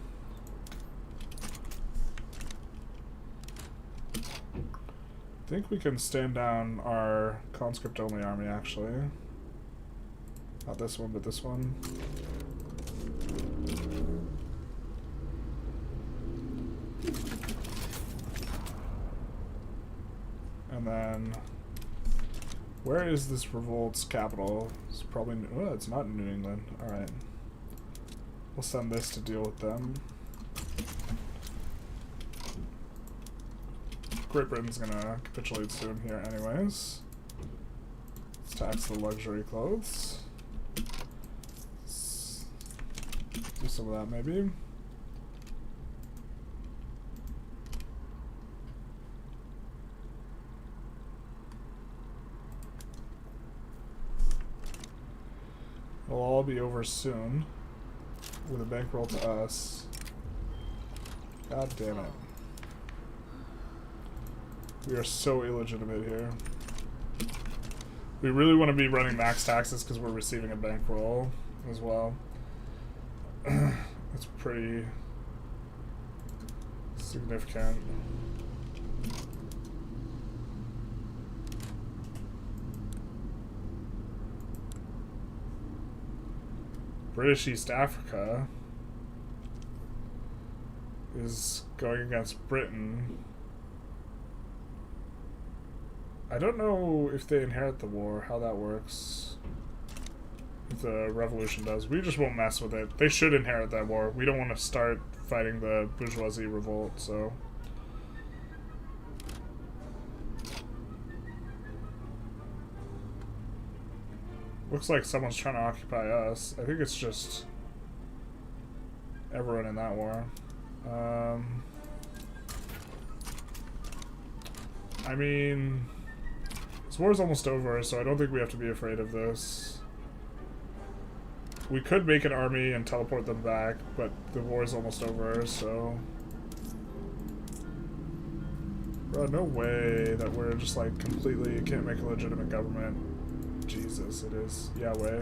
I think we can stand down our conscript-only army, actually. Not this one, but this one. And then... where is this revolt's capital? It's probably... oh, it's not in New England. Alright. We'll send this to deal with them. Great Britain's gonna capitulate soon here anyways. Let's tax the luxury clothes. Let's do some of that maybe. It'll all be over soon. With a bankroll to us. God damn it. We are so illegitimate here. We really want to be running max taxes because we're receiving a bankroll as well. It's pretty significant. British East Africa is going against Britain. I don't know if they inherit the war, how that works. If the revolution does. We just won't mess with it. They should inherit that war. We don't want to start fighting the bourgeoisie revolt, so... looks like someone's trying to occupy us. I think it's just everyone in that war. I mean, this war's almost over, so I don't think we have to be afraid of this. We could make an army and teleport them back, but the war's almost over, so... bro, no way that we're just like completely can't make a legitimate government. Jesus, it is. Yahweh.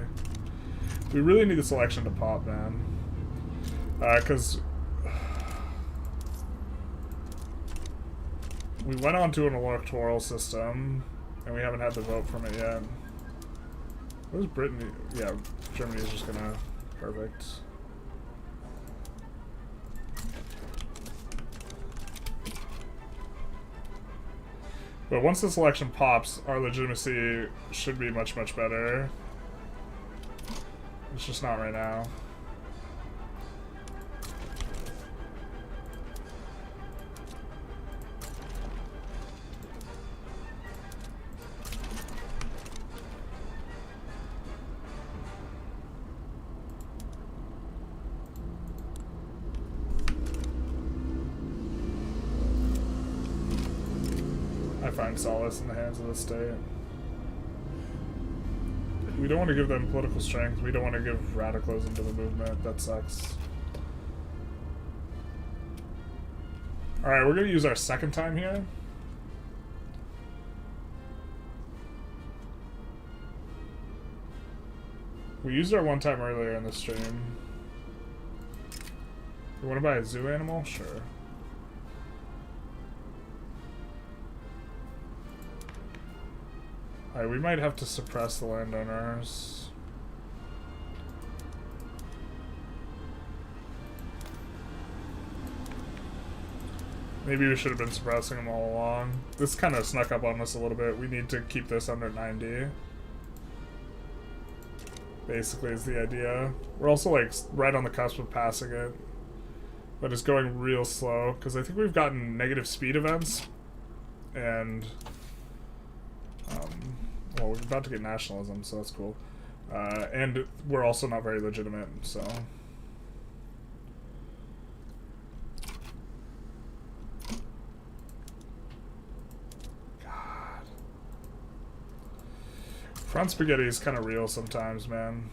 We really need this election to pop, man. Because... we went on to an electoral system, and we haven't had the vote from it yet. Where's Britain? Yeah, Germany is just gonna... perfect. But once this election pops, our legitimacy should be much, much better. It's just not right now. Find solace in the hands of the state. We don't want to give them political strength. We don't want to give radicalism to the movement. That sucks. Alright, we're going to use our second time here. We used our one time earlier in the stream. You want to buy a zoo animal? Sure. Alright, we might have to suppress the landowners. Maybe we should have been suppressing them all along. This kind of snuck up on us a little bit. We need to keep this under 90. Basically is the idea. We're also like right on the cusp of passing it. But it's going real slow, because I think we've gotten negative speed events. And well, we're about to get nationalism, so that's cool. And we're also not very legitimate, so. God. Front spaghetti is kind of real sometimes, man.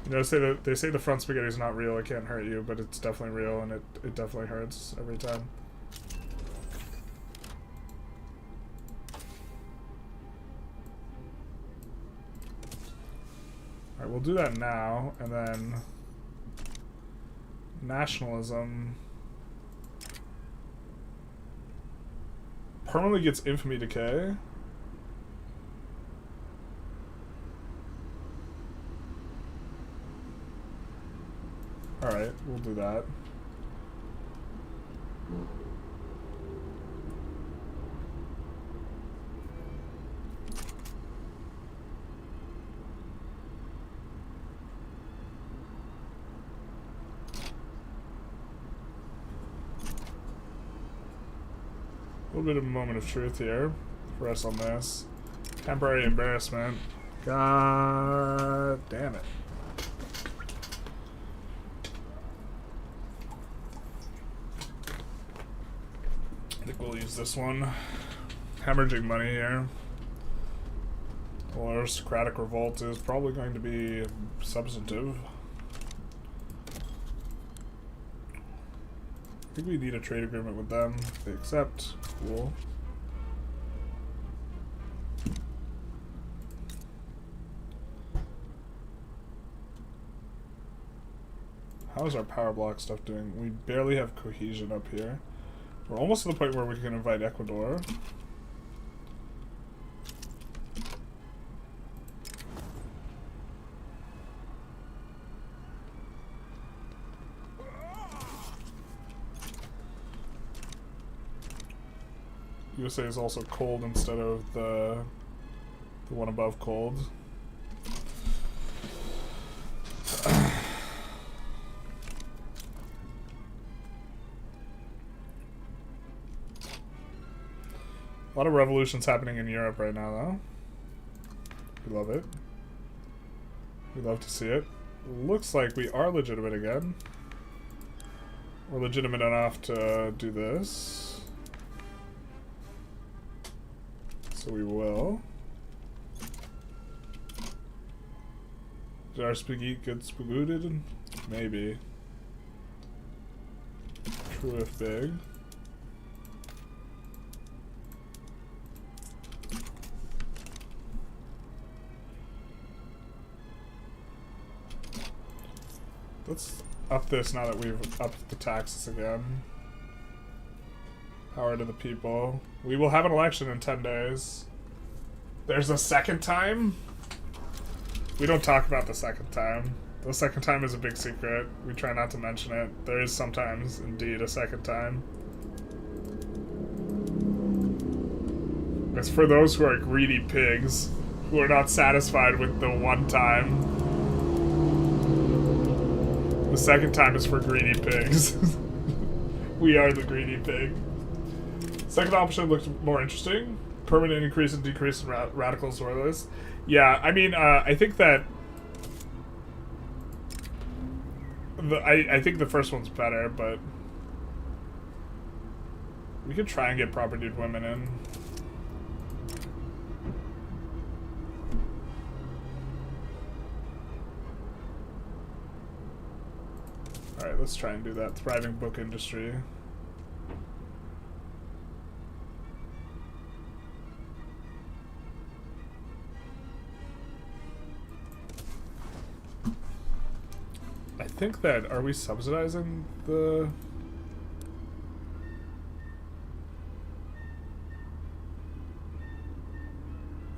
You know, they say the front spaghetti is not real, it can't hurt you, but it's definitely real, and it definitely hurts every time. Alright, we'll do that now, and then nationalism permanently gets infamy decay. Alright, we'll do that. A little bit of a moment of truth here for us on this. Temporary embarrassment. God damn it. I think we'll use this one. Hemorrhaging money here. Well, aristocratic revolt is probably going to be substantive. I think we need a trade agreement with them. If they accept, cool. How is our power block stuff doing? We barely have cohesion up here. We're almost to the point where we can invite Ecuador. USA is also cold instead of the one above cold. A lot of revolutions happening in Europe right now, though. We love it. We love to see it. Looks like we are legitimate again. We're legitimate enough to do this. So we will. Did our spaghetti get spagooted? Maybe. True if big. Let's up this now that we've upped the taxes again. Power to the people. We will have an election in 10 days. There's a second time? We don't talk about the second time. The second time is a big secret. We try not to mention it. There is sometimes, indeed, a second time. It's for those who are greedy pigs, who are not satisfied with the one time. The second time is for greedy pigs. We are the greedy pig. Second option looks more interesting. Permanent increase and decrease in radical loyalists. Yeah, I mean, I think that I think the first one's better, but we could try and get propertied women in. Alright, let's try and do that. Thriving book industry. think that, are we subsidizing the...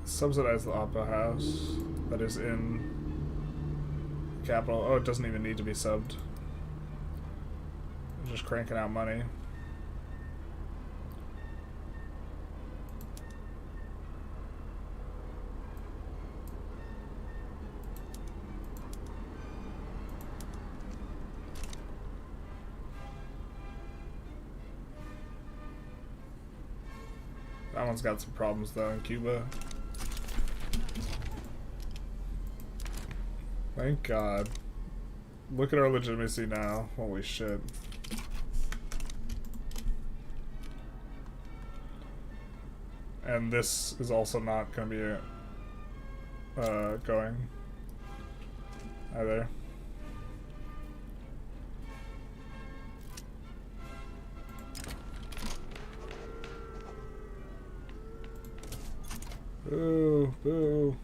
Subsidize the opera house that is in the capital. Oh, it doesn't even need to be subbed. They're just cranking out money. That one's got some problems though in Cuba. Thank God. Look at our legitimacy now. Holy shit. And this is also not going to be going either. Boo, boo.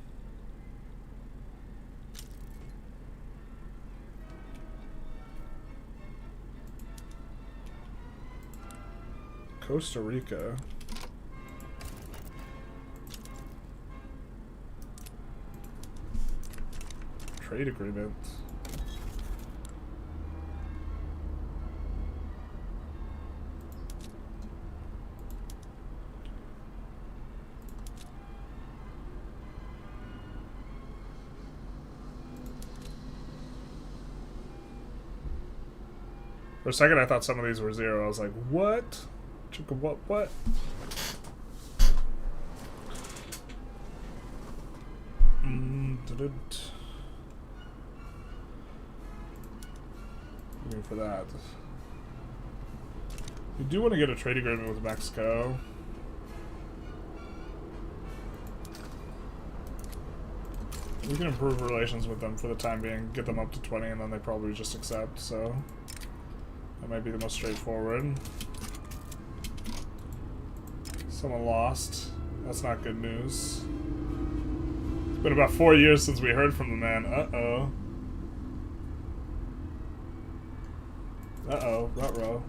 Costa Rica. Trade agreement. For a second I thought some of these were zero. I was like, what? What? Looking for that. We do want to get a trade agreement with Mexico. We can improve relations with them for the time being, get them up to 20, and then they probably just accept, so that might be the most straightforward. Someone lost. That's not good news. It's been about 4 years since we heard from the man. Uh-oh. Uh-oh. Ruh-roh.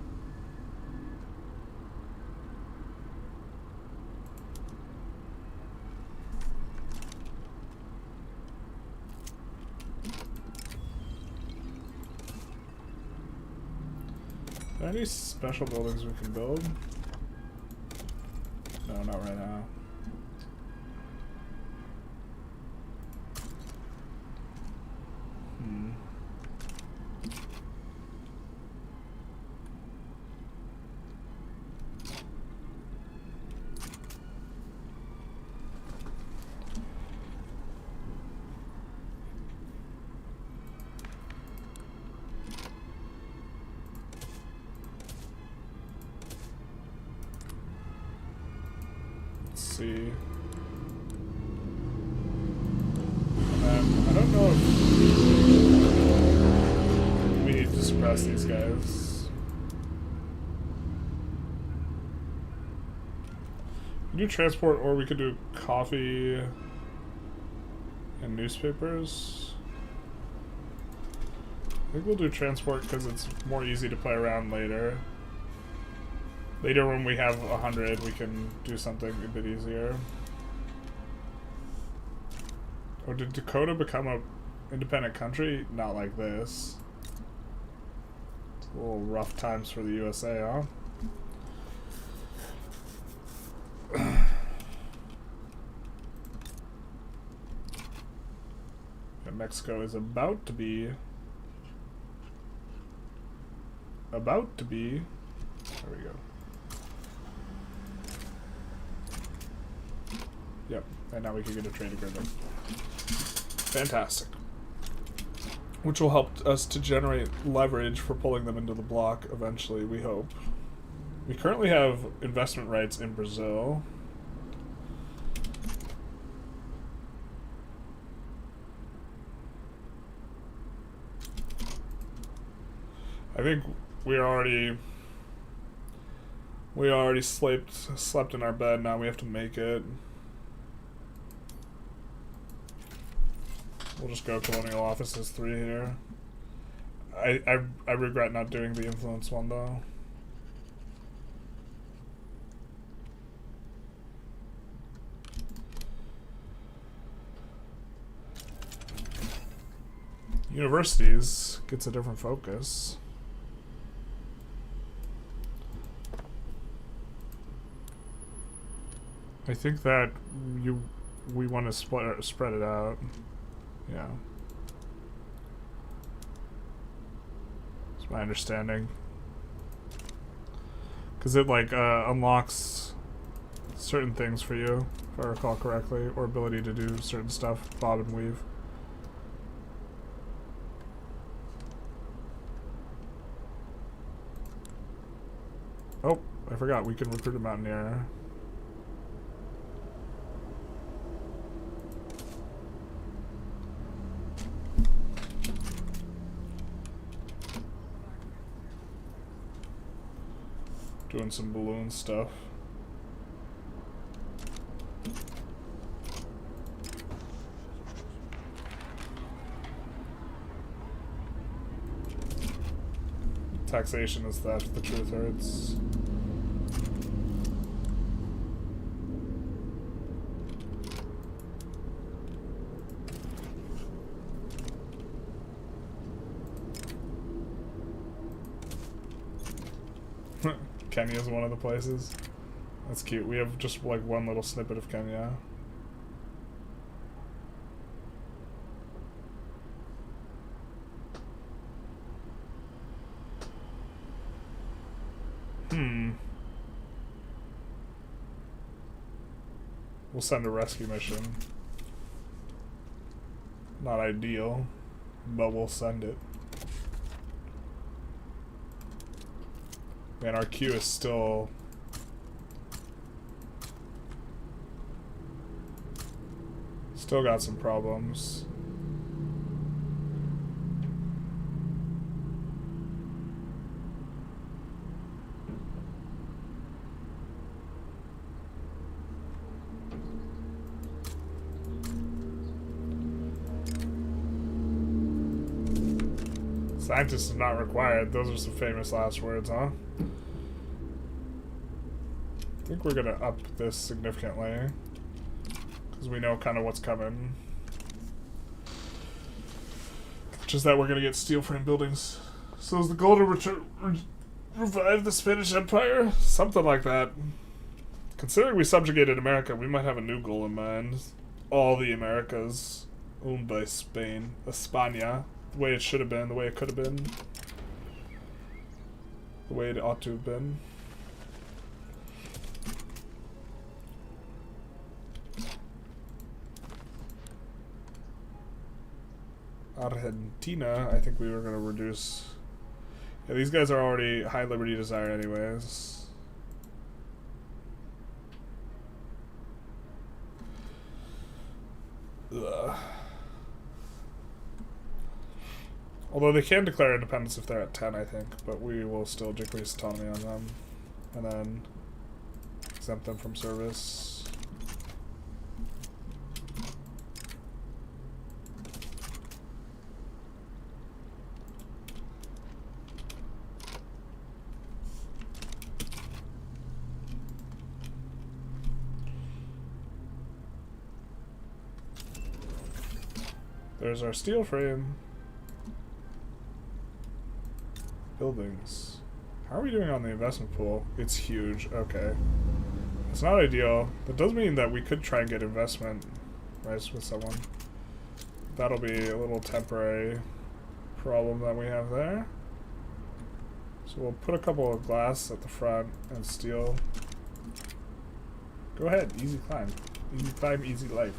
Are there any special buildings we can build? No, not right now. See. I don't know if we need to suppress these guys. We do transport, or we could do coffee and newspapers. I think we'll do transport because it's more easy to play around later. Later when we have 100, we can do something a bit easier. Oh, did Dakota become an independent country? Not like this. It's a little rough times for the USA, huh? And Mexico is about to be... There we go. Yep, and now we can get a trade agreement. Fantastic. Which will help us to generate leverage for pulling them into the bloc eventually, we hope. We currently have investment rights in Brazil. I think we already slept in our bed, now we have to make it. We'll just go Colonial Offices 3 here. I regret not doing the influence one though. Universities gets a different focus. I think that we want to spread it out. Yeah. That's my understanding. Because it like unlocks certain things for you, if I recall correctly, or ability to do certain stuff, bob and weave. Oh, I forgot, we can recruit a mountaineer. Doing some balloon stuff. Taxation is theft, the truth hurts. Kenya is one of the places. That's cute. We have just like one little snippet of Kenya. We'll send a rescue mission. Not ideal, but we'll send it. Man, our queue is still got some problems. Scientists are not required. Those are some famous last words, huh? I think we're gonna up this significantly because we know kind of what's coming. Just that we're gonna get steel frame buildings. So is the goal to revive the Spanish Empire? Something like that. Considering we subjugated America, we might have a new goal in mind. All the Americas owned by Spain. España. The way it should have been, the way it could have been. The way it ought to have been. Argentina, I think we were going to reduce. Yeah, these guys are already high liberty desire anyways. Ugh. Although they can declare independence if they're at 10, I think, but we will still decrease autonomy on them. And then exempt them from service. There's our steel frame. Buildings. How are we doing on the investment pool? It's huge. Okay. It's not ideal. That does mean that we could try and get investment rights with someone. That'll be a little temporary problem that we have there. So we'll put a couple of glass at the front and steel. Go ahead. Easy climb. Easy climb, easy life.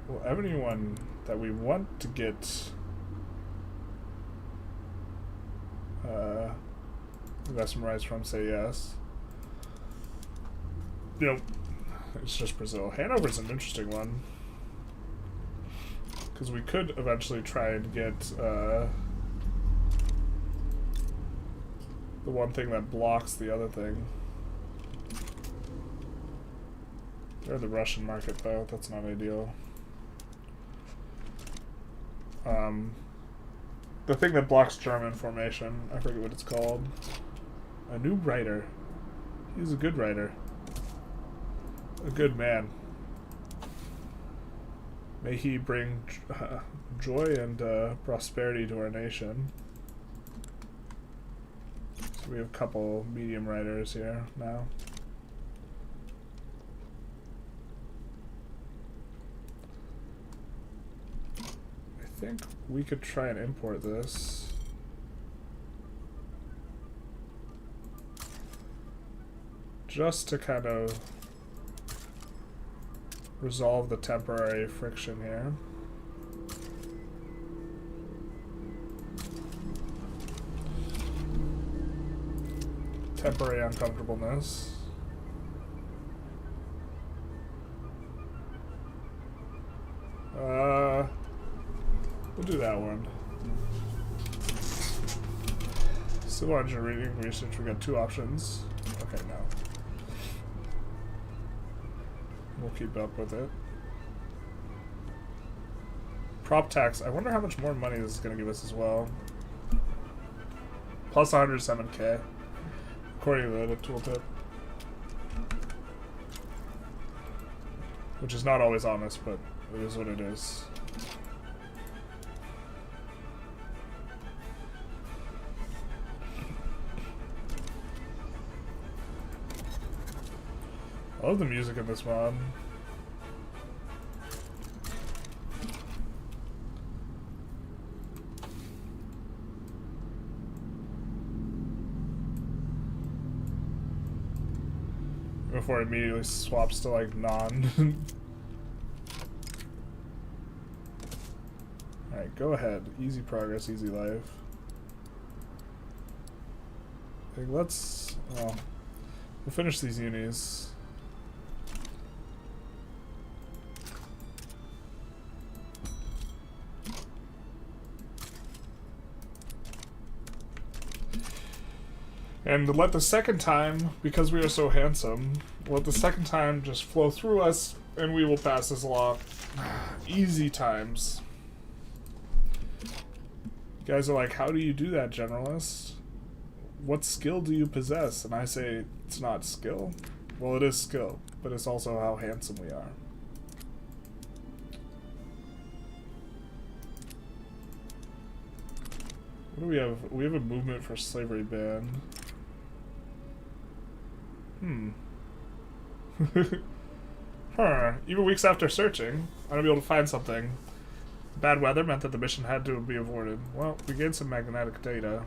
Will anyone that we want to get investment rights from say yes? Nope. It's just Brazil. Hanover's an interesting one. Because we could eventually try and get the one thing that blocks the other thing. They're the Russian market though, that's not ideal. The thing that blocks German formation. I forget what it's called. A new writer. He's a good writer. A good man. May he bring joy and prosperity to our nation. So we have a couple medium writers here now. I think we could try and import this. Just to kind of resolve the temporary friction here. Temporary uncomfortableness. We'll do that one. Civil engineering research, we got 2 options. Okay, no. We'll keep up with it. Prop tax. I wonder how much more money this is going to give us as well. Plus 107k, according to the tooltip. Which is not always honest, but it is what it is. I love the music in this mod. Before it immediately swaps to like non. Alright, go ahead. Easy progress, easy life. Okay, let's. Oh, we'll finish these unis. And let the second time, because we are so handsome, let the second time just flow through us, and we will pass this law. Easy times. You guys are like, how do you do that, generalist? What skill do you possess? And I say, it's not skill. Well, it is skill, but it's also how handsome we are. What do we have? We have a movement for slavery ban. Huh. Even weeks after searching, I'm gonna be able to find something. Bad weather meant that the mission had to be avoided. Well, we gained some magnetic data.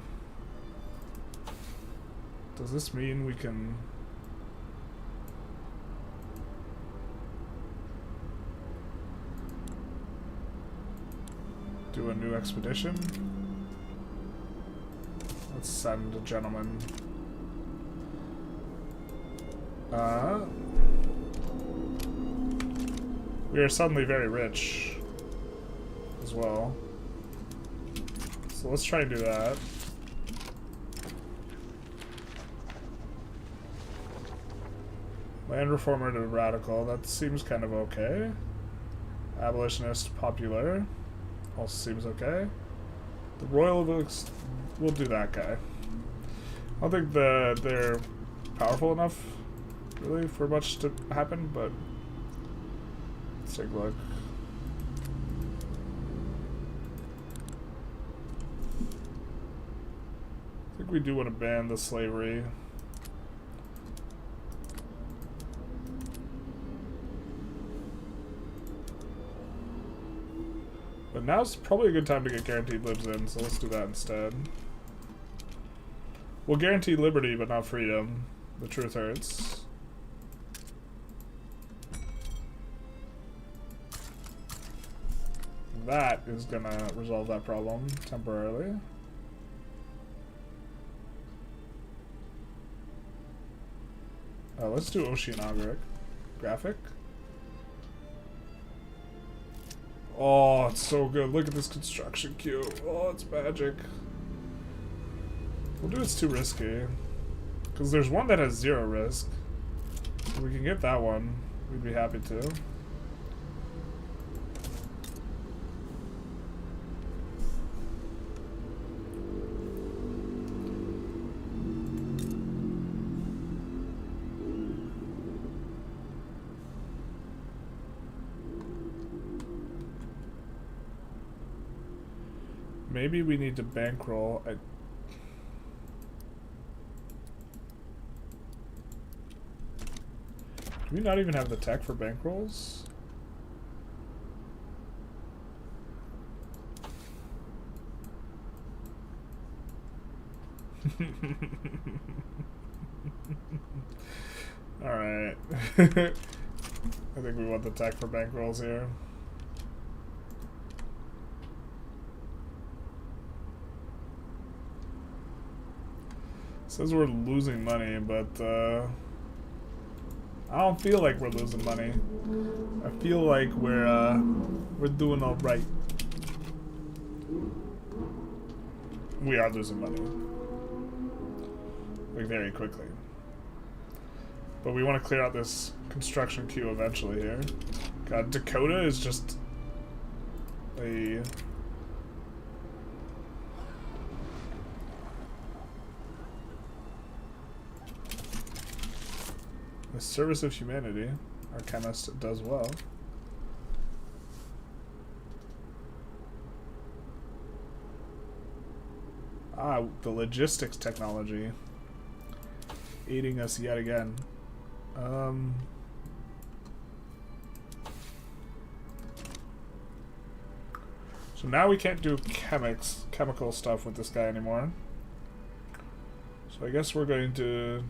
Does this mean we can... do a new expedition? Let's send a gentleman. We are suddenly very rich as well. So let's try and do that. Land reformer to radical, that seems kind of okay. Abolitionist popular, also seems okay. The royal, we'll do that guy. I don't think they're powerful enough, really, for much to happen, but let's take a look. I think we do want to ban the slavery. But now's probably a good time to get guaranteed libs in, so let's do that instead. We'll guarantee liberty, but not freedom. The truth hurts. That is gonna resolve that problem temporarily. Let's do oceanographic. Graphic. Oh, it's so good. Look at this construction queue. Oh, it's magic. We'll do it's too risky. Because there's one that has 0 risk. If we can get that one, we'd be happy to. Maybe we need to bankroll. Do we not even have the tech for bankrolls? Alright. I think we want the tech for bankrolls here. Says we're losing money, but I don't feel like we're losing money. I feel like we're doing all right. We are losing money, like very quickly. But we want to clear out this construction queue eventually here. God, Dakota is just a... The service of humanity. Our chemist does well. Ah, the logistics technology. Aiding us yet again. So now we can't do chemical stuff with this guy anymore. So I guess we're going to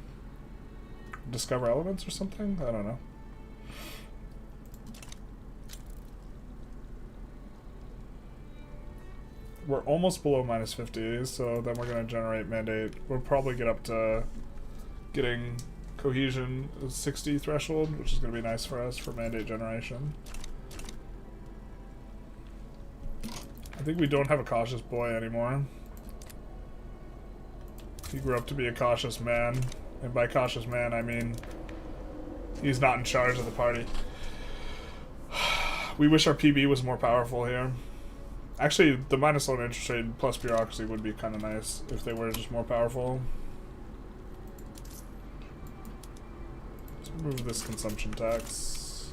discover elements or something? I don't know. We're almost below minus 50, so then we're going to generate mandate. We'll probably get up to getting cohesion 60 threshold, which is going to be nice for us for mandate generation. I think we don't have a cautious boy anymore. He grew up to be a cautious man, and by cautious man I mean he's not in charge of the party. We wish our PB was more powerful here. Actually, the minus loan interest rate plus bureaucracy would be kind of nice if they were just more powerful. Let's remove this consumption tax.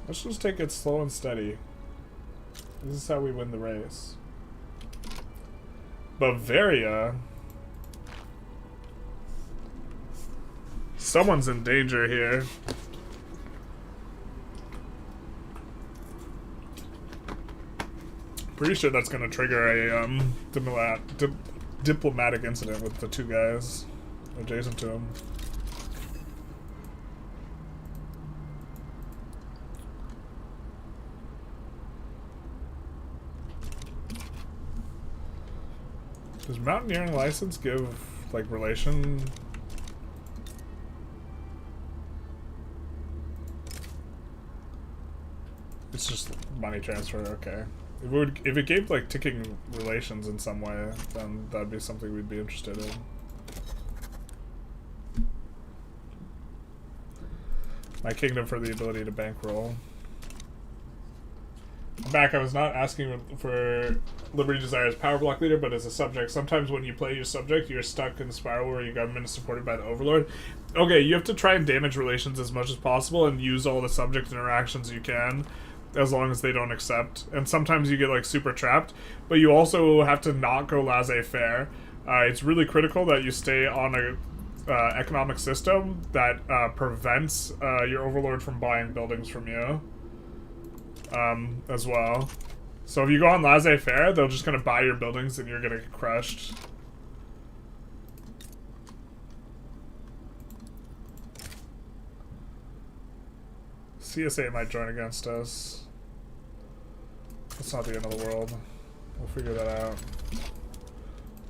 Let's just take it slow and steady. This is how we win the race. Bavaria? Someone's in danger here. Pretty sure that's gonna trigger a diplomatic incident with the two guys adjacent to him. Does mountaineering license give like relation? It's just money transfer, okay. If it gave like ticking relations in some way, then that'd be something we'd be interested in. My kingdom for the ability to bankroll. Back, I was not asking for Liberty Desire's power block leader, but as a subject. Sometimes when you play your subject, you're stuck in the spiral where your government is supported by the overlord. Okay, you have to try and damage relations as much as possible and use all the subject interactions you can, as long as they don't accept. And sometimes you get like super trapped, but you also have to not go laissez-faire. It's really critical that you stay on a economic system that prevents your overlord from buying buildings from you. As well. So if you go on laissez-faire, they're just gonna buy your buildings and you're gonna get crushed. CSA might join against us. That's not the end of the world. We'll figure that out.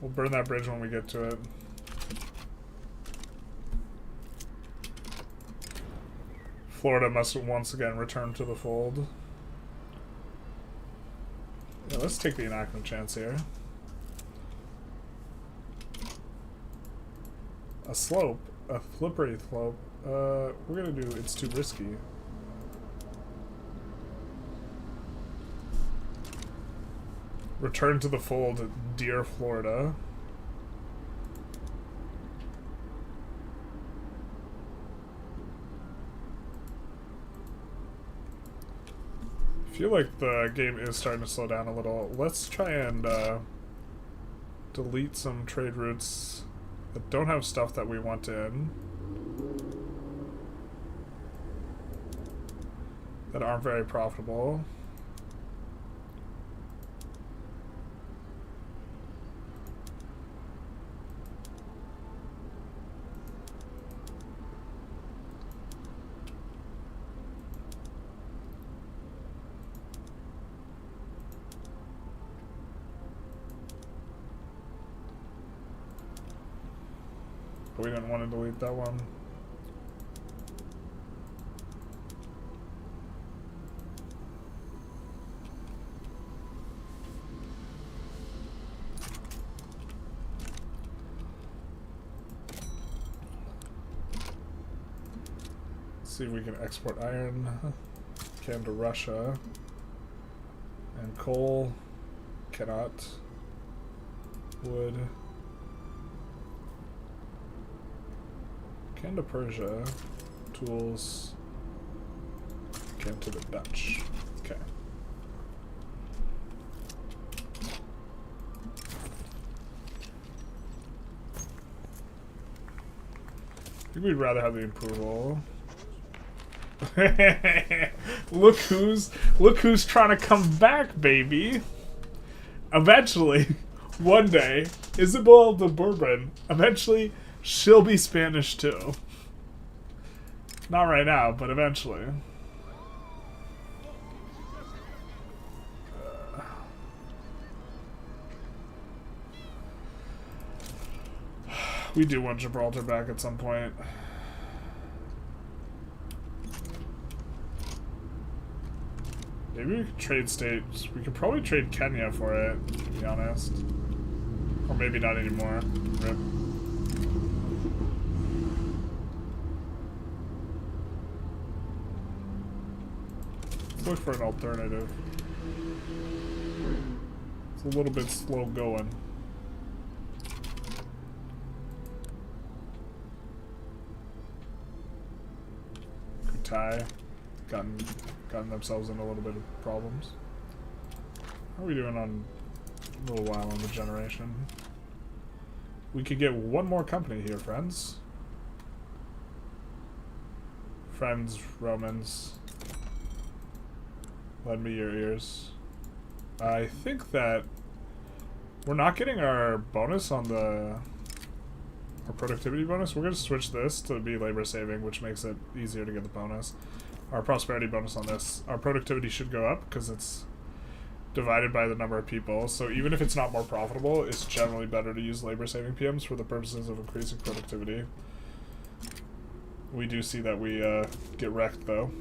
We'll burn that bridge when we get to it. Florida must once again return to the fold. Yeah, let's take the enactment chance here. A slope, a slippery slope. We're gonna do it's too risky. Return to the fold, dear Florida. I feel like the game is starting to slow down a little. Let's try and delete some trade routes that don't have stuff that we want in, that aren't very profitable. But we didn't want to delete that one. Let's see if we can export iron. Can to Russia. And coal. Cannot. Wood. Can to Persia. Tools. Can to the Dutch. Okay. I think we'd rather have the approval. look who's trying to come back, baby. Eventually, one day, Isabel de Bourbon, eventually she'll be Spanish too. Not right now, but eventually. We do want Gibraltar back at some point. Maybe we could trade states. We could probably trade Kenya for it, to be honest. Or maybe not anymore. Rip. Let's look for an alternative. It's a little bit slow going. Kutai. Gotten themselves in a little bit of problems. How are we doing on a little while on the generation? We could get one more company here, friends. Friends, Romans. Lend me your ears. I think that we're not getting our bonus on our productivity bonus. We're going to switch this to be labor saving, which makes it easier to get the bonus. Our prosperity bonus on this. Our productivity should go up because it's divided by the number of people. So even if it's not more profitable, it's generally better to use labor saving PMs for the purposes of increasing productivity. We do see that we get wrecked though.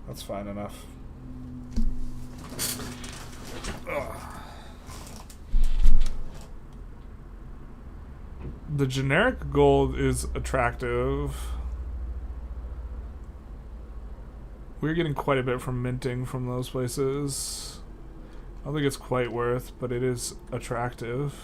That's fine enough. Ugh. The generic gold is attractive. We're getting quite a bit from minting from those places. I don't think it's quite worth, but it is attractive.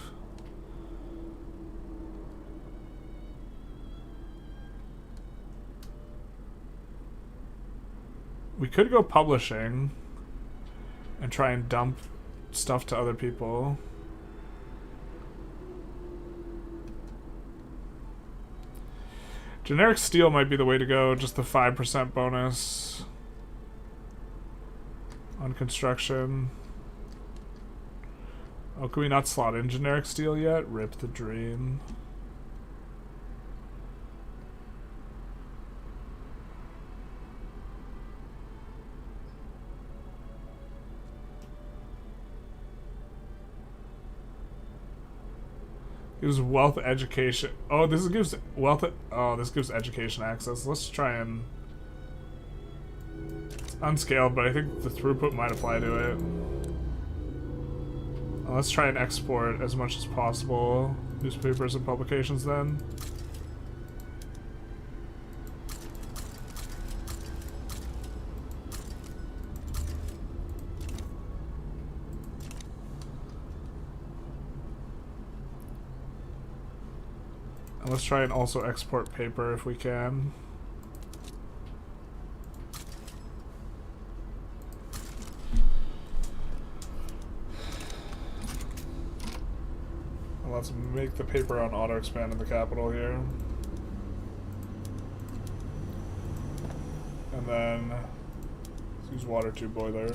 We could go publishing and try and dump stuff to other people. Generic steel might be the way to go, just the 5% bonus on construction. Oh, can we not slot in generic steel yet? Rip the dream. Gives wealth education. Oh, this gives wealth. Oh, this gives education access. Let's try and. It's unscaled, but I think the throughput might apply to it. Let's try and export as much as possible. Newspapers and publications then. Let's try and also export paper if we can. And let's make the paper on auto expand in the capital here. And then let's use water tube boiler.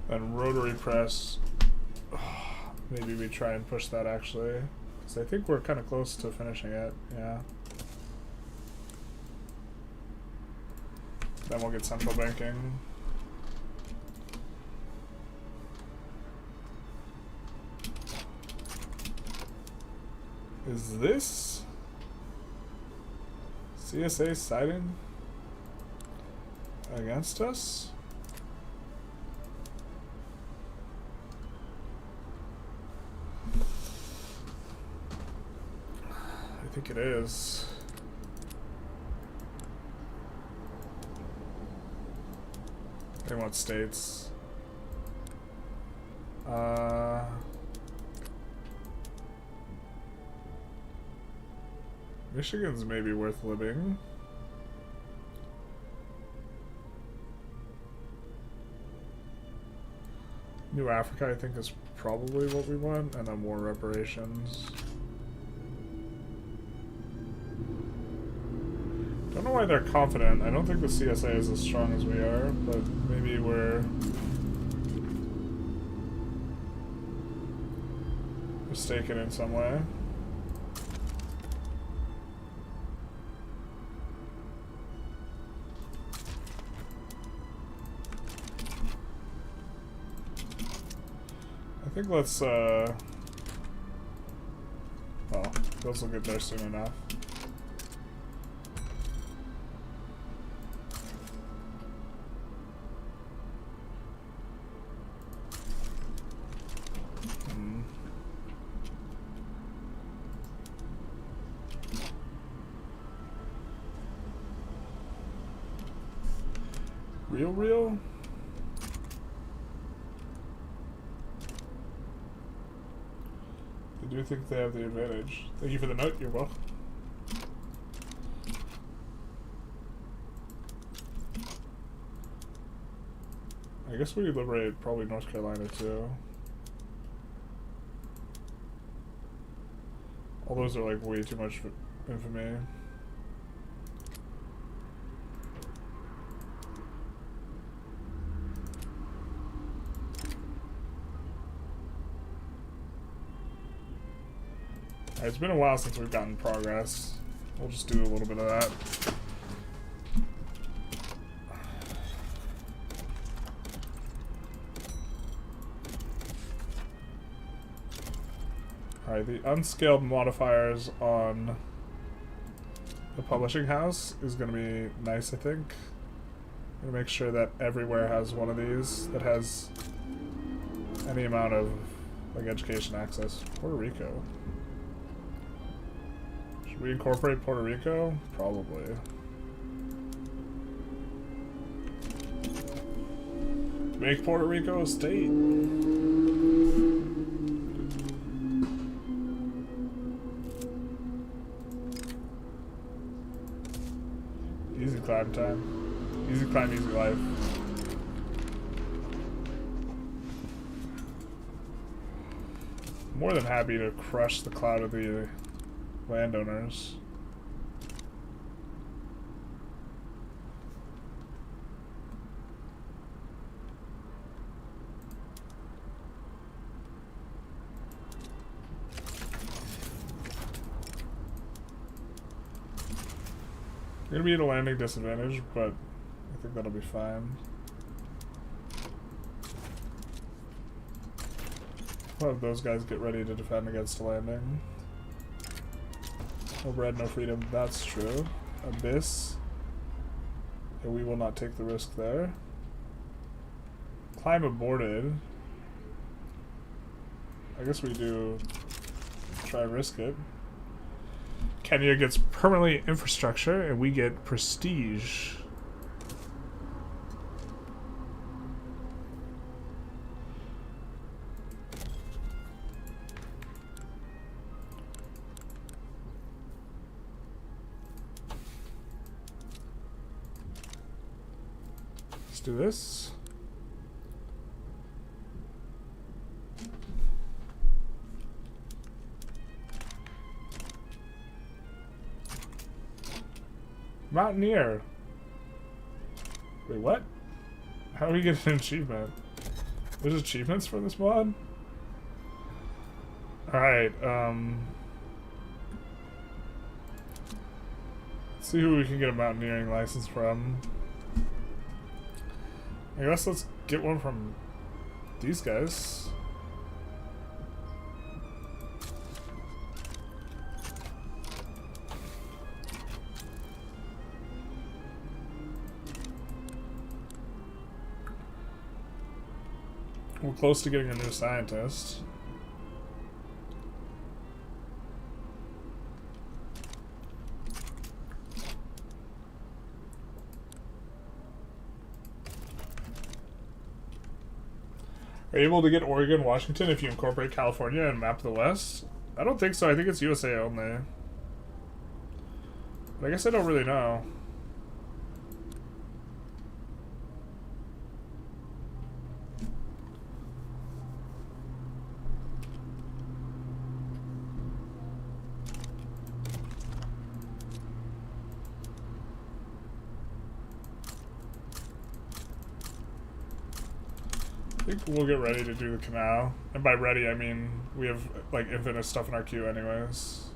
Then rotary press. Maybe we try and push that actually, because I think we're kind of close to finishing it. Yeah. Then we'll get central banking. Is this CSA siding against us? I think it is. They want states. Michigan's maybe worth living. New Africa, I think, is probably what we want, and then more reparations. Don't know why they're confident. I don't think the CSA is as strong as we are, but maybe we're mistaken in some way. I think let's, well, those will get there soon enough. Real? I do think they have the advantage. Thank you for the note, you're welcome. I guess we could liberate probably North Carolina too. All those are like way too much infamy. It's been a while since we've gotten progress. We'll just do a little bit of that. Alright, the unscaled modifiers on the publishing house is going to be nice, I think. I'm going to make sure that everywhere has one of these that has any amount of like education access. Puerto Rico. We incorporate Puerto Rico? Probably. Make Puerto Rico a state. Easy climb time. Easy climb, easy life. More than happy to crush the cloud of the landowners. You're gonna be at a landing disadvantage, but I think that'll be fine. We'll have those guys get ready to defend against a landing. No bread, no freedom. That's true. Abyss. Yeah, we will not take the risk there. Climb aborted. I guess we do try risk it. Kenya gets permanently infrastructure and we get prestige. Let's do this. Mountaineer. Wait, what? How do we get an achievement? There's achievements for this mod? Alright, let's see who we can get a mountaineering license from. I guess let's get one from these guys. We're close to getting a new scientist. Are you able to get Oregon and Washington if you incorporate California and map the West? I don't think so. I think it's USA only. But I guess I don't really know. I think we'll get ready to do the canal. And by ready, I mean we have like infinite stuff in our queue anyways.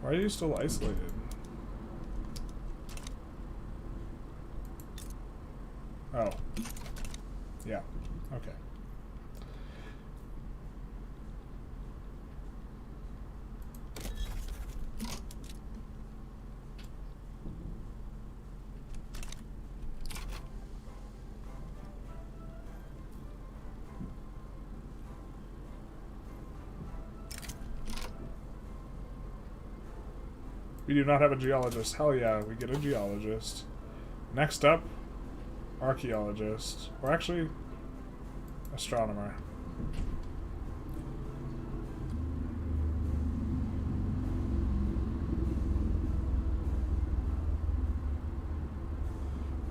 Why are you still isolated? Oh. Yeah. Okay. We do not have a geologist. Hell yeah, we get a geologist. Next up, archaeologist. Or actually, astronomer.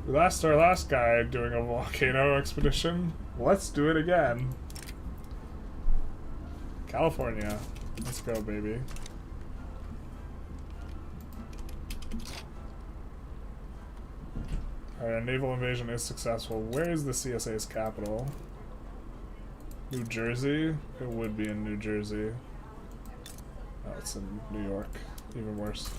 We lost our last guy doing a volcano expedition. Let's do it again. California. Let's go, baby. Alright, our naval invasion is successful. Where is the CSA's capital? New Jersey? It would be in New Jersey. Oh, it's in New York. Even worse.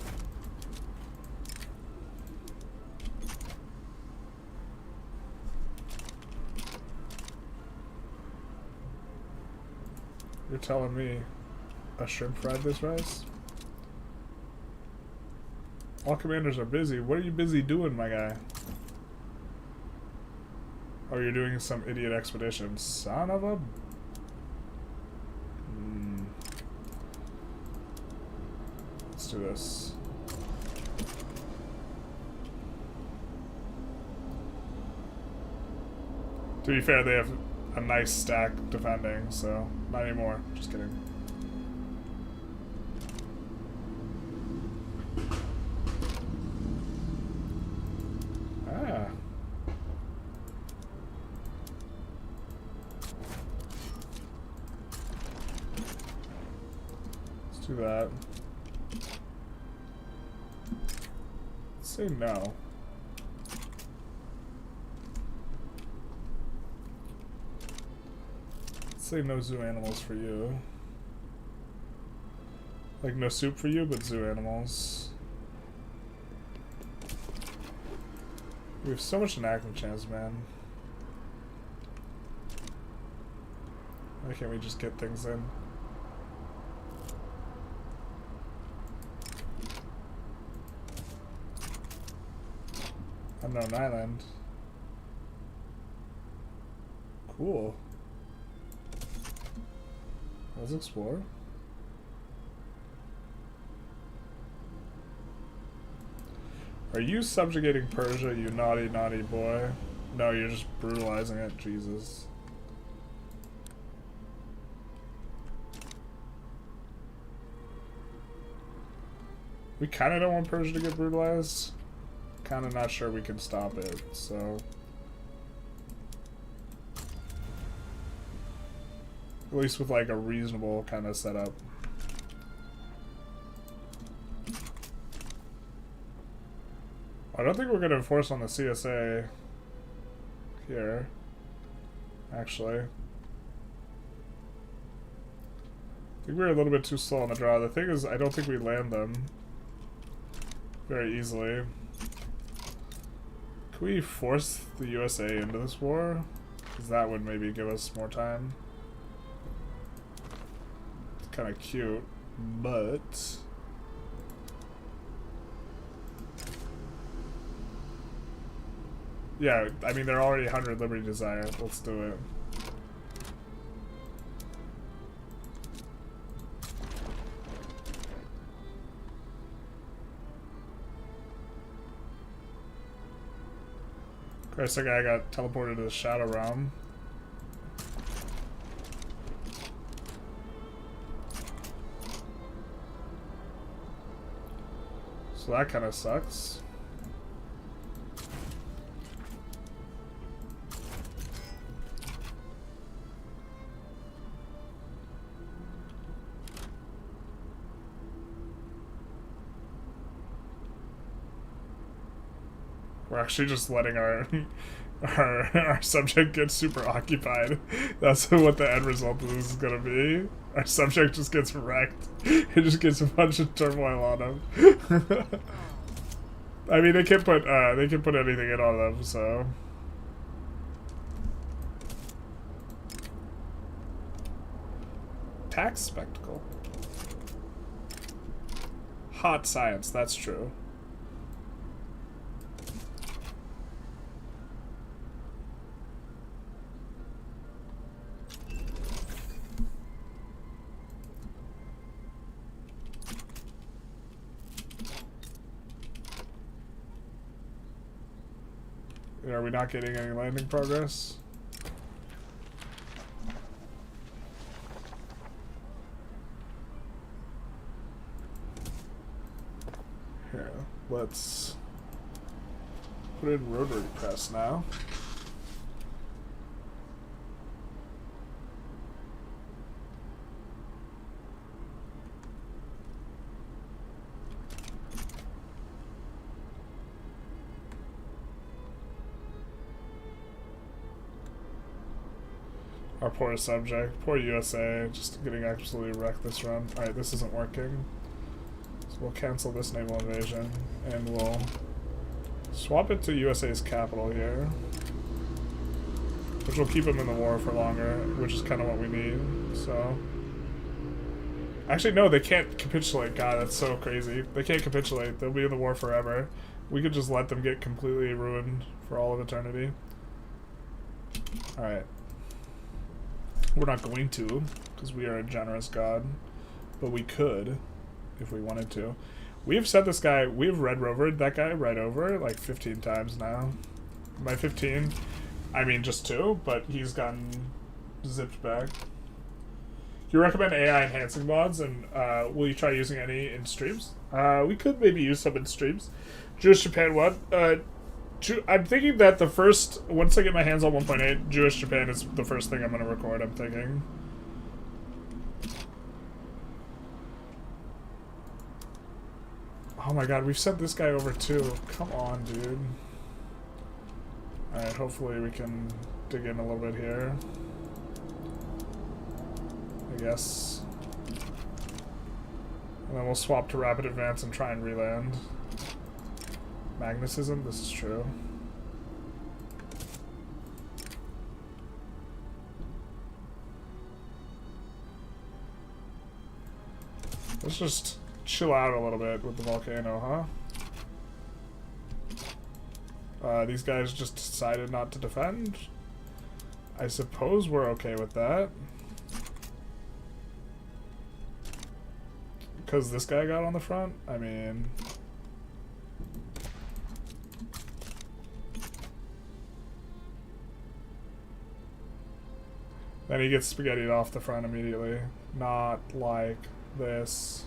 You're telling me a shrimp fried this rice? All commanders are busy. What are you busy doing, my guy? Oh, you're doing some idiot expedition. Son of a... Let's do this. To be fair, they have a nice stack defending, so not anymore. Just kidding. Ah. Let's do that. Let's say no. Say no zoo animals for you. Like no soup for you, but zoo animals. We have so much enactment chance, man. Why can't we just get things in? Unknown island. Cool. Let's explore. Are you subjugating Persia, you naughty, naughty boy? No, you're just brutalizing it. Jesus. We kind of don't want Persia to get brutalized. Kind of not sure we can stop it, so... At least with like a reasonable kind of setup. I don't think we're going to enforce on the CSA here, actually. I think we were a little bit too slow on the draw. The thing is, I don't think we land them very easily. Can we force the USA into this war? Because that would maybe give us more time. It's kind of cute, but... Yeah, I mean, they're already 100 Liberty Desire. Let's do it. Christ, that guy got teleported to the Shadow Realm. So that kind of sucks. We're actually just letting our subject get super occupied. That's what the end result of this is gonna be. Our subject just gets wrecked. It just gets a bunch of turmoil on him. I mean, they can put anything in on them, so. Tax spectacle. Hot science, that's true. Are we not getting any landing progress? Here, let's put in rotary press now. Our poor subject, poor USA, just getting absolutely wrecked this run. Alright, this isn't working. So we'll cancel this naval invasion, and we'll swap it to USA's capital here. Which will keep them in the war for longer, which is kind of what we need, so... Actually, no, they can't capitulate. God, that's so crazy. They can't capitulate. They'll be in the war forever. We could just let them get completely ruined for all of eternity. Alright. We're not going to, because we are a generous god, but we could, if we wanted to. We have sent this guy, we have red rovered that guy right over, like 15 times now. By 15, I mean just 2, but he's gotten zipped back. Do you recommend AI enhancing mods, and will you try using any in streams? We could maybe use some in streams. Jewish Japan 1? I'm thinking that the first, once I get my hands on 1.8, Jewish Japan is the first thing I'm going to record, I'm thinking. Oh my god, we've sent this guy over too. Come on, dude. Alright, hopefully we can dig in a little bit here. I guess. And then we'll swap to rapid advance and try and reland. Magnetism, this is true. Let's just chill out a little bit with the volcano, huh? These guys just decided not to defend. I suppose we're okay with that. Because this guy got on the front? I mean... Then he gets spaghettied off the front immediately. Not like this.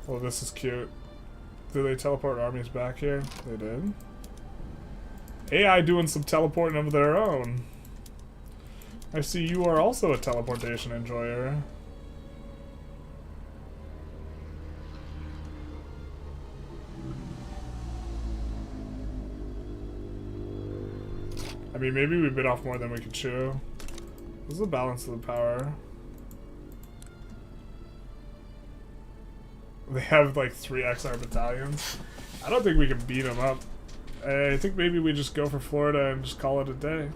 Well, this is cute. Did they teleport armies back here? They did. AI doing some teleporting of their own. I see you are also a teleportation enjoyer. I mean, maybe we bit off more than we could chew. This is the balance of the power. They have like 3 XR battalions. I don't think we can beat them up. I think maybe we just go for Florida and just call it a day.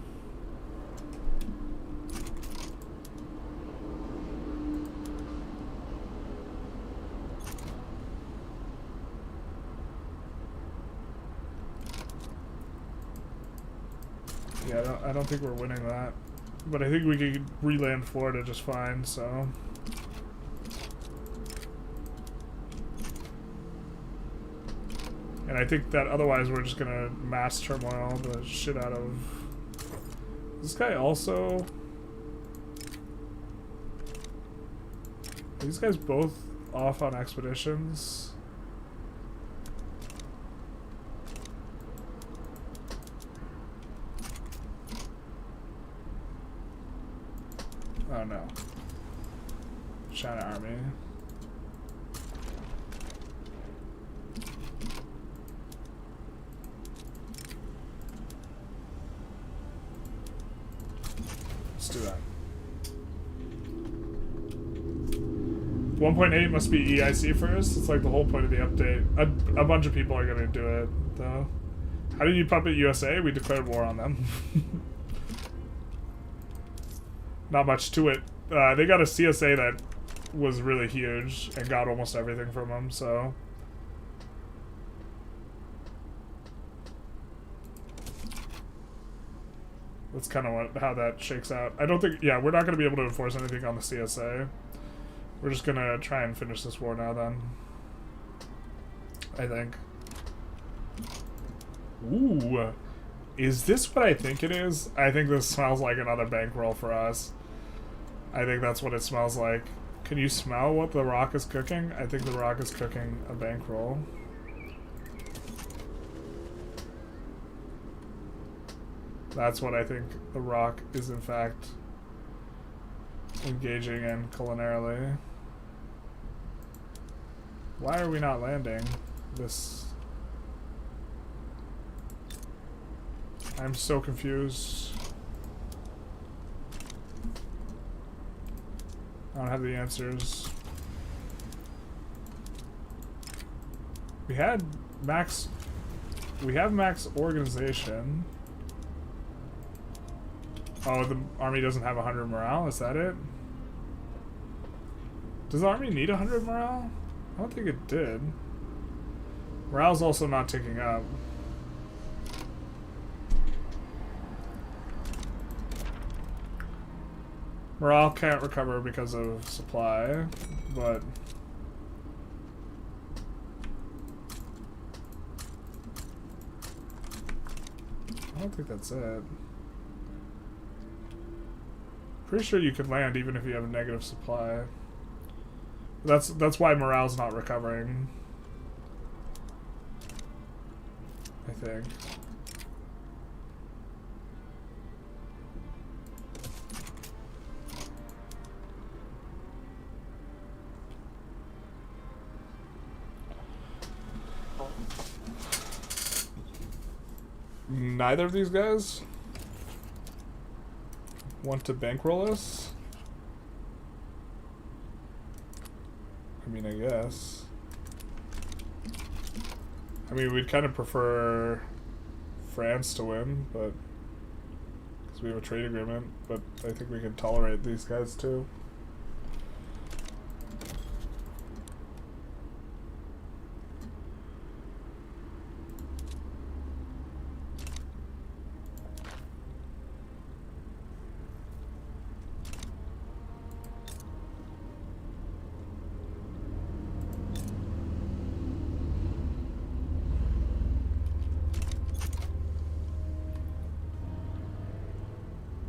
Yeah, I don't think we're winning that. But I think we could re-land Florida just fine, so... And I think that otherwise we're just gonna mass turmoil the shit out of... This guy also... Are these guys both off on expeditions? Oh no. China army. Let's do that. 1.8 must be EIC first. It's like the whole point of the update. A bunch of people are gonna do it, though. How did you puppet USA? We declared war on them. Not much to it. They got a CSA that was really huge and got almost everything from them, so... That's kind of how that shakes out. I don't think... Yeah, we're not going to be able to enforce anything on the CSA. We're just going to try and finish this war now, then. I think. Ooh. Is this what I think it is? I think this smells like another bankroll for us. I think that's what it smells like. Can you smell what the rock is cooking? I think the rock is cooking a bankroll. That's what I think the rock is in fact engaging in culinarily. Why are we not landing this? I'm so confused. I don't have the answers. We have max organization. Oh, the army doesn't have 100 morale? Is that it? Does the army need 100 morale? I don't think it did. Morale's also not ticking up. Morale can't recover because of supply, but... I don't think that's it. Pretty sure you could land even if you have a negative supply. That's why morale's not recovering. I think. Neither of these guys want to bankroll us? I mean, I guess. I mean, we'd kind of prefer France to win, but because we have a trade agreement, but I think we can tolerate these guys too.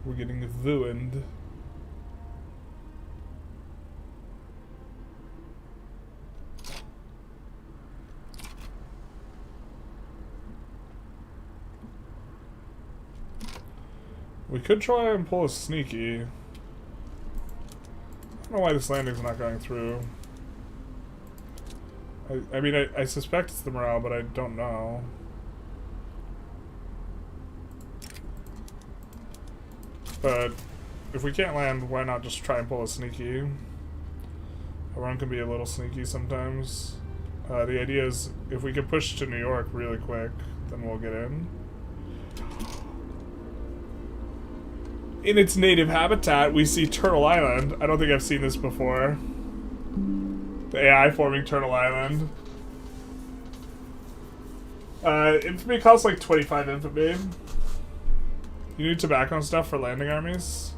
We're getting ruined. We could try and pull a sneaky. I don't know why this landing's not going through. I mean, I suspect it's the morale, but I don't know. But if we can't land, why not just try and pull a sneaky? Everyone can be a little sneaky sometimes. The idea is, if we can push to New York really quick, then we'll get in. In its native habitat, we see Turtle Island. I don't think I've seen this before. The AI forming Turtle Island. Infamy costs like 25 infamy. You need tobacco and stuff for landing armies?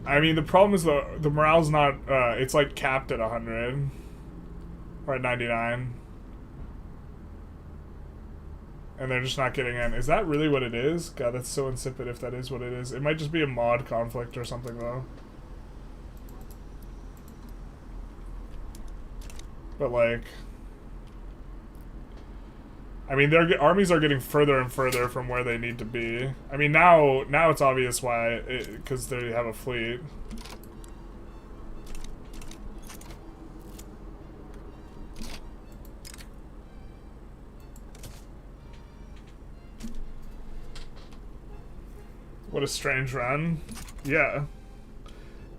I mean, the problem is the morale's not, it's like capped at 100. Or at 99. And they're just not getting in. Is that really what it is? God, that's so insipid if that is what it is. It might just be a mod conflict or something, though. But, like... I mean, their armies are getting further and further from where they need to be. I mean, now it's obvious why, because they have a fleet. What a strange run. Yeah.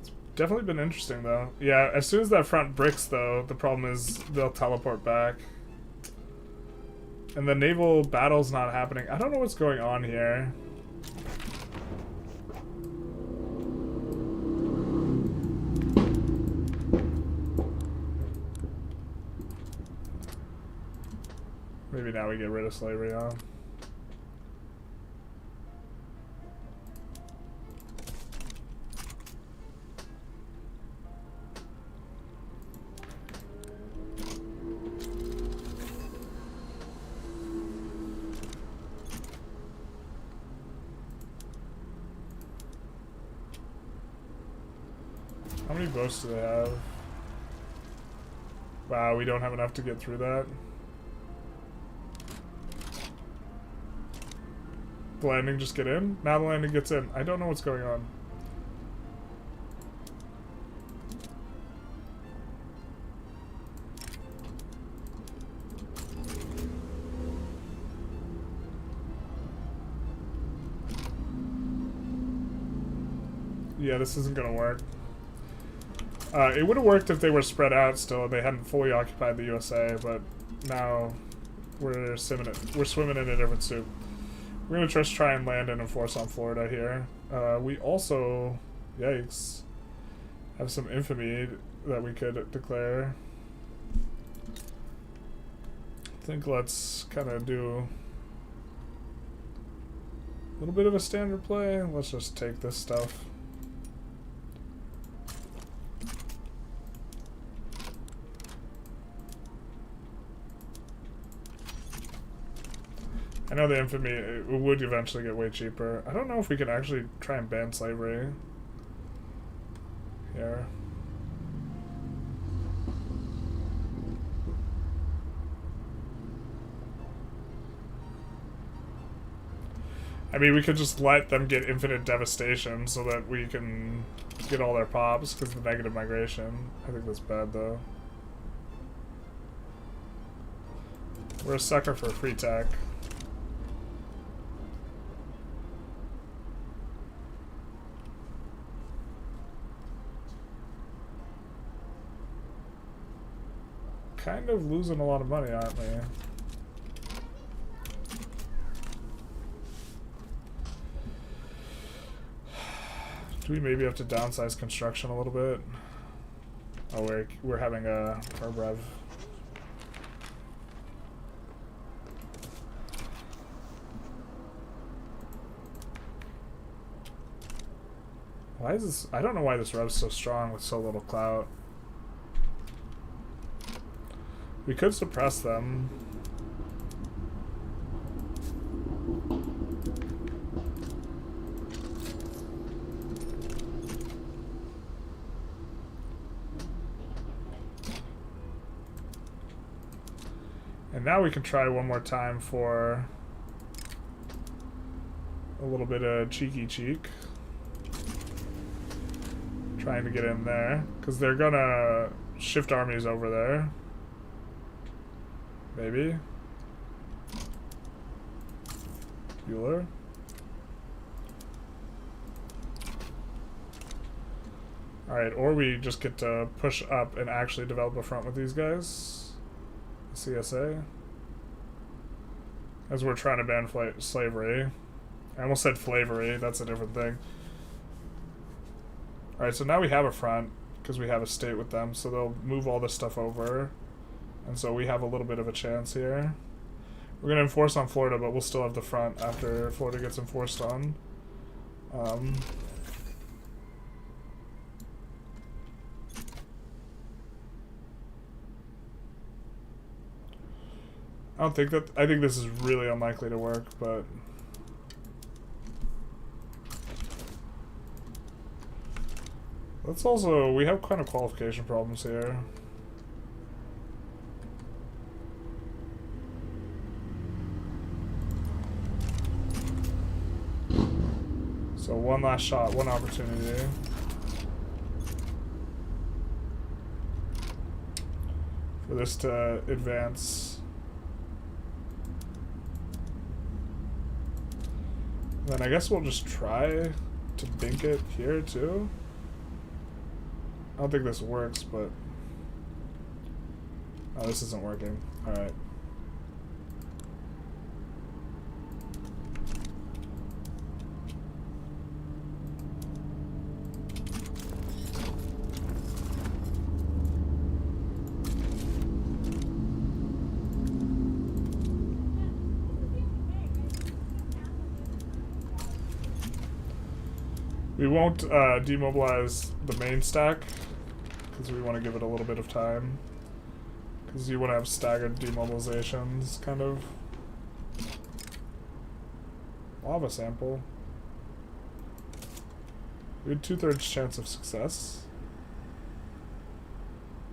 It's definitely been interesting, though. Yeah, as soon as that front bricks, though, the problem is they'll teleport back. And the naval battle's not happening. I don't know what's going on here. Maybe now we get rid of slavery, huh? How many boats do they have? Wow, we don't have enough to get through that. The landing just get in? Now the landing gets in. I don't know what's going on. Yeah, this isn't gonna work. It would have worked if they were spread out still and they hadn't fully occupied the USA, but now we're swimming in a different soup. We're gonna just try and land and enforce on Florida here. We also, yikes, have some infamy that we could declare. I think let's kind of do a little bit of a standard play. Let's just take this stuff. I know the infamy, it would eventually get way cheaper. I don't know if we can actually try and ban slavery here. I mean, we could just let them get infinite devastation so that we can get all their pops because of the negative migration. I think that's bad, though. We're a sucker for free tech. Kind of losing a lot of money, aren't we? Do we maybe have to downsize construction a little bit? Oh, we're having a rev. Why is this? I don't know why this rev's so strong with so little clout. We could suppress them. And now we can try one more time for a little bit of cheeky cheek. Trying to get in there. Because they're gonna shift armies over there. Maybe. Bueller. Alright, or we just get to push up and actually develop a front with these guys. CSA. As we're trying to ban slavery. I almost said flavery, that's a different thing. Alright, so now we have a front, because we have a state with them, so they'll move all this stuff over. And so we have a little bit of a chance here. We're going to enforce on Florida, but we'll still have the front after Florida gets enforced on. I think this is really unlikely to work, but let's also, we have kind of qualification problems here. So one last shot, one opportunity. For this to advance. Then I guess we'll just try to dink it here too. I don't think this works, but oh, this isn't working. Alright. We won't demobilize the main stack because we want to give it a little bit of time, because you want to have staggered demobilizations, kind of. Lava sample. We had 2/3 chance of success.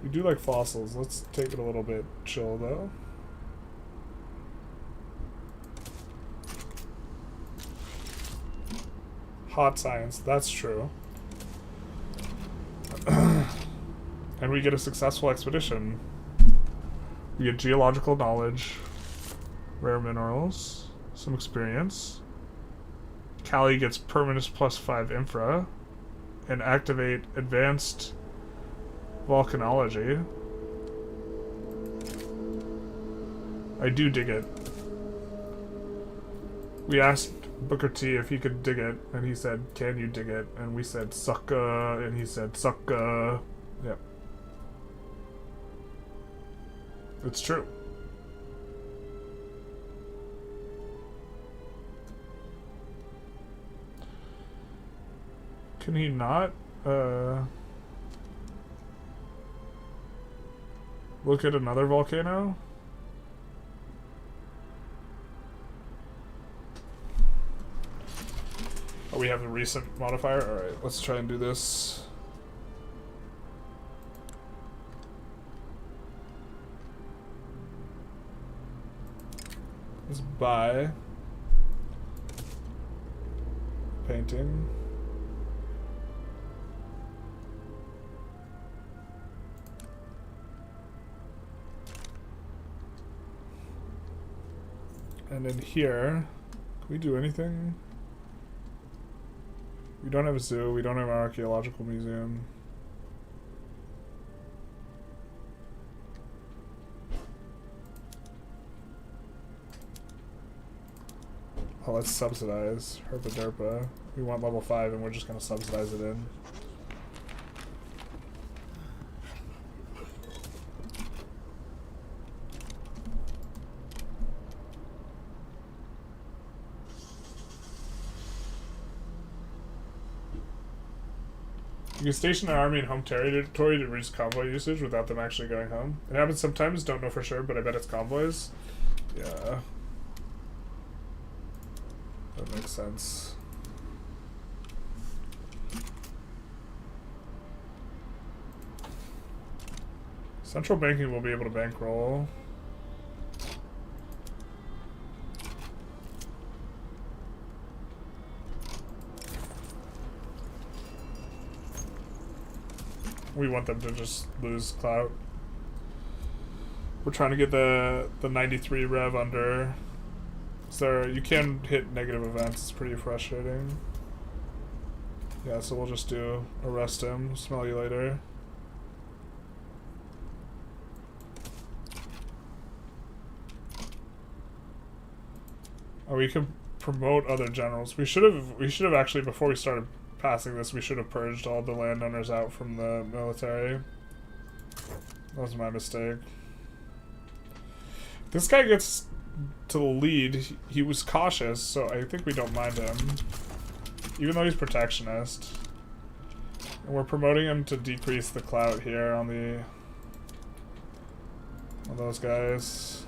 We do like fossils. Let's take it a little bit chill though. Hot science, that's true. And we get a successful expedition. We get geological knowledge, rare minerals, some experience. Cali gets permanent +5 infra, and activate advanced volcanology. I do dig it. We asked Booker T if he could dig it, and he said, "Can you dig it?" And we said, "Sucka," and he said, "Sucka." Yep. It's true. Can he not, look at another volcano? Oh, we have a recent modifier? Alright, let's try and do this. Let's buy painting. And in here, can we do anything? We don't have a zoo, we don't have an archaeological museum. Oh, let's subsidize Herpa Derpa. We want level 5 and we're just gonna subsidize it in. You can station an army in home territory to reduce convoy usage without them actually going home. It happens sometimes, don't know for sure, but I bet it's convoys. Yeah. That makes sense. Central banking will be able to bankroll. We want them to just lose clout. We're trying to get the 93 rev under. So you can hit negative events. It's pretty frustrating. Yeah, so we'll just do arrest him. Smell you later. Oh, we can promote other generals. We should have actually, before we started passing this, we should have purged all the landowners out from the military. That was my mistake. This guy gets to the lead. He was cautious, so I think we don't mind him. Even though he's protectionist. And we're promoting him to decrease the clout here on those guys.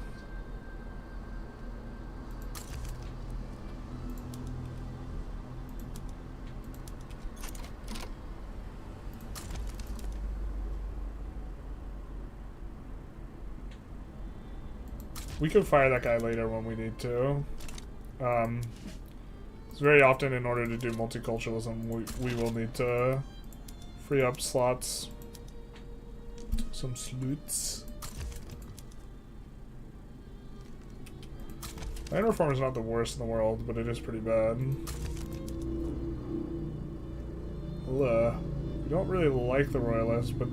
We can fire that guy later when we need to. It's very often in order to do multiculturalism, we will need to free up slots. Some sleuths. Land reform is not the worst in the world, but it is pretty bad. We don't really like the royalists, but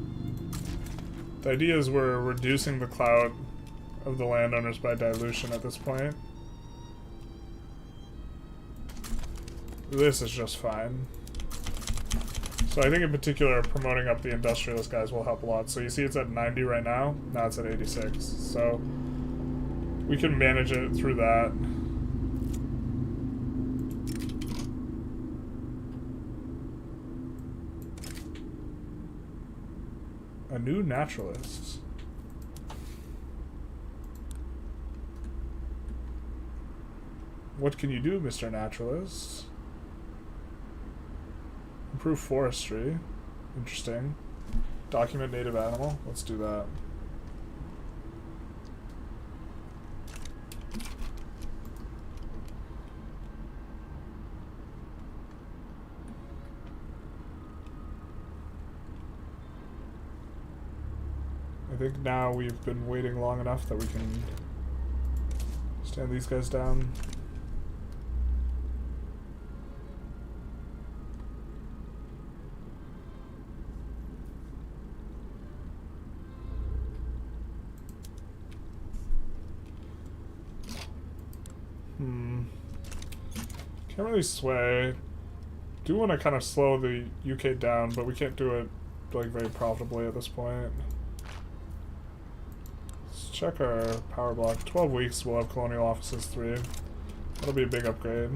the idea is we're reducing the clout of the landowners by dilution at this point. This is just fine. So I think in particular promoting up the industrialist guys will help a lot. So you see it's at 90 right now. Now it's at 86. So we can manage it through that. A new naturalist. What can you do, Mr. Naturalist? Improve forestry. Interesting. Document native animal. Let's do that. I think now we've been waiting long enough that we can stand these guys down. Can't really sway. Do want to kind of slow the UK down, but we can't do it like very profitably at this point. Let's check our power block. 12 weeks we'll have colonial offices 3. That'll be a big upgrade.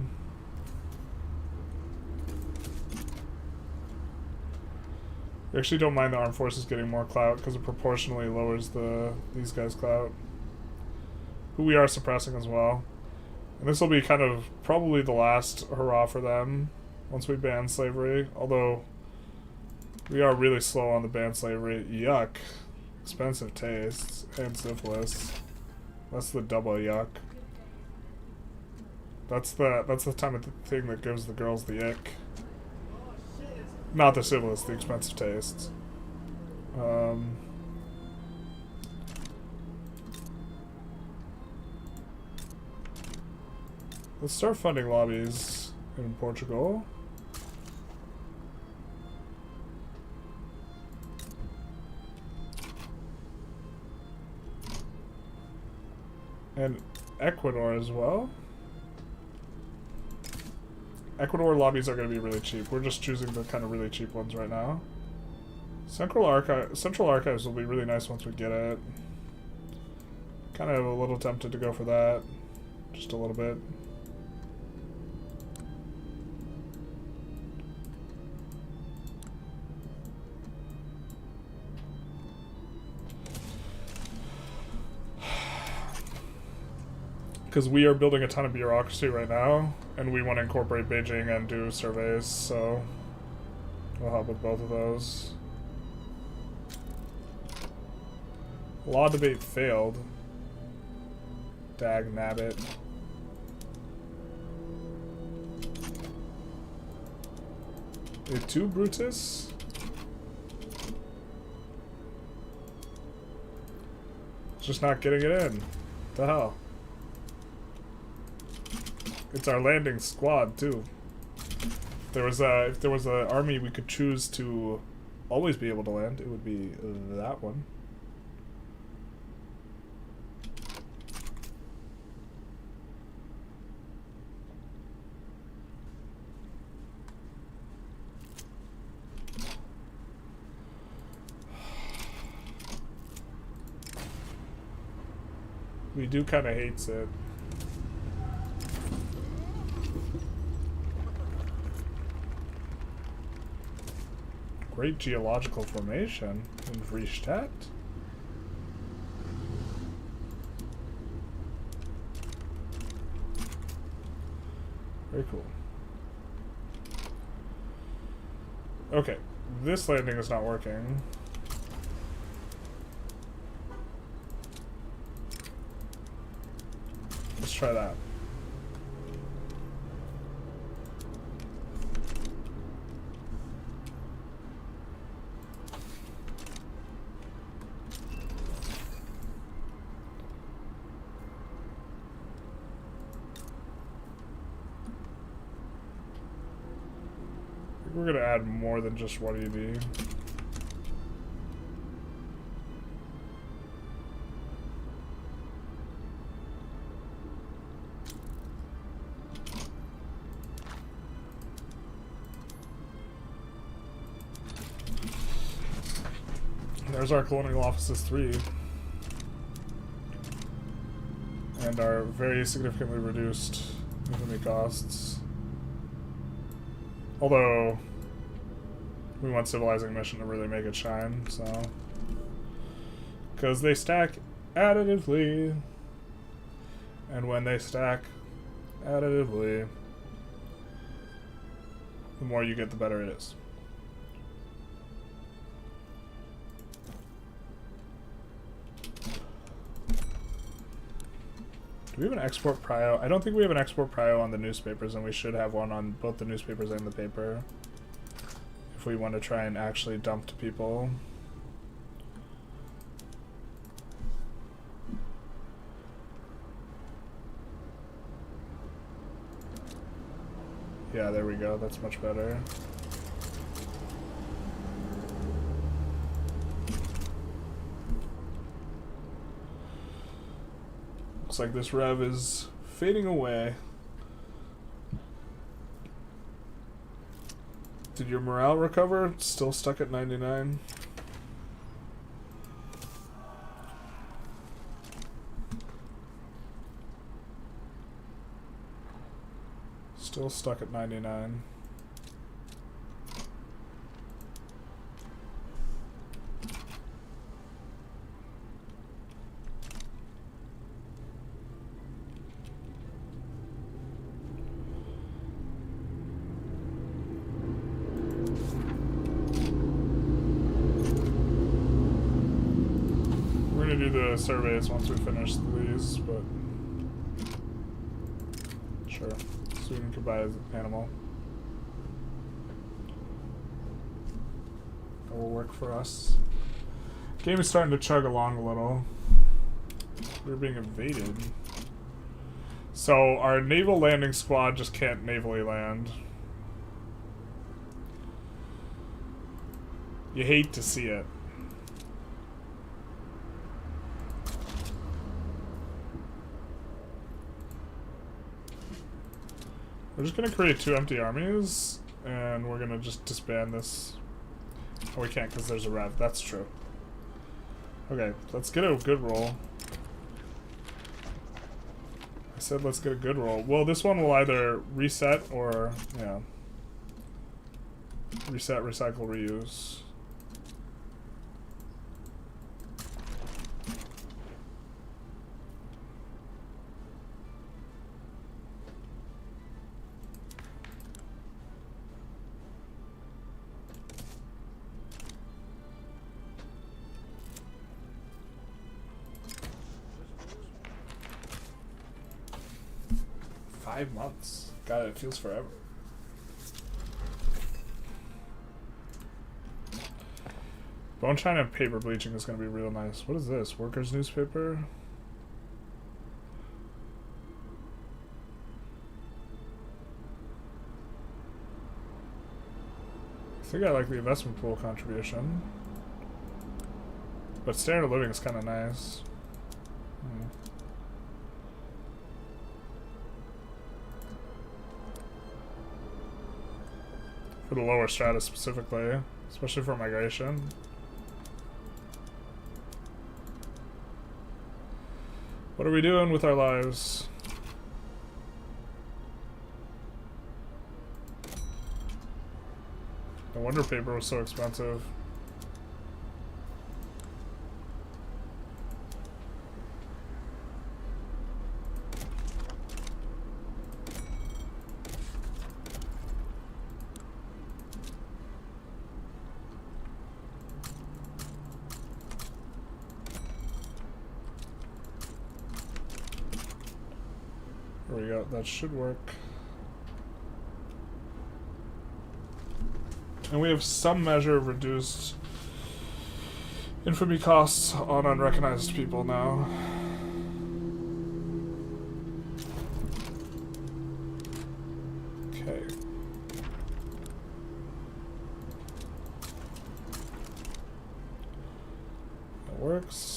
We actually don't mind the armed forces getting more clout because it proportionally lowers these guys' clout, who we are suppressing as well. And this will be kind of probably the last hurrah for them once we ban slavery. Although we are really slow on the ban slavery. Yuck. Expensive tastes and syphilis. That's the double yuck. That's the time of the thing that gives the girls the ick. Not the syphilis, the expensive tastes. Let's start funding lobbies in Portugal. And Ecuador as well. Ecuador lobbies are going to be really cheap. We're just choosing the kind of really cheap ones right now. Central Archives will be really nice once we get it. Kind of a little tempted to go for that. Just a little bit. Because we are building a ton of bureaucracy right now, and we want to incorporate Beijing and do surveys, so we'll help with both of those. Law debate failed. Dag nabbit. Et tu, Brutus? just not getting it in. What the hell? It's our landing squad too. If there was a army we could choose to always be able to land, it would be that one. We do kind of hate it. Great geological formation in Friestadt. Very cool. Okay, this landing is not working. Let's try that. We're gonna add more than just one ED. There's our colonial offices 3. And our very significantly reduced infamy costs. Although, we want civilizing mission to really make it shine, so. Because they stack additively. And when they stack additively, the more you get, the better it is. Do we have an export prio? I don't think we have an export prio on the newspapers, and we should have one on both the newspapers and the paper. If we want to try and actually dump to people. Yeah, there we go. That's much better. Looks like this rev is fading away. Did your morale recover? Still stuck at 99? Still stuck at 99. Surveys once we finish these, but sure. Sweden could buy an animal. That will work for us. Game is starting to chug along a little. We're being invaded. So our naval landing squad just can't navally land. You hate to see it. We're just gonna create 2 empty armies, and we're gonna just disband this. Oh, we can't because there's a rev. That's true. Okay, let's get a good roll. I said let's get a good roll. Well, this one will either reset or, yeah. Reset, recycle, reuse. Months. God, it feels forever. Bone china and paper bleaching is going to be real nice. What is this? Workers' newspaper? I think I like the investment pool contribution. But standard of living is kind of nice. For the lower strata specifically, especially for migration. What are we doing with our lives? No wonder paper was so expensive. There we go, that should work. And we have some measure of reduced infamy costs on unrecognized people now. Okay. That works.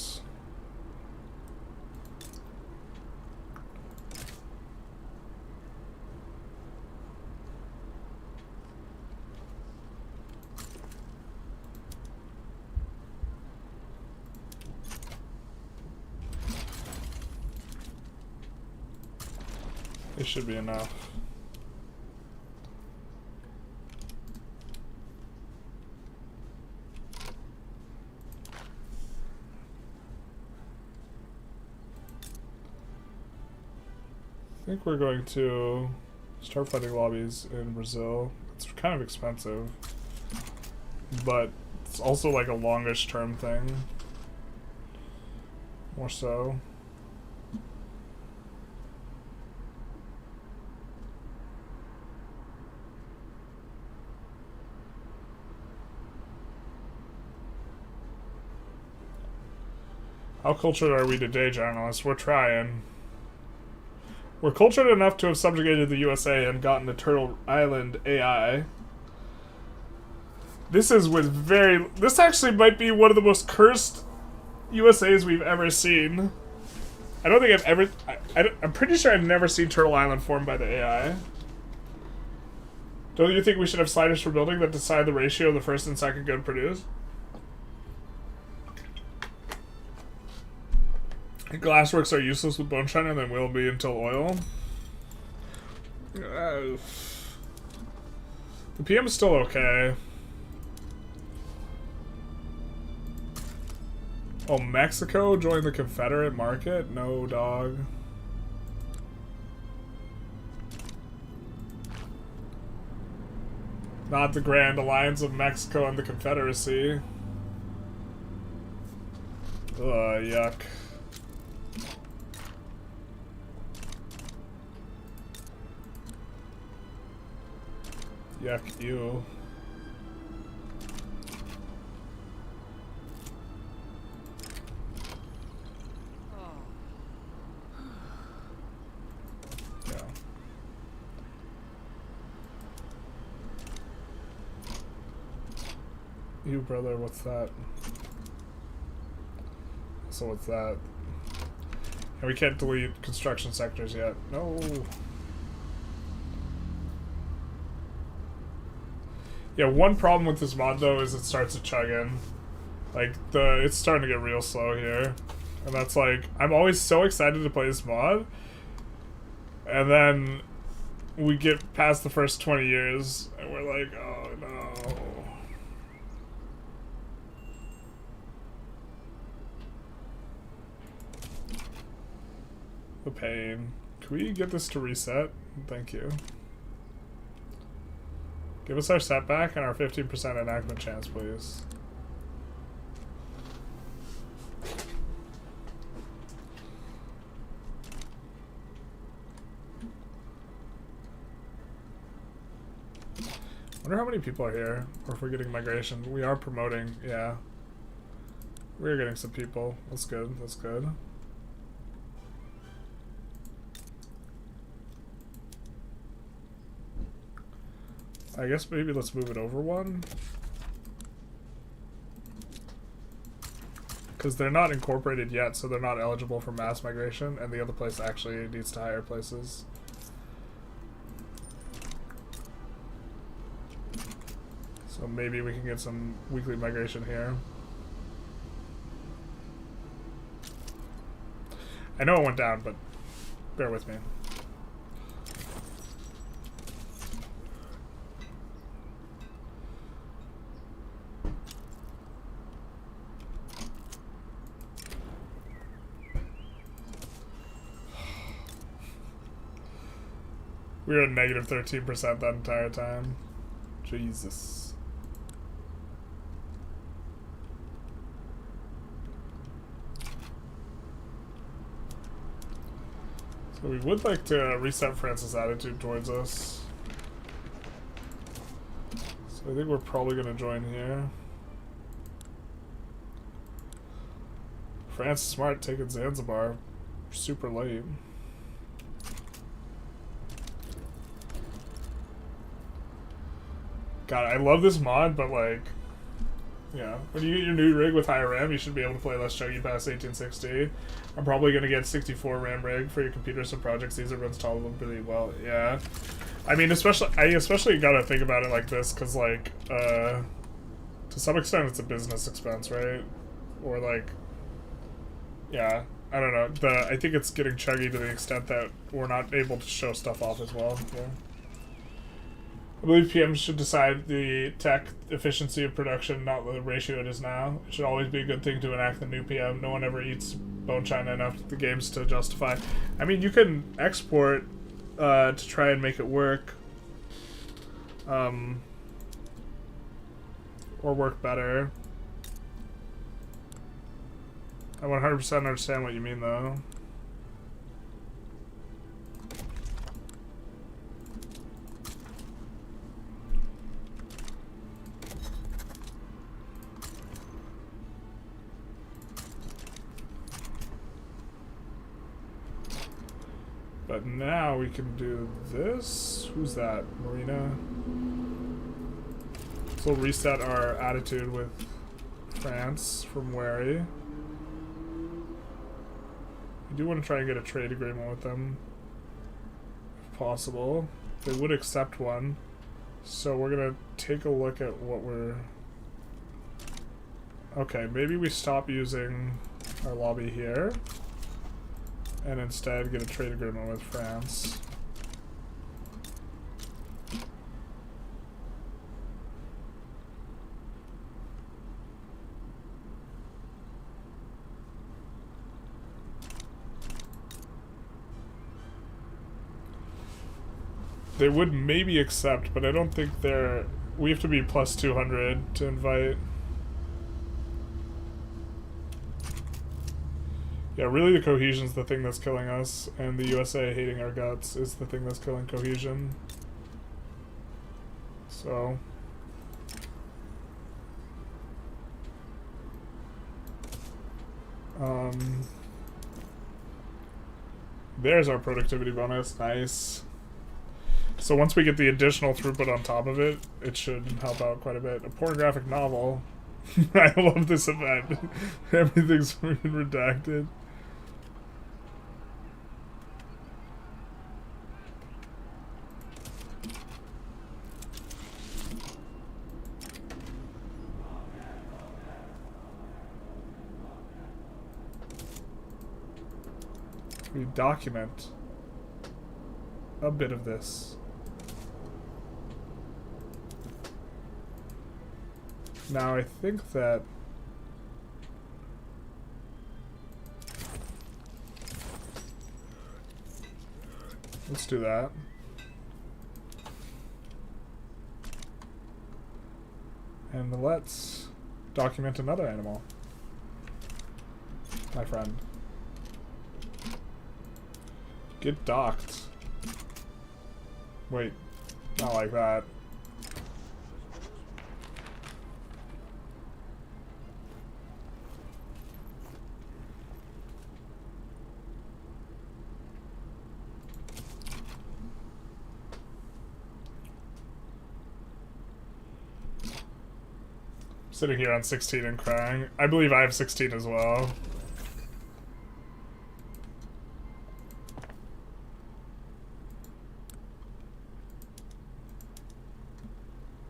It should be enough. I think we're going to start funding lobbies in Brazil. It's kind of expensive, but it's also like a longish term thing. More so. How cultured are we today, journalists? We're trying. We're cultured enough to have subjugated the USA and gotten a Turtle Island AI. This is with very... This actually might be one of the most cursed USAs we've ever seen. I don't think I've ever... I'm pretty sure I've never seen Turtle Island formed by the AI. Don't you think we should have sliders for building that decide the ratio of the first and second good produced? Glassworks are useless with bone china and then will be until oil. The PM is still okay. Oh, Mexico joined the Confederate market? No, dog. Not the Grand Alliance of Mexico and the Confederacy. Ugh, yuck. Yuck, you. Yeah. You, brother, what's that? So what's that? And we can't delete construction sectors yet. No. Yeah, one problem with this mod though is it starts to chug in. Like it's starting to get real slow here. And that's like, I'm always so excited to play this mod. And then we get past the first 20 years and we're like, oh no. The pain. Can we get this to reset? Thank you. Give us our setback and our 15% enactment chance, please. Wonder how many people are here, or if we're getting migration. We are promoting, yeah. We're getting some people. That's good. That's good. I guess maybe let's move it over one. Because they're not incorporated yet, so they're not eligible for mass migration, and the other place actually needs to hire places. So maybe we can get some weekly migration here. I know it went down, but bear with me. We were at negative 13% that entire time. Jesus. So we would like to reset France's attitude towards us. So I think we're probably going to join here. France is smart, taking Zanzibar super late. God, I love this mod, but like, yeah, when you get your new rig with higher RAM, you should be able to play less chuggy past 1860. I'm probably going to get 64 RAM rig for your computer, so Project Caesar runs tolerably well. Yeah. I mean, I especially got to think about it like this, because, like, to some extent, it's a business expense, right? Or, like, yeah, I don't know. I think it's getting chuggy to the extent that we're not able to show stuff off as well. Yeah. I believe PMs should decide the tech efficiency of production, not the ratio it is now. It should always be a good thing to enact the new PM. No one ever eats bone china enough to the games to justify. I mean, you can export to try and make it work. Or work better. I 100% understand what you mean, though. But now we can do this. Who's that? Marina. So we'll reset our attitude with France from wary. I do want to try and get a trade agreement with them, if possible. They would accept one. So we're going to take a look at what we're... Okay, maybe we stop using our lobby here. And instead get a trade agreement with France. They would maybe accept, but I don't think they're... We have to be plus 200 to invite. Yeah, really the cohesion's the thing that's killing us, and the USA hating our guts is the thing that's killing cohesion. So... there's our productivity bonus. Nice. So once we get the additional throughput on top of it, it should help out quite a bit. A pornographic novel. I love this event. Everything's been redacted. We document a bit of this. Now I think that let's do that. And let's document another animal, my friend. Get docked. Wait, not like that. Sitting here on 16 and crying. I believe I have 16 as well.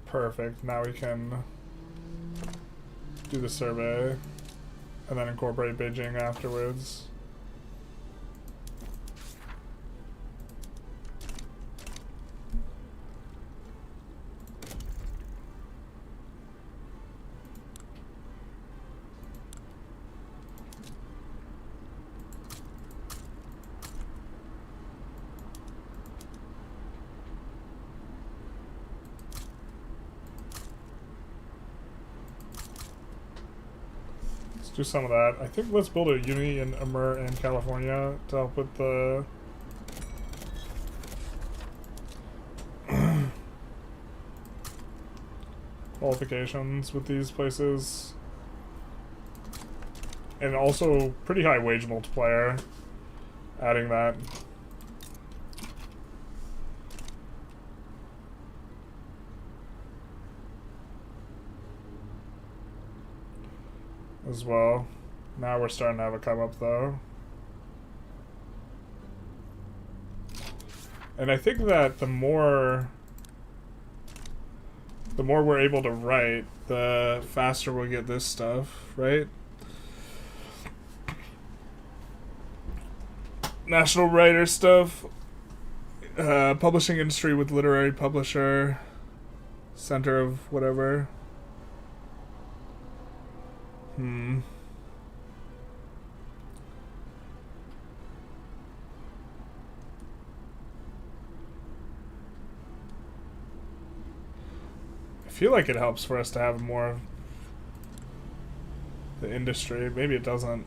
Perfect. Now we can do the survey and then incorporate Beijing afterwards. Do some of that. I think let's build a uni in Amur in California to help with the qualifications with these places. And also pretty high wage multiplier, adding that. As well. Now we're starting to have a come up though. And I think that the more we're able to write, the faster we'll get this stuff, right? National writer stuff. Publishing industry with literary publisher. Center of whatever. I feel like it helps for us to have more of the industry. Maybe it doesn't.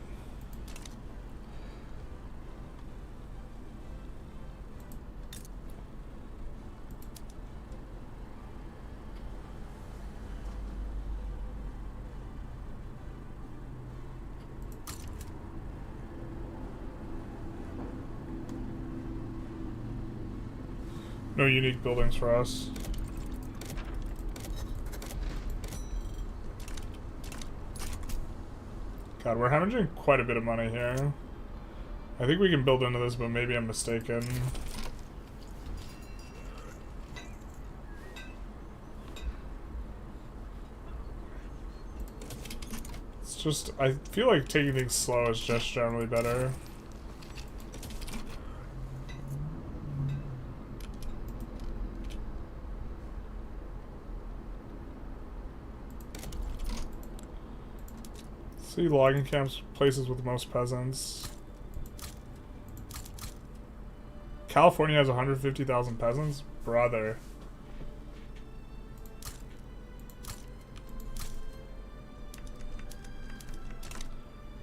No unique buildings for us. God, we're hemorrhaging quite a bit of money here. I think we can build into this, but maybe I'm mistaken. It's just, I feel like taking things slow is just generally better. See logging camps, places with the most peasants. California has 150,000 peasants? Brother.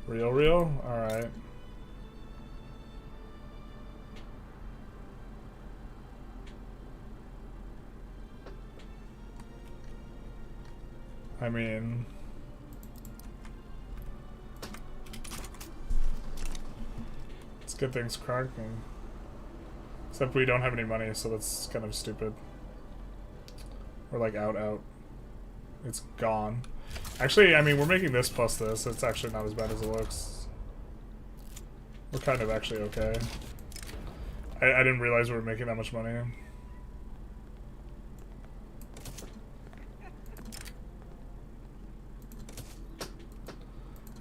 Real? Alright. I mean... get things cracking. Except we don't have any money, so that's kind of stupid. We're like out. It's gone. Actually, I mean, we're making this plus this. It's actually not as bad as it looks. We're kind of actually okay. I didn't realize we were making that much money.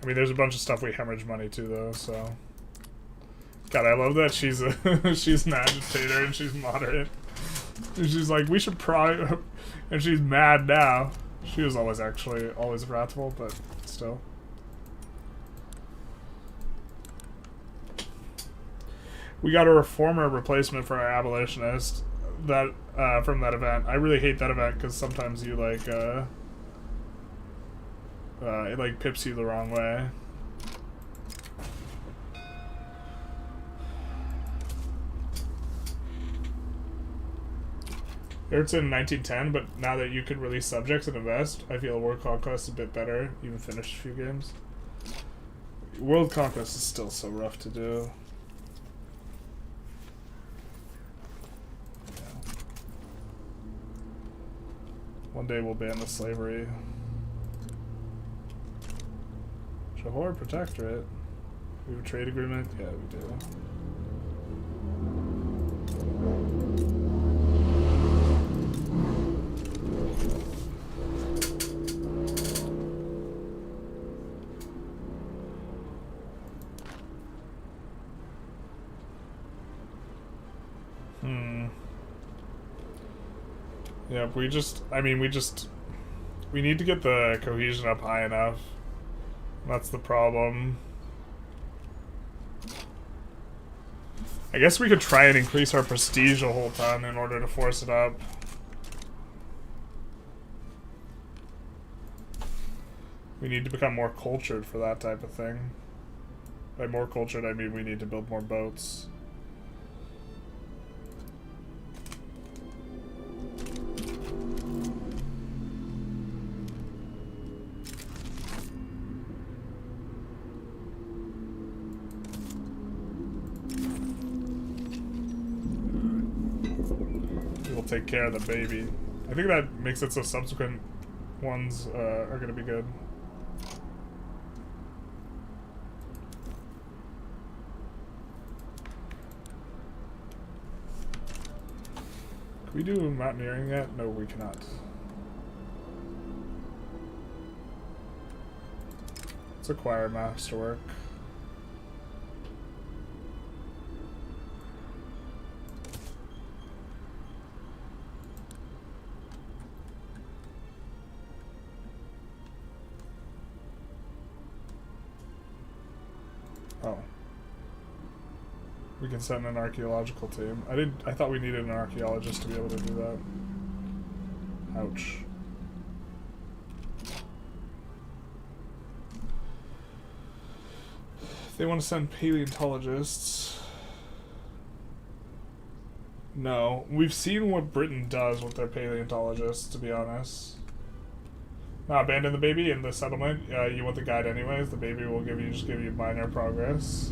I mean, there's a bunch of stuff we hemorrhage money to, though, so... God, I love that she's she's an agitator and she's moderate. And she's like, we should probably... And she's mad now. She was always wrathful, but still. We got a reformer replacement for our abolitionist that from that event. I really hate that event because sometimes you like it like pips you the wrong way. It's in 1910, but now that you can release subjects and invest, I feel World Conquest is a bit better. Even finished a few games. World Conquest is still so rough to do. Yeah. One day we'll ban the slavery. Johor Protectorate. We have a trade agreement? Yeah, we do. Yeah, we need to get the cohesion up high enough. That's the problem. I guess we could try and increase our prestige a whole ton in order to force it up. We need to become more cultured for that type of thing. By more cultured, I mean we need to build more boats. Take care of the baby. I think that makes it so subsequent ones are going to be good. Can we do mountaineering yet? No, we cannot. Let's acquire masterwork. Oh. We can send an archaeological team. I thought we needed an archaeologist to be able to do that. Ouch. They want to send paleontologists. No. We've seen what Britain does with their paleontologists, to be honest. Abandon the baby in the settlement. You want the guide anyways. The baby will just give you minor progress.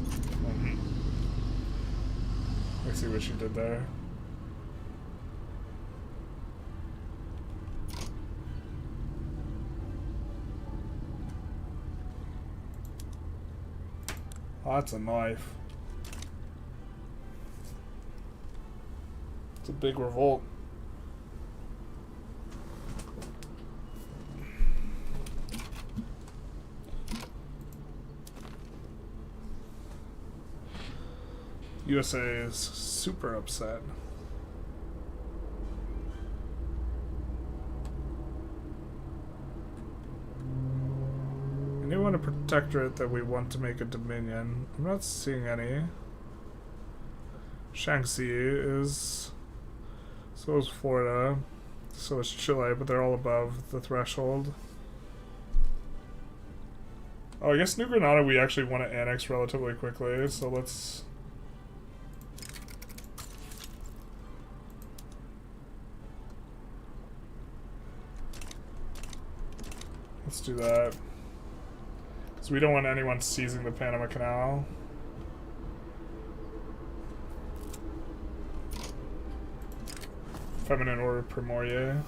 Let's see what she did there. Oh, that's a knife. It's a big revolt. USA is super upset. Anyone a protectorate that we want to make a dominion? I'm not seeing any. Shaanxi is. So is Florida. So is Chile, but they're all above the threshold. Oh, I guess New Granada we actually want to annex relatively quickly, so let's do that. Because we don't want anyone seizing the Panama Canal. Feminine Order Primorier.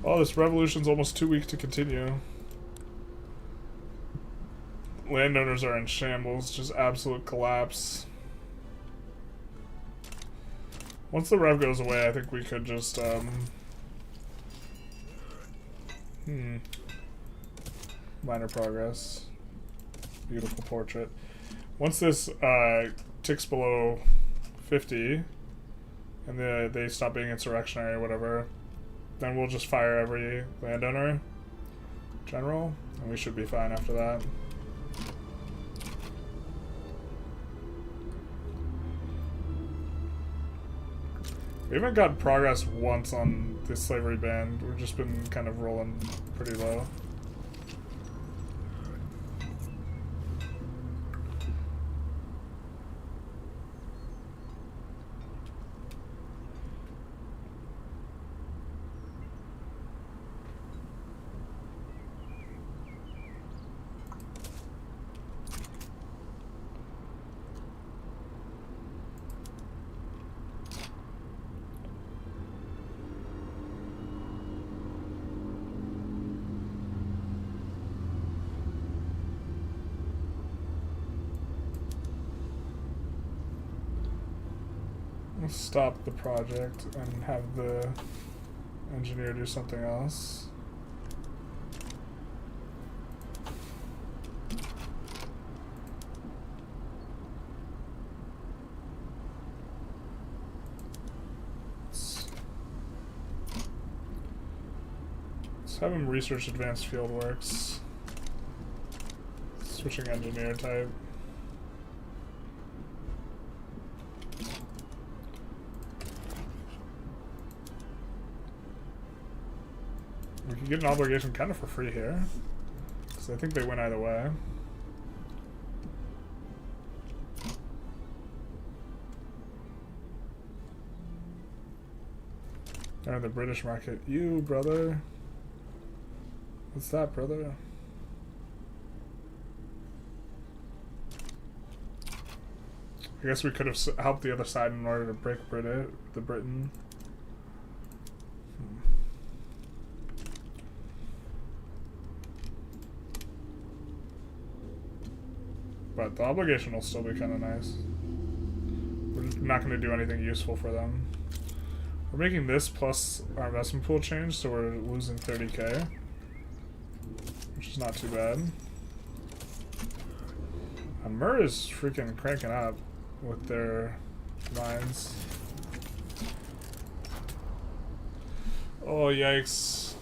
Oh, this revolution's almost too weak to continue. Landowners are in shambles, just absolute collapse. Once the rev goes away, I think we could just, minor progress. Beautiful portrait. Once this, ticks below 50, and they stop being insurrectionary or whatever, then we'll just fire every landowner general, and we should be fine after that. We haven't got progress once on this slavery ban. We've just been kind of rolling pretty low. stop the project and have the engineer do something else. Let's have him research advanced fieldworks. Switching engineer type. We can get an obligation kind of for free here, because I think they win either way. They're in the British market. You, brother. What's that, brother? I guess we could have helped the other side in order to break the Britain. But the obligation will still be kind of nice. We're not going to do anything useful for them. We're making this plus our investment pool change, so we're losing 30k. Which is not too bad. And Mur is freaking cranking up with their mines. Oh, yikes.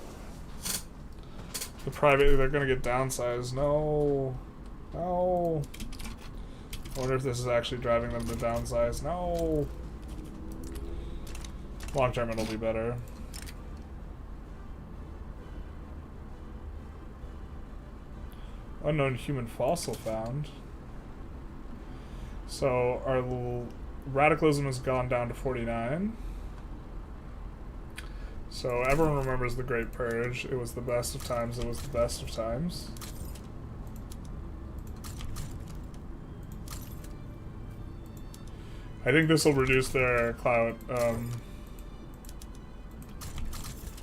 They're going to get downsized. No. No. I wonder if this is actually driving them to downsize. No. Long term it'll be better. Unknown human fossil found. So our radicalism has gone down to 49. So everyone remembers the Great Purge. It was the best of times. It was the best of times. I think this will reduce their clout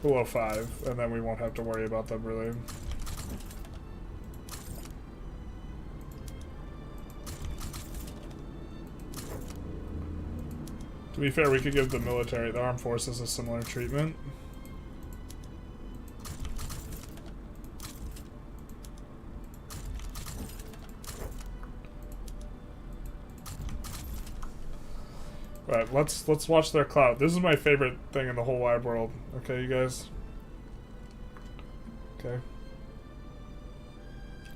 below 5, and then we won't have to worry about them really. To be fair, we could give the armed forces a similar treatment. Right, let's watch their clout. This is my favorite thing in the whole wide world. Okay, you guys? Okay.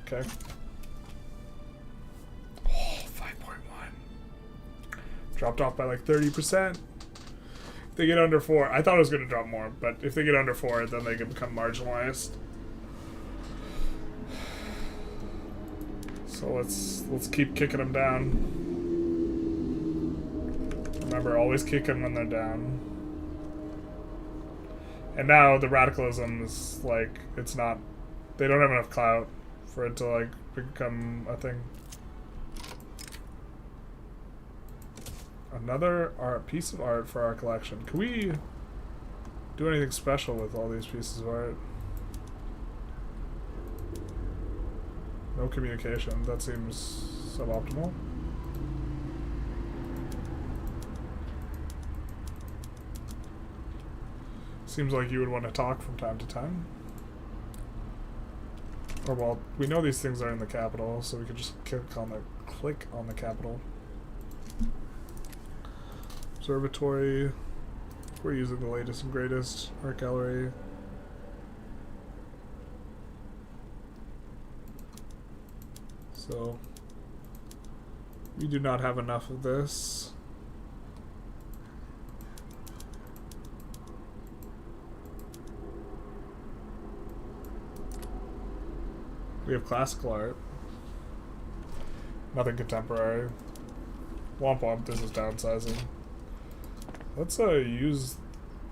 Okay. Oh, 5.1. Dropped off by like 30%. If they get under 4, I thought it was going to drop more, but if they get under 4, then they can become marginalized. So let's keep kicking them down. Remember, always kick them when they're down. And now the radicalism is like, it's not, they don't have enough clout for it to like become a thing. Another piece of art for our collection. Can we do anything special with all these pieces of art? No communication. That seems suboptimal. Seems like you would want to talk from time to time. Or well, we know these things are in the capital, so we could just click on the capital. Observatory. We're using the latest and greatest art gallery. So we do not have enough of this. We have classical art. Nothing contemporary. Womp womp, this is downsizing. Let's use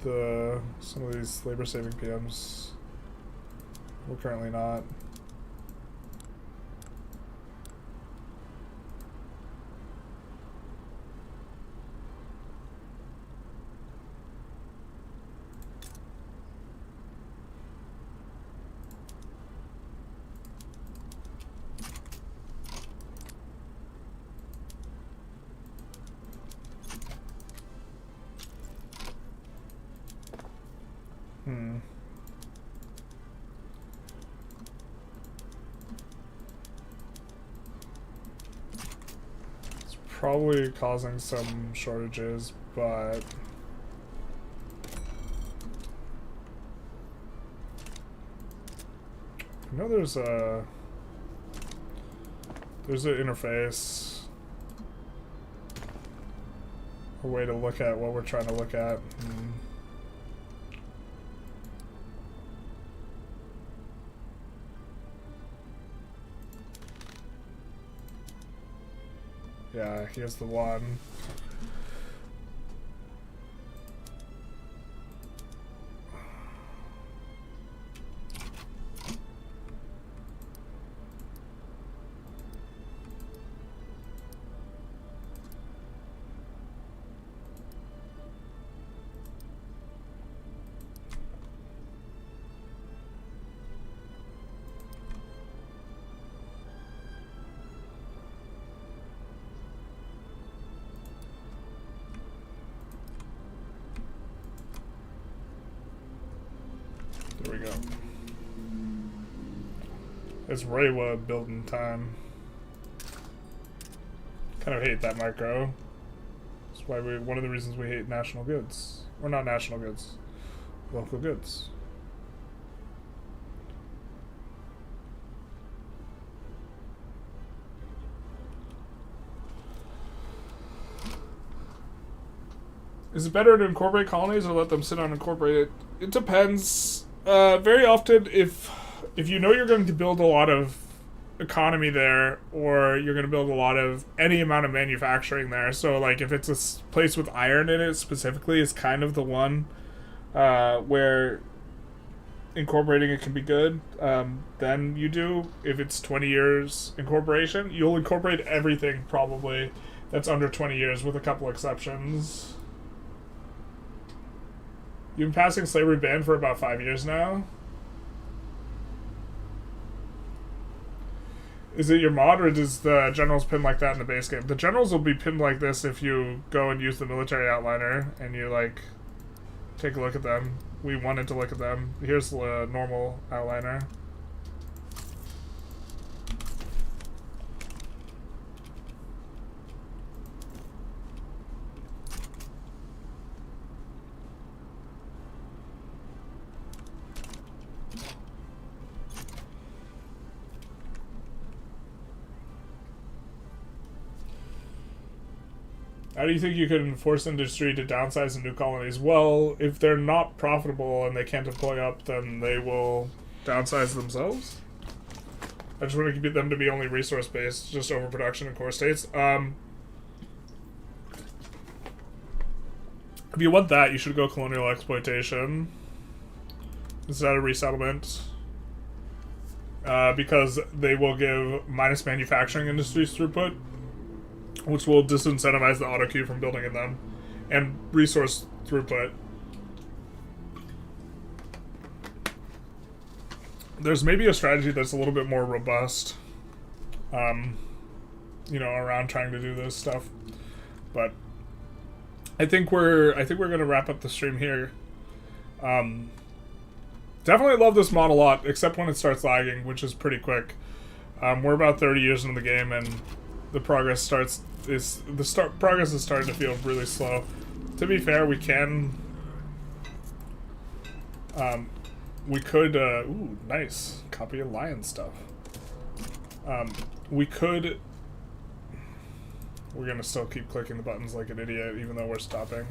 some of these labor saving PMs. We're currently not. It's probably causing some shortages, but I know there's an interface, a way to look at what we're trying to look at. Yeah, here's the one. There we go. It's Rewa building time. Kind of hate that micro. That's why one of the reasons we hate national goods. Or not national goods. Local goods. Is it better to incorporate colonies or let them sit unincorporated? It depends. Very often, if you know you're going to build a lot of economy there, or you're going to build a lot of any amount of manufacturing there, so like if it's a place with iron in it specifically is kind of the one where incorporating it can be good, then you do. If it's 20 years incorporation, you'll incorporate everything probably that's under 20 years with a couple exceptions. You've been passing slavery ban for about 5 years now. Is it your mod, or does the generals pin like that in the base game? The generals will be pinned like this if you go and use the military outliner and you like take a look at them. We wanted to look at them. Here's the normal outliner. How do you think you could force industry to downsize in new colonies? Well, if they're not profitable and they can't deploy up, then they will downsize themselves. I just want to get them to be only resource-based, just overproduction in core states. If you want that, you should go colonial exploitation instead of resettlement. Because they will give minus manufacturing industries throughput, which will disincentivize the auto queue from building in them, and resource throughput. There's maybe a strategy that's a little bit more robust, you know, around trying to do this stuff. But I think we're gonna wrap up the stream here. Definitely love this mod a lot, except when it starts lagging, which is pretty quick. We're about 30 years into the game, and the progress progress is starting to feel really slow. To be fair, we can we could ooh, nice copy of lion stuff. We're gonna still keep clicking the buttons like an idiot even though we're stopping.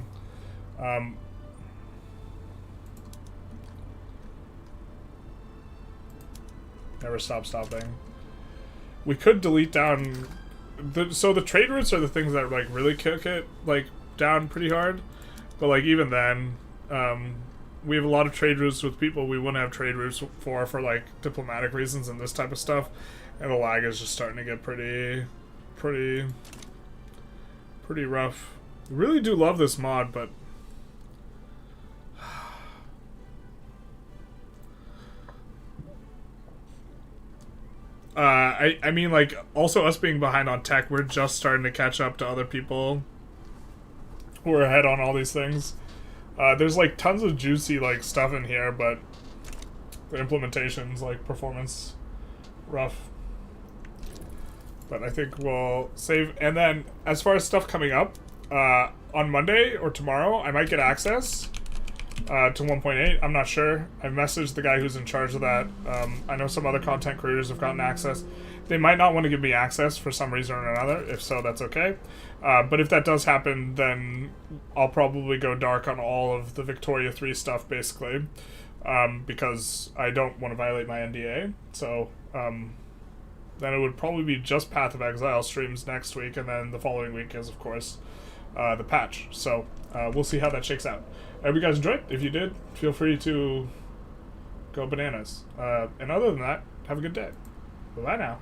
Never stop stopping. We could delete down so the trade routes are the things that like really kick it like down pretty hard, but like even then, we have a lot of trade routes with people we wouldn't have trade routes for like diplomatic reasons and this type of stuff, and the lag is just starting to get pretty rough. Really do love this mod, but I mean, like, also us being behind on tech, we're just starting to catch up to other people who are ahead on all these things. There's like tons of juicy like stuff in here, but the implementation's like performance rough. But I think we'll save. And then as far as stuff coming up, on Monday or tomorrow, I might get access to 1.8. I'm not sure. I messaged the guy who's in charge of that. I know some other content creators have gotten access. They might not want to give me access for some reason or another. If so, that's okay. But if that does happen, then I'll probably go dark on all of the Victoria 3 stuff, basically, because I don't want to violate my NDA. So then it would probably be just Path of Exile streams next week, and then the following week is, of course, the patch. So we'll see how that shakes out. I hope you guys enjoyed. If you did, feel free to go bananas. And other than that, have a good day. Bye now.